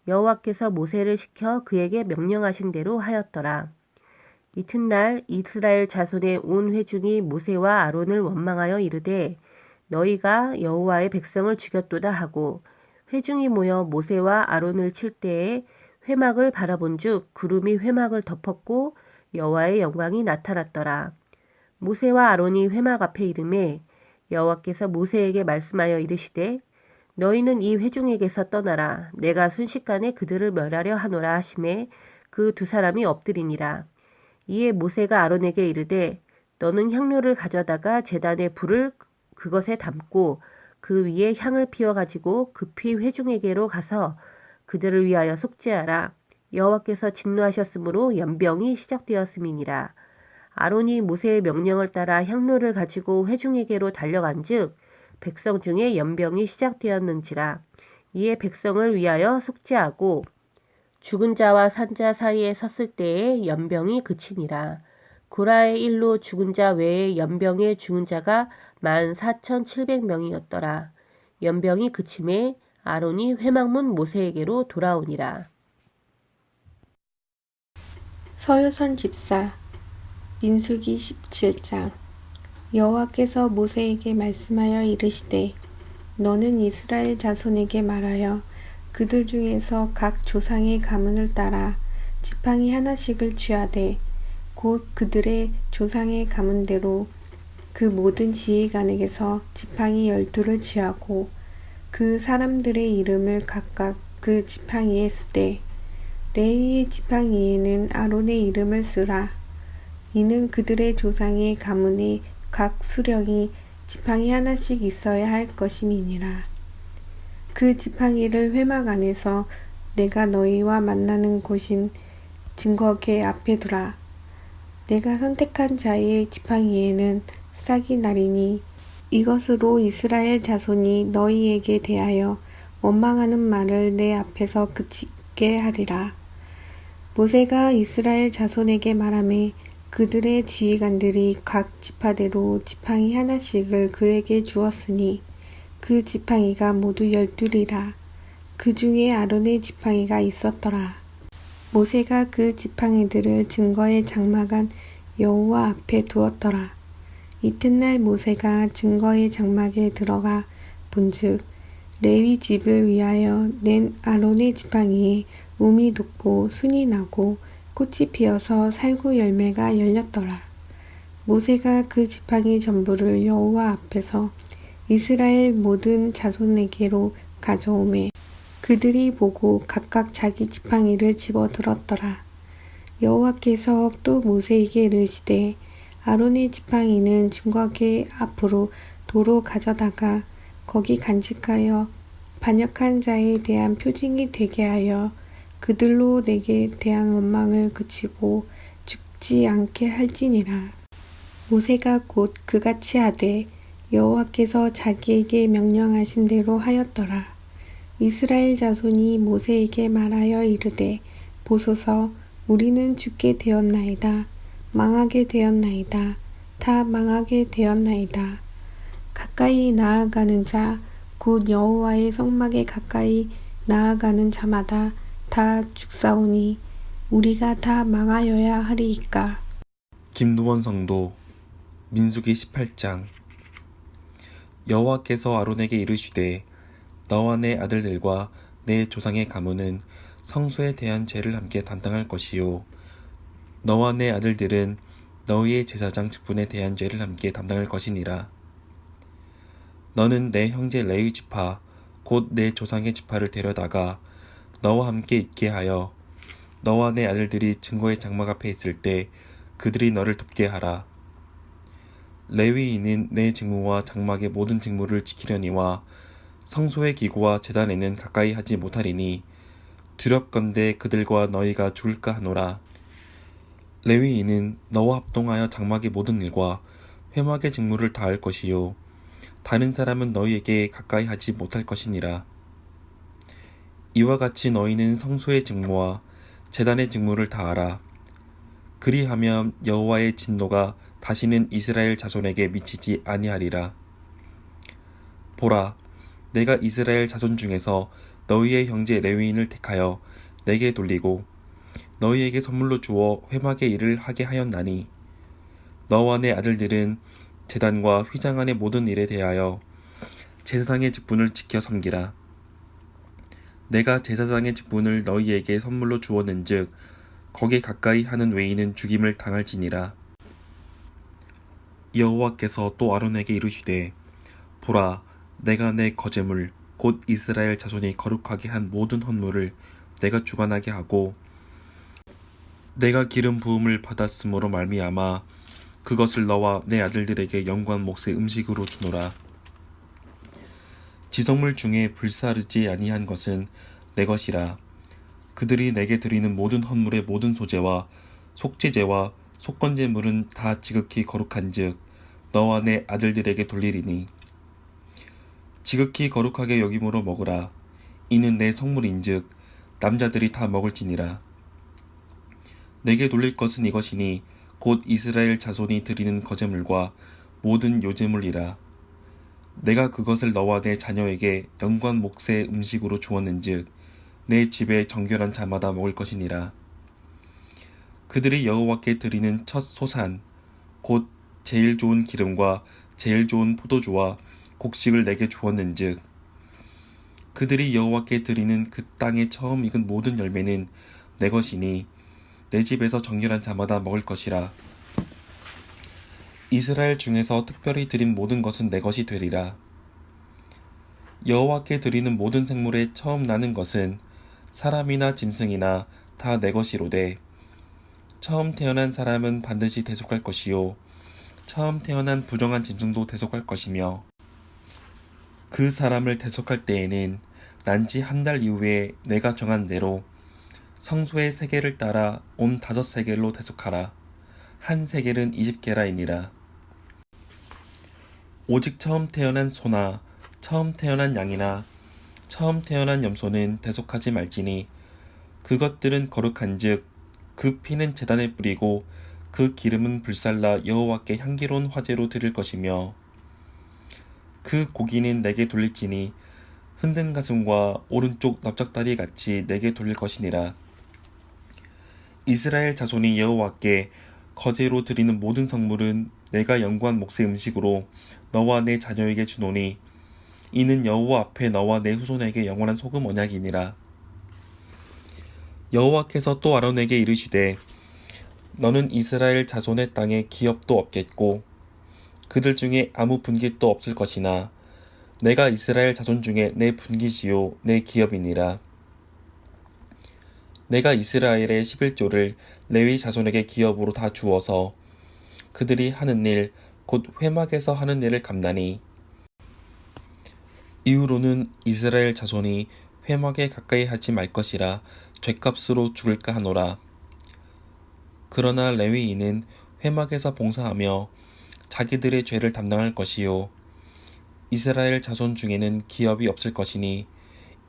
여호와께서 모세를 시켜 그에게 명령하신 대로 하였더라. 이튿날 이스라엘 자손의 온 회중이 모세와 아론을 원망하여 이르되 너희가 여호와의 백성을 죽였도다 하고 회중이 모여 모세와 아론을 칠 때에 회막을 바라본즉 구름이 회막을 덮었고 여호와의 영광이 나타났더라. 모세와 아론이 회막 앞에 이르매 여호와께서 모세에게 말씀하여 이르시되 너희는 이 회중에게서 떠나라. 내가 순식간에 그들을 멸하려 하노라 하시매 그 두 사람이 엎드리니라. 이에 모세가 아론에게 이르되 너는 향료를 가져다가 제단의 불을 그것에 담고 그 위에 향을 피워가지고 급히 회중에게로 가서 그들을 위하여 속죄하라. 여호와께서 진노하셨으므로 연병이 시작되었음이니라. 아론이 모세의 명령을 따라 향료를 가지고 회중에게로 달려간즉 백성 중에 연병이 시작되었는지라. 이에 백성을 위하여 속죄하고 죽은 자와 산 자 사이에 섰을 때에 연병이 그치니라. 고라의 일로 죽은 자 외에 연병에 죽은 자가 14,700명이었더라. 연병이 그침에 아론이 회막문 모세에게로 돌아오니라. 서유선 집사 민수기 17장. 여호와께서 모세에게 말씀하여 이르시되 너는 이스라엘 자손에게 말하여 그들 중에서 각 조상의 가문을 따라 지팡이 하나씩을 취하되 곧 그들의 조상의 가문대로 그 모든 지휘관에게서 지팡이 12를 취하고 그 사람들의 이름을 각각 그 지팡이에 쓰되 레위의 지팡이에는 아론의 이름을 쓰라. 이는 그들의 조상의 가문에 각 수령이 지팡이 하나씩 있어야 할 것임이니라. 그 지팡이를 회막 안에서 내가 너희와 만나는 곳인 증거궤 앞에 두라. 내가 선택한 자의 지팡이에는 싹이 나리니 이것으로 이스라엘 자손이 너희에게 대하여 원망하는 말을 내 앞에서 그치게 하리라. 모세가 이스라엘 자손에게 말하매 그들의 지휘관들이 각 지파대로 지팡이 하나씩을 그에게 주었으니 그 지팡이가 모두 12이라. 그 중에 아론의 지팡이가 있었더라. 모세가 그 지팡이들을 증거의 장막 안 여호와 앞에 두었더라. 이튿날 모세가 증거의 장막에 들어가 본즉 레위 집을 위하여 낸 아론의 지팡이에 움이 돋고 순이 나고 꽃이 피어서 살구 열매가 열렸더라. 모세가 그 지팡이 전부를 여호와 앞에서 이스라엘 모든 자손에게로 가져오매 그들이 보고 각각 자기 지팡이를 집어들었더라. 여호와께서 또 모세에게 이르시되 아론의 지팡이는 증거궤 앞으로 도로 가져다가 거기 간직하여 반역한 자에 대한 표징이 되게 하여 그들로 내게 대한 원망을 그치고 죽지 않게 할지니라. 모세가 곧 그같이 하되 여호와께서 자기에게 명령하신 대로 하였더라. 이스라엘 자손이 모세에게 말하여 이르되 보소서 우리는 죽게 되었나이다. 망하게 되었나이다. 다 망하게 되었나이다. 가까이 나아가는 자 곧 여호와의 성막에 가까이 나아가는 자마다 다 죽사오니 우리가 다 망하여야 하리이까. 김두원 성도 민수기 18장. 여호와께서 아론에게 이르시되 너와 내 아들들과 내 조상의 가문은 성소에 대한 죄를 함께 담당할 것이요 너와 내 아들들은 너희의 제사장 직분에 대한 죄를 함께 담당할 것이니라. 너는 내 형제 레위 지파 곧 내 조상의 지파를 데려다가 너와 함께 있게 하여 너와 내 아들들이 증거의 장막 앞에 있을 때 그들이 너를 돕게 하라. 레위인은 내 직무와 장막의 모든 직무를 지키려니와 성소의 기구와 제단에는 가까이 하지 못하리니 두렵건대 그들과 너희가 죽을까 하노라. 레위인은 너와 합동하여 장막의 모든 일과 회막의 직무를 다할 것이요 다른 사람은 너희에게 가까이 하지 못할 것이니라. 이와 같이 너희는 성소의 직무와 제단의 직무를 다하라. 그리하면 여호와의 진노가 다시는 이스라엘 자손에게 미치지 아니하리라. 보라, 내가 이스라엘 자손 중에서 너희의 형제 레위인을 택하여 내게 돌리고 너희에게 선물로 주어 회막의 일을 하게 하였나니 너와 내 아들들은 제단과 휘장 안의 모든 일에 대하여 제사장의 직분을 지켜 섬기라. 내가 제사장의 직분을 너희에게 선물로 주었는즉 거기에 가까이 하는 외인은 죽임을 당할지니라. 여호와께서 또 아론에게 이르시되 보라, 내가 내 거제물 곧 이스라엘 자손이 거룩하게 한 모든 헌물을 내가 주관하게 하고 내가 기름 부음을 받았으므로 말미암아 그것을 너와 내 아들들에게 영광 몫의 음식으로 주노라. 지성물 중에 불사르지 아니한 것은 내 것이라. 그들이 내게 드리는 모든 헌물의 모든 소재와 속죄제와 속건제물은 다 지극히 거룩한즉 너와 내 아들들에게 돌리리니 지극히 거룩하게 여김으로 먹으라. 이는 내 성물인즉 남자들이 다 먹을지니라. 내게 돌릴 것은 이것이니 곧 이스라엘 자손이 드리는 거제물과 모든 요제물이라. 내가 그것을 너와 내 자녀에게 영광 몫의 음식으로 주었는즉 내 집에 정결한 자마다 먹을 것이니라. 그들이 여호와께 드리는 첫 소산 곧 제일 좋은 기름과 제일 좋은 포도주와 곡식을 내게 주었는즉 그들이 여호와께 드리는 그 땅에 처음 익은 모든 열매는 내 것이니 내 집에서 정결한 자마다 먹을 것이라. 이스라엘 중에서 특별히 드린 모든 것은 내 것이 되리라. 여호와께 드리는 모든 생물에 처음 나는 것은 사람이나 짐승이나 다 내 것이로되 처음 태어난 사람은 반드시 대속할 것이요 처음 태어난 부정한 짐승도 대속할 것이며 그 사람을 대속할 때에는 난지 한 달 이후에 내가 정한 대로 성소의 세겔을 따라 온 5세겔로 대속하라. 한 세겔은 20게라이니라. 오직 처음 태어난 소나 처음 태어난 양이나 처음 태어난 염소는 대속하지 말지니 그것들은 거룩한즉 그 피는 제단에 뿌리고 그 기름은 불살라 여호와께 향기로운 화제로 드릴 것이며 그 고기는 내게 돌릴지니 흔든 가슴과 오른쪽 납작다리 같이 내게 돌릴 것이니라. 이스라엘 자손이 여호와께 거제로 드리는 모든 성물은 내가 연구한 몫의 음식으로 너와 내 자녀에게 주노니 이는 여호와 앞에 너와 내 후손에게 영원한 소금 언약이니라. 여호와께서 또 아론에게 이르시되 너는 이스라엘 자손의 땅에 기업도 없겠고 그들 중에 아무 분깃도 없을 것이나 내가 이스라엘 자손 중에 내 분깃이요 내 기업이니라. 내가 이스라엘의 11조를 레위 자손에게 기업으로 다 주어서 그들이 하는 일 곧 회막에서 하는 일을 갚나니 이후로는 이스라엘 자손이 회막에 가까이 하지 말 것이라 죗값으로 죽을까 하노라. 그러나 레위인은 회막에서 봉사하며 자기들의 죄를 담당할 것이요 이스라엘 자손 중에는 기업이 없을 것이니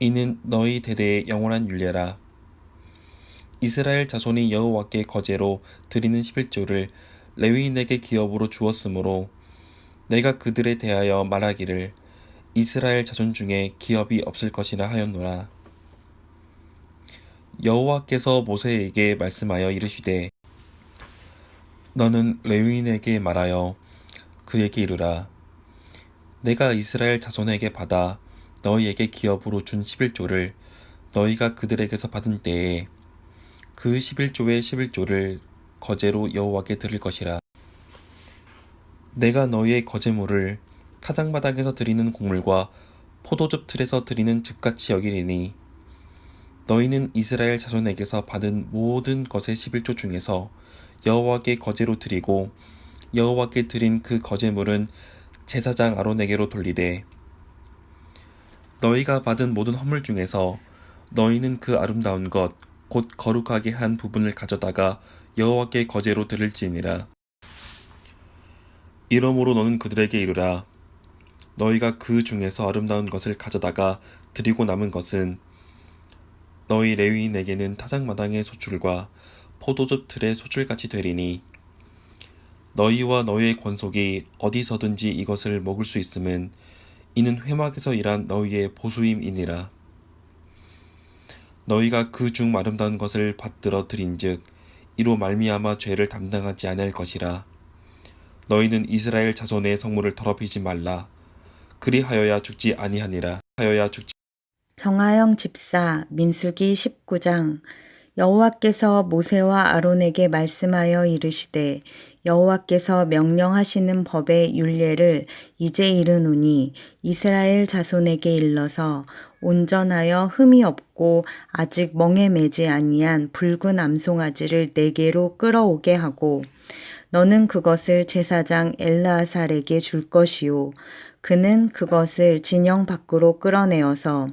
이는 너희 대대의 영원한 율례라. 이스라엘 자손이 여호와께 거제로 드리는 11조를 레위인에게 기업으로 주었으므로 내가 그들에 대하여 말하기를 이스라엘 자손 중에 기업이 없을 것이라 하였노라. 여호와께서 모세에게 말씀하여 이르시되 너는 레위인에게 말하여 그에게 이르라. 내가 이스라엘 자손에게 받아 너희에게 기업으로 준 11조를 너희가 그들에게서 받은 때에 그 11조의 11조를 거제로 여호와께 드릴 것이라. 내가 너희의 거제물을 타작마당에서 드리는 곡물과 포도즙 틀에서 드리는 즙같이 여기리니 너희는 이스라엘 자손에게서 받은 모든 것의 11조 중에서 여호와께 거제로 드리고 여호와께 드린 그 거제물은 제사장 아론에게로 돌리되 너희가 받은 모든 헌물 중에서 너희는 그 아름다운 것 곧 거룩하게 한 부분을 가져다가 여호와께 거제로 드릴지니라. 이러므로 너는 그들에게 이르라. 너희가 그 중에서 아름다운 것을 가져다가 드리고 남은 것은 너희 레위인에게는 타작마당의 소출과 포도즙 틀의 소출같이 되리니 너희와 너희의 권속이 어디서든지 이것을 먹을 수 있음은 이는 회막에서 일한 너희의 보수임이니라. 너희가 그 중 아름다운 것을 받들어 드린즉 이로 말미암아 죄를 담당하지 않을 것이라. 너희는 이스라엘 자손의 성물을 더럽히지 말라. 그리하여야 죽지 아니하니라. 정하영 집사 민수기 19장. 여호와께서 모세와 아론에게 말씀하여 이르시되 여호와께서 명령하시는 법의 율례를 이제 이르노니 이스라엘 자손에게 일러서 온전하여 흠이 없고 아직 멍에 매지 아니한 붉은 암송아지를 내게로 끌어오게 하고 너는 그것을 제사장 엘르아살에게 줄 것이요 그는 그것을 진영 밖으로 끌어내어서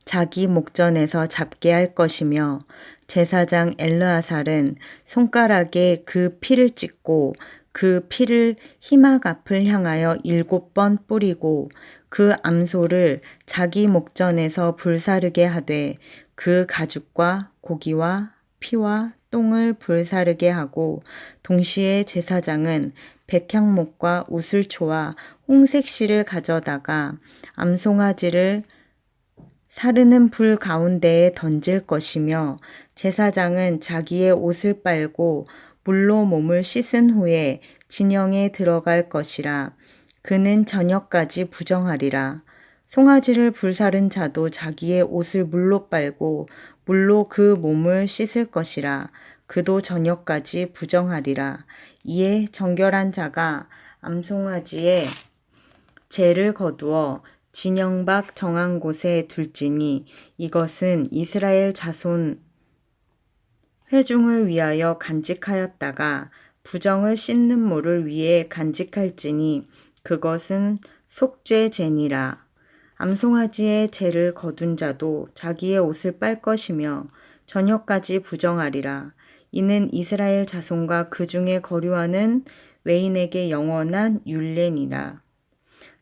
자기 목전에서 잡게 할 것이며 제사장 엘르아살은 손가락에 그 피를 찍고 그 피를 희막 앞을 향하여 7번 뿌리고 그 암소를 자기 목전에서 불사르게 하되 그 가죽과 고기와 피와 똥을 불사르게 하고 동시에 제사장은 백향목과 우슬초와 홍색실을 가져다가 암송아지를 사르는 불 가운데에 던질 것이며 제사장은 자기의 옷을 빨고 물로 몸을 씻은 후에 진영에 들어갈 것이라. 그는 저녁까지 부정하리라. 송아지를 불사른 자도 자기의 옷을 물로 빨고 물로 그 몸을 씻을 것이라. 그도 저녁까지 부정하리라. 이에 정결한 자가 암송아지의 죄를 거두어 진영 밖 정한 곳에 둘지니 이것은 이스라엘 자손 회중을 위하여 간직하였다가 부정을 씻는 모를 위해 간직할지니 그것은 속죄 제니라. 암송아지의 죄를 거둔 자도 자기의 옷을 빨 것이며 저녁까지 부정하리라. 이는 이스라엘 자손과 그 중에 거류하는 외인에게 영원한 율례니라.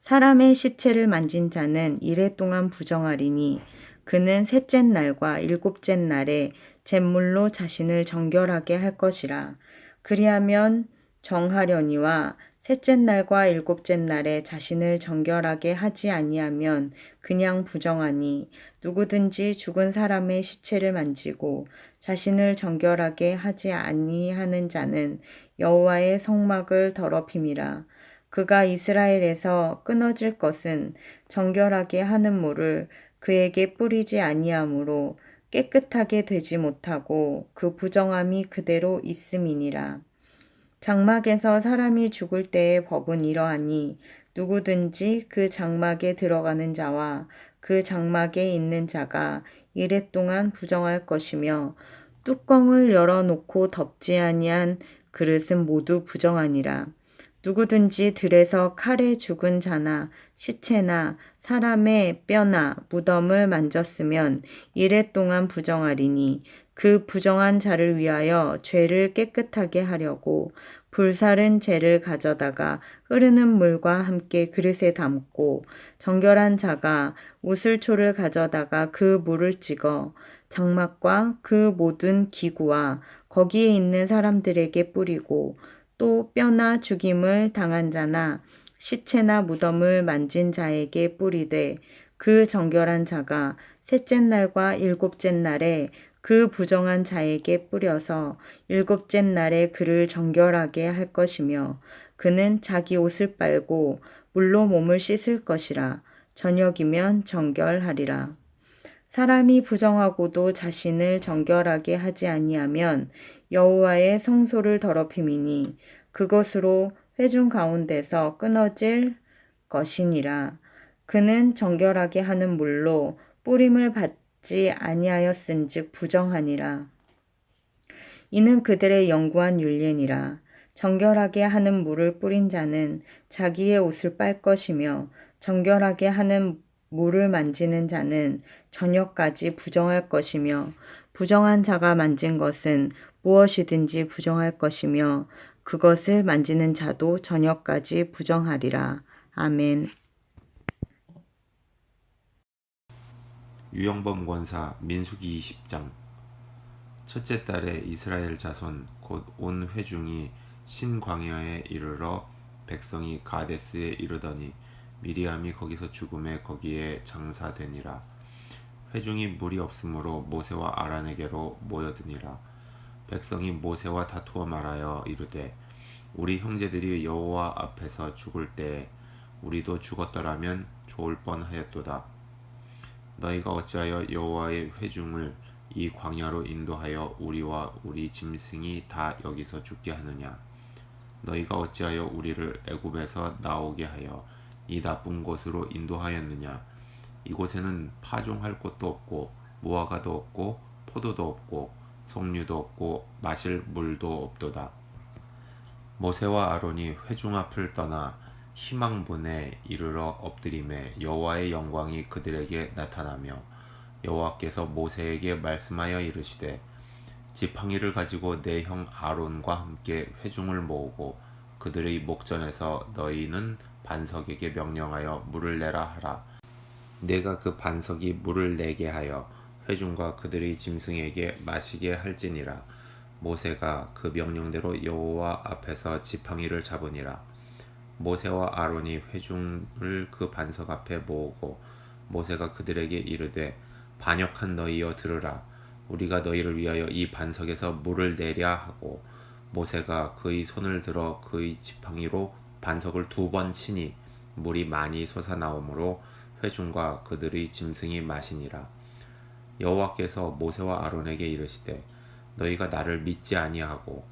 사람의 시체를 만진 자는 이래 동안 부정하리니 그는 셋째 날과 일곱째 날에 잿물로 자신을 정결하게 할 것이라. 그리하면 정하려니와 셋째 날과 일곱째 날에 자신을 정결하게 하지 아니하면 그냥 부정하니 누구든지 죽은 사람의 시체를 만지고 자신을 정결하게 하지 아니하는 자는 여호와의 성막을 더럽힘이라. 그가 이스라엘에서 끊어질 것은 정결하게 하는 물을 그에게 뿌리지 아니하므로 깨끗하게 되지 못하고 그 부정함이 그대로 있음이니라. 장막에서 사람이 죽을 때의 법은 이러하니 누구든지 그 장막에 들어가는 자와 그 장막에 있는 자가 이레 동안 부정할 것이며 뚜껑을 열어놓고 덮지 아니한 그릇은 모두 부정하니라. 누구든지 들에서 칼에 죽은 자나 시체나 사람의 뼈나 무덤을 만졌으면 이레 동안 부정하리니 그 부정한 자를 위하여 죄를 깨끗하게 하려고 불사른 재를 가져다가 흐르는 물과 함께 그릇에 담고 정결한 자가 우슬초를 가져다가 그 물을 찍어 장막과 그 모든 기구와 거기에 있는 사람들에게 뿌리고 또 뼈나 죽임을 당한 자나 시체나 무덤을 만진 자에게 뿌리되 그 정결한 자가 셋째 날과 일곱째 날에 그 부정한 자에게 뿌려서 일곱째 날에 그를 정결하게 할 것이며 그는 자기 옷을 빨고 물로 몸을 씻을 것이라. 저녁이면 정결하리라. 사람이 부정하고도 자신을 정결하게 하지 아니하면 여호와의 성소를 더럽힘이니 그것으로 회중 가운데서 끊어질 것이니라. 그는 정결하게 하는 물로 뿌림을 받지 아니하였은즉 부정하니라. 이는 그들의 영구한 율례니라. 정결하게 하는 물을 뿌린 자는 자기의 옷을 빨 것이며 정결하게 하는 물을 만지는 자는 저녁까지 부정할 것이며 부정한 자가 만진 것은 무엇이든지 부정할 것이며 그것을 만지는 자도 저녁까지 부정하리라. 아멘. 유영범 권사 민수기 20장. 첫째 달에 이스라엘 자손 곧 온 회중이 신광야에 이르러 백성이 가데스에 이르더니 미리암이 거기서 죽음에 거기에 장사되니라. 회중이 물이 없으므로 모세와 아란에게로 모여드니라. 백성이 모세와 다투어 말하여 이르되 우리 형제들이 여호와 앞에서 죽을 때에 우리도 죽었더라면 좋을 뻔하였도다. 너희가 어찌하여 여호와의 회중을 이 광야로 인도하여 우리와 우리 짐승이 다 여기서 죽게 하느냐. 너희가 어찌하여 우리를 애굽에서 나오게 하여 이 나쁜 곳으로 인도하였느냐. 이곳에는 파종할 곳도 없고 무화과도 없고 포도도 없고 석류도 없고 마실 물도 없도다. 모세와 아론이 회중 앞을 떠나 희망분에 이르러 엎드림에 여호와의 영광이 그들에게 나타나며 여호와께서 모세에게 말씀하여 이르시되 지팡이를 가지고 내 형 아론과 함께 회중을 모으고 그들의 목전에서 너희는 반석에게 명령하여 물을 내라 하라. 내가 그 반석이 물을 내게 하여 회중과 그들의 짐승에게 마시게 할지니라. 모세가 그 명령대로 여호와 앞에서 지팡이를 잡으니라. 모세와 아론이 회중을 그 반석 앞에 모으고 모세가 그들에게 이르되 반역한 너희여 들으라. 우리가 너희를 위하여 이 반석에서 물을 내랴 하고 모세가 그의 손을 들어 그의 지팡이로 반석을 2번 치니 물이 많이 솟아나오므로 회중과 그들의 짐승이 마시니라. 여호와께서 모세와 아론에게 이르시되 너희가 나를 믿지 아니하고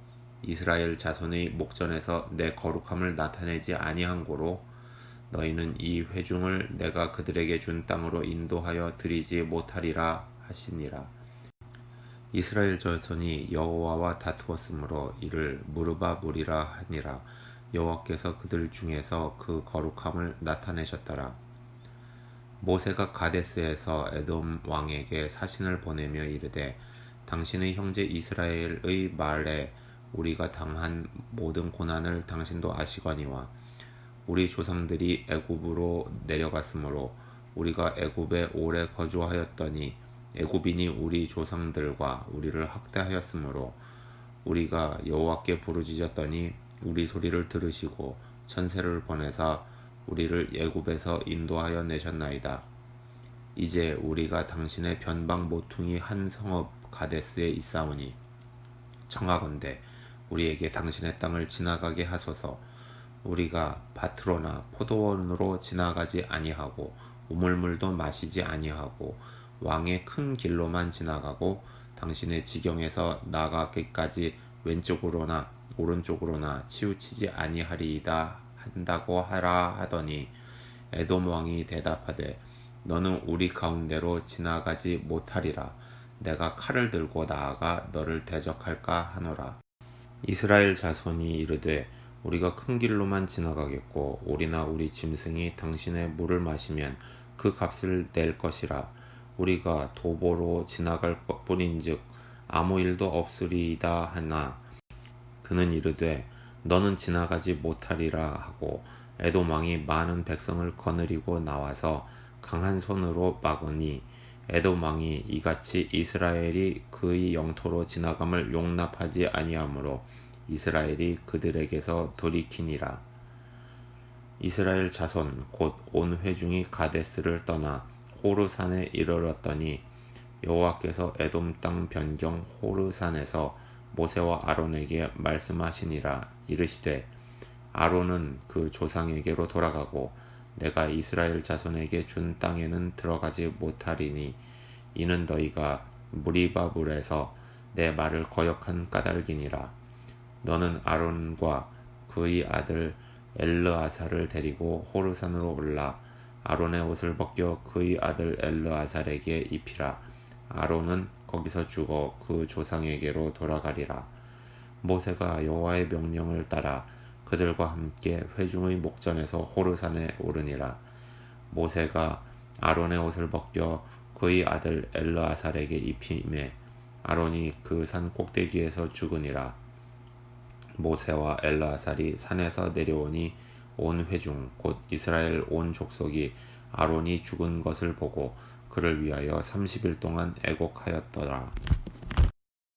이스라엘 자손의 목전에서 내 거룩함을 나타내지 아니한 고로 너희는 이 회중을 내가 그들에게 준 땅으로 인도하여 드리지 못하리라 하시니라. 이스라엘 자손이 여호와와 다투었으므로 이를 무르바 무리라 하니라. 여호와께서 그들 중에서 그 거룩함을 나타내셨더라. 모세가 가데스에서 에돔 왕에게 사신을 보내며 이르되 당신의 형제 이스라엘의 말에 우리가 당한 모든 고난을 당신도 아시거니와 우리 조상들이 애굽으로 내려갔으므로 우리가 애굽에 오래 거주하였더니 애굽인이 우리 조상들과 우리를 학대하였으므로 우리가 여호와께 부르짖었더니 우리 소리를 들으시고 천사를 보내사 우리를 애굽에서 인도하여 내셨나이다. 이제 우리가 당신의 변방 모퉁이 한 성읍 가데스에 있사오니 청하건대 우리에게 당신의 땅을 지나가게 하소서. 우리가 밭으로나 포도원으로 지나가지 아니하고 우물물도 마시지 아니하고 왕의 큰 길로만 지나가고 당신의 지경에서 나가기까지 왼쪽으로나 오른쪽으로나 치우치지 아니하리이다 한다고 하라 하더니 에돔 왕이 대답하되 너는 우리 가운데로 지나가지 못하리라. 내가 칼을 들고 나아가 너를 대적할까 하노라. 이스라엘 자손이 이르되 우리가 큰 길로만 지나가겠고 우리나 우리 짐승이 당신의 물을 마시면 그 값을 낼 것이라. 우리가 도보로 지나갈 것뿐인즉 아무 일도 없으리이다 하나 그는 이르되 너는 지나가지 못하리라 하고 에돔 왕이 많은 백성을 거느리고 나와서 강한 손으로 막으니 에돔 왕이 이같이 이스라엘이 그의 영토로 지나감을 용납하지 아니하므로 이스라엘이 그들에게서 돌이키니라. 이스라엘 자손 곧 온 회중이 가데스를 떠나 호르산에 이르렀더니 여호와께서 에돔 땅 변경 호르산에서 모세와 아론에게 말씀하시니라. 이르시되 아론은 그 조상에게로 돌아가고 내가 이스라엘 자손에게 준 땅에는 들어가지 못하리니 이는 너희가 무리바 물에서 내 말을 거역한 까닭이니라. 너는 아론과 그의 아들 엘르아살을 데리고 호르산으로 올라 아론의 옷을 벗겨 그의 아들 엘르아살에게 입히라. 아론은 거기서 죽어 그 조상에게로 돌아가리라. 모세가 여호와의 명령을 따라 그들과 함께 회중의 목전에서 호르산에 오르니라. 모세가 아론의 옷을 벗겨 그의 아들 엘르아살에게 입히매 아론이 그 산 꼭대기에서 죽으니라. 모세와 엘르아살이 산에서 내려오니 온 회중 곧 이스라엘 온 족속이 아론이 죽은 것을 보고 그를 위하여 30일 동안 애곡하였더라.